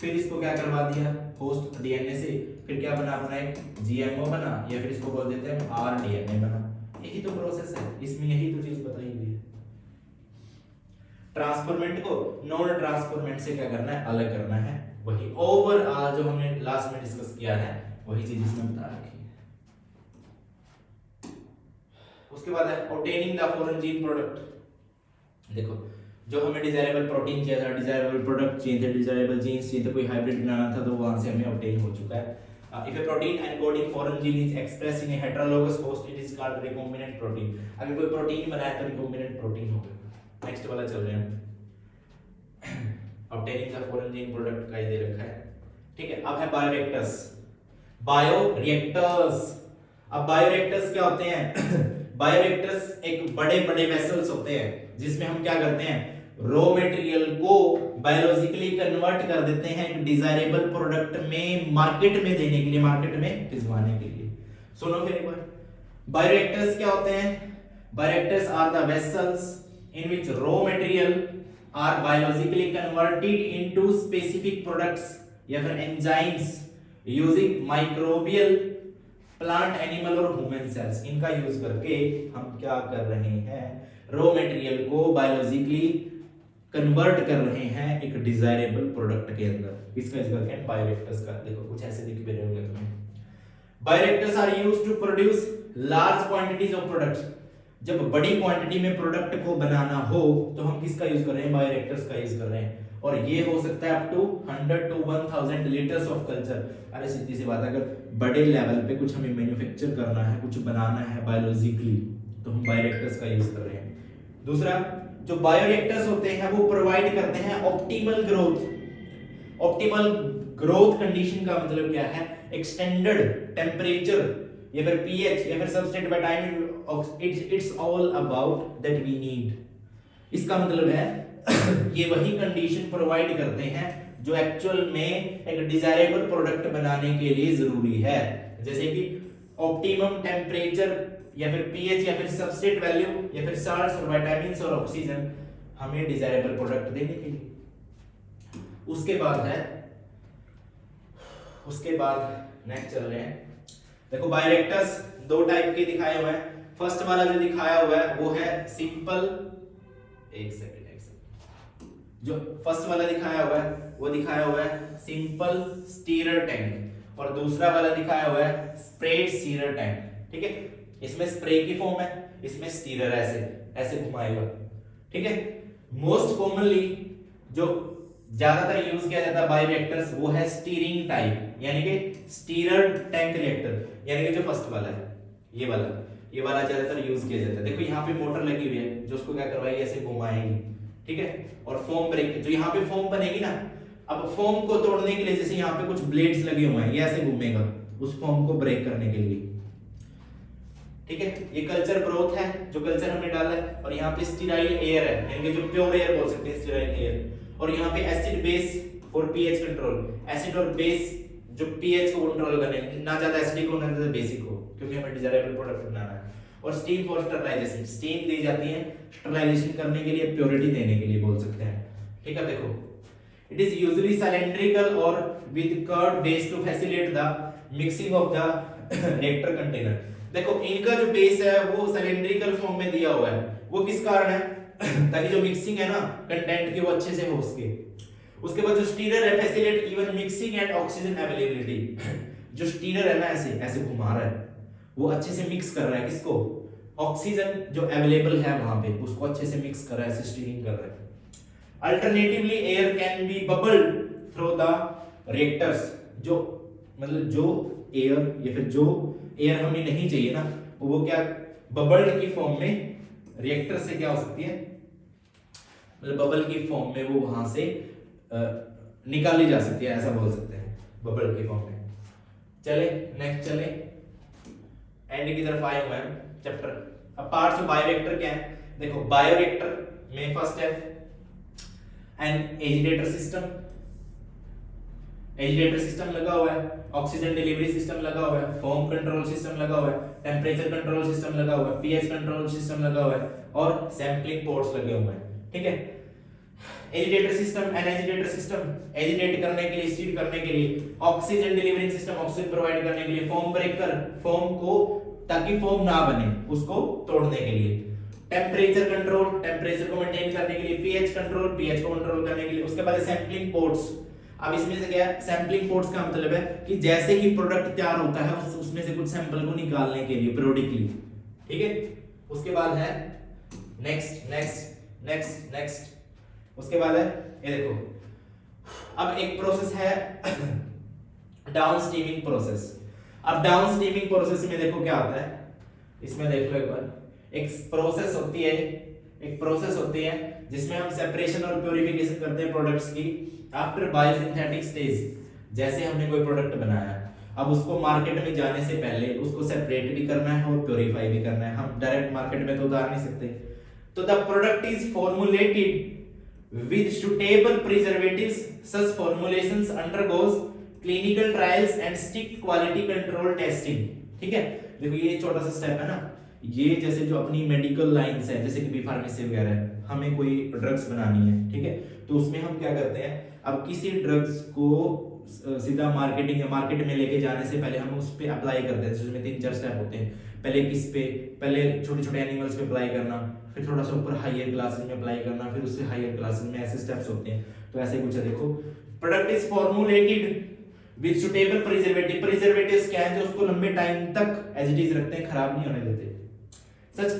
Speaker 1: फिर इसको क्या करवा दिया होस्ट डीएनए से, फिर क्या बना अपना एक जीएमओ बना, या फिर इसको बोल देते हैं आरडीएनए बना। यही तो प्रोसेस है, इसमें यही तो चीज बताई हुई है। ट्रांसफॉर्मेंट को नॉन ट्रांसफॉर्मेंट से क्या करना है, अलग करना है, वही ओवरऑल जो हमने लास्ट में डिस्कस किया है वही चीज इसमें बता रखी है। उसके बाद है obtaining the foreign gene product. देखो जो हमें डिजायरेबल प्रोटीन चाहिए था, डिजायरेबल प्रोडक्ट चाहिए थे, डिजायरेबल जीन्स चाहिए थे, कोई हाइब्रिड बनाना था, तो वहां से हमें ऑब्टेन हो चुका है। If a protein encoding foreign gene is expressed in a heterologous host, it is called recombinant protein. अगर कोई प्रोटीन बनाया तो recombinant प्रोटीन हो गया। नेक्स्ट वाला चल रहे हैं, obtaining the foreign gene product का ये दे रखा है। ठीक है, अब है बायोरिएक्टर्स। बायोरिएक्टर्स, अब बायोरिएक्टर्स क्या होते हैं? बायोरिएक्टर्स एक बड़े बड़े वेसल्स होते हैं जिसमें हम क्या करते हैं, रॉ मटेरियल को बायोलॉजिकली कन्वर्ट कर देते हैं एक डिजायरेबल प्रोडक्ट में, मार्केट में देने के लिए, मार्केट में भिजवाने के लिए। सुनो फिर एक बार, बायोरिएक्टर्स क्या होते हैं? Bioreactors are the vessels in which raw material are biologically converted into specific products या फिर enzymes using microbial, plant, animal और ह्यूमन सेल्स। इनका यूज करके हम क्या कर रहे हैं, रॉ मटेरियल को बायोलॉजिकली कन्वर्ट कर रहे हैं एक डिजायरेबल प्रोडक्ट के अंदर। इसका यूज करके बायोरिएक्टर्स का, देखो कुछ ऐसे दिख भी रहे होंगे तुम्हें। Bioreactors are used to produce large quantities of products. जब बड़ी क्वांटिटी में प्रोडक्ट को बनाना हो तो हम किसका यूज कर रहे हैं, बायोरिएक्टर्स का यूज कर रहे हैं। और ये हो सकता है up to 100 to 1000 litres of culture. अरे सीधी सी बात है, अगर बड़े लेवल पे कुछ हमें मैन्युफैक्चर करना है, कुछ बनाना है बायोलॉजिकली, तो हम बायोरिएक्टर्स का यूज कर रहे हैं। दूसरा, जो बायोरिएक्टर्स होते हैं वो प्रोवाइड करते हैं optimal growth. Optimal growth condition का मतलब क्या है, एक्सटेंडेड टेम्परेचर या फिर पीएच या फिर substrate by time, it's all about that we need. इसका मतलब है ये वही कंडीशन प्रोवाइड करते हैं जो एक्चुअल में एक डिजायरेबल प्रोडक्ट बनाने के लिए जरूरी है, जैसे कि ऑप्टिमम टेम्परेचर या फिर पीएच या फिर सबस्ट्रेट वैल्यू या फिर साल्ट्स और विटामिन्स और ऑक्सीजन हमें डिजायरेबल प्रोडक्ट देने के लिए। उसके बाद नेक्स्ट चल रहे हैं देखो बायोरिएक्टर्स दो टाइप के दिखाए हुए हैं। फर्स्ट वाला जो दिखाया हुआ है वो है सिंपल, एक सेकंड जो फर्स्ट वाला दिखाया हुआ है वो दिखाया हुआ है सिंपल स्टीरर टैंक, और दूसरा वाला दिखाया हुआ है स्प्रेड स्टीरर टैंक। ठीक है, इसमें स्प्रे की फॉर्म है, इसमें स्टीरर ऐसे ऐसे घुमाएगा। ठीक है, मोस्ट कॉमनली जो ज्यादातर यूज किया जाता है बायोरिएक्टर्स वो है स्टीरिंग टाइप, यानी कि स्टीरर टैंक रिएक्टर, यानी कि जो फर्स्ट वाला है ये वाला ज्यादातर यूज किया जाता है। देखो यहाँ पे मोटर लगी हुई है जो उसको क्या करवाएगी, ऐसे घुमाएगी। ठीक है, और फोम ब्रेक जो यहाँ पे फोम बनेगी ना, अब फोम को तोड़ने के लिए जैसे यहाँ पे कुछ ब्लेड्स लगे हुए हैं, ये ऐसे घूमेगा उस फोम को ब्रेक करने के लिए। ठीक है, ये कल्चर ब्रोथ है जो कल्चर हमने डाला है, और यहाँ पे स्टीराइल एयर है, यानी कि जो प्योर एयर बोल सकते हैं स्टीराइल एयर, और यहाँ पे acid base for pH control, acid और बेस जो पीएच को कंट्रोल करने, ना ज्यादा एसिडिक हो ना ज्यादा बेसिक हो, क्योंकि हमें डिजायरेबल प्रोडक्ट बनाना है। और स्टीम फॉर स्टरलाइजेशन, स्टीम दी जाती है स्टरलाइजेशन करने के लिए, प्योरिटी देने के लिए बोल सकते हैं। ठीक है, देखो इट इज यूजुअली सिलेंड्रिकल और with curved base to facilitate the mixing of the reactor container. देखो इनका जो बेस है वो सिलेंड्रिकल फॉर्म में दिया हुआ है, वो किस कारण है ताकि जो मिक्सिंग है ना कंटेंट की वो अच्छे से हो सके। उसके बाद जो स्टीरर है facilitate even mixing and oxygen availability, जो स्टीरर है ना ऐसे ऐसे घुमा रहा है वो अच्छे से मिक्स कर रहा है किसको, ऑक्सीजन जो अवेलेबल है वहां पे उसको अच्छे से मिक्स कर रहा है, ऐसे स्टीरिंग कर रहा है। Alternatively air can be bubbled through the reactors, जो मतलब जो एयर या फिर जो एयर हमें नहीं चाहिए ना वो क्या बबल्ड की फॉर्म में रिएक्टर से क्या हो सकती है, मतलब बबल की फॉर्म में वो वहां से निकाली जा सकती है, ऐसा बोल सकते हैं बबल की फॉर्म में। चले नेक्स्ट चले एंड की तरफ आए हुए हैं चैप्टर। अब पार्ट्स ऑफ बायोरिएक्टर क्या है, देखो बायोरिएक्टर में फर्स्ट है an agitator system, agitator system लगा हुआ है, ऑक्सीजन डिलीवरी सिस्टम लगा हुआ है, फोम कंट्रोल सिस्टम लगा हुआ है, टेम्परेचर कंट्रोल सिस्टम लगा हुआ है, पीएच कंट्रोल सिस्टम लगा हुआ है, और सैंपलिंग पोर्ट्स लगे हुए हैं। ठीक है, agitator system an agitator system, agitate करने के लिए, स्टीर करने के लिए, oxygen delivering system, oxygen provide करने के लिए, फोम ब्रेकर, फोम को ताकि फोम ना बने उसको तोड़ने के लिए, टेम्परेचर कंट्रोल, टेम्परेचर को मेंटेन करने के लिए, पीएच कंट्रोल, पीएच को कंट्रोल करने के लिए। उसके बाद सैंपलिंग पोर्ट्स। अब इसमें से क्या सैंपलिंग पोर्ट्स का मतलब है कि जैसे ही प्रोडक्ट तैयार होता है उसमें से कुछ सैंपल को निकालने के लिए पीरियोडिकली। ठीक है, उसके बाद है नेक्स्ट नेक्स्ट नेक्स्ट नेक्स्ट उसके बाद है ये देखो, अब एक प्रोसेस है डाउन स्टीमिंग प्रोसेस। अब डाउन स्टीमिंग प्रोसेस में देखो क्या होता है, इसमें देख लो एक बार, एक प्रोसेस होती है जिसमें हम सेपरेशन और प्यूरिफिकेशन करते हैं प्रोडक्ट्स की आफ्टर बायोसिंथेटिक स्टेज। जैसे हमने कोई प्रोडक्ट बनाया, अब उसको मार्केट में जाने से पहले उसको सेपरेट भी करना है और प्यूरिफाई भी करना है, हम डायरेक्ट मार्केट में तो उतार नहीं सकते। तो the product is formulated with suitable preservatives. Such formulations undergoes clinical trials and strict quality control testing. ठीक है, देखो ये छोटा सा स्टेप है ना, ये जैसे जो अपनी मेडिकल लाइंस है जैसे कि बी फार्मेसी वगैरह है, हमें कोई ड्रग्स बनानी है, ठीक है, तो उसमें हम क्या करते हैं, अब किसी ड्रग्स को सीधा मार्केटिंग या मार्केट में लेके जाने से पहले हम उस पे अप्लाई करते हैं, जिसमें 3-4 स्टेप होते हैं। पहले किस पे, पहले छोटे छोटे एनिमल्स पे अप्लाई करना, फिर थोड़ा सा ऊपर हायर क्लासेस में अप्लाई करना, फिर उससे हायर क्लासेस में, ऐसे स्टेप्स होते हैं। तो ऐसे कुछ है, देखो product is formulated with suitable preservative. Preservatives क्या है, जो उसको लंबे टाइम तक एज इट इज रखते हैं, खराब नहीं होने देते। सच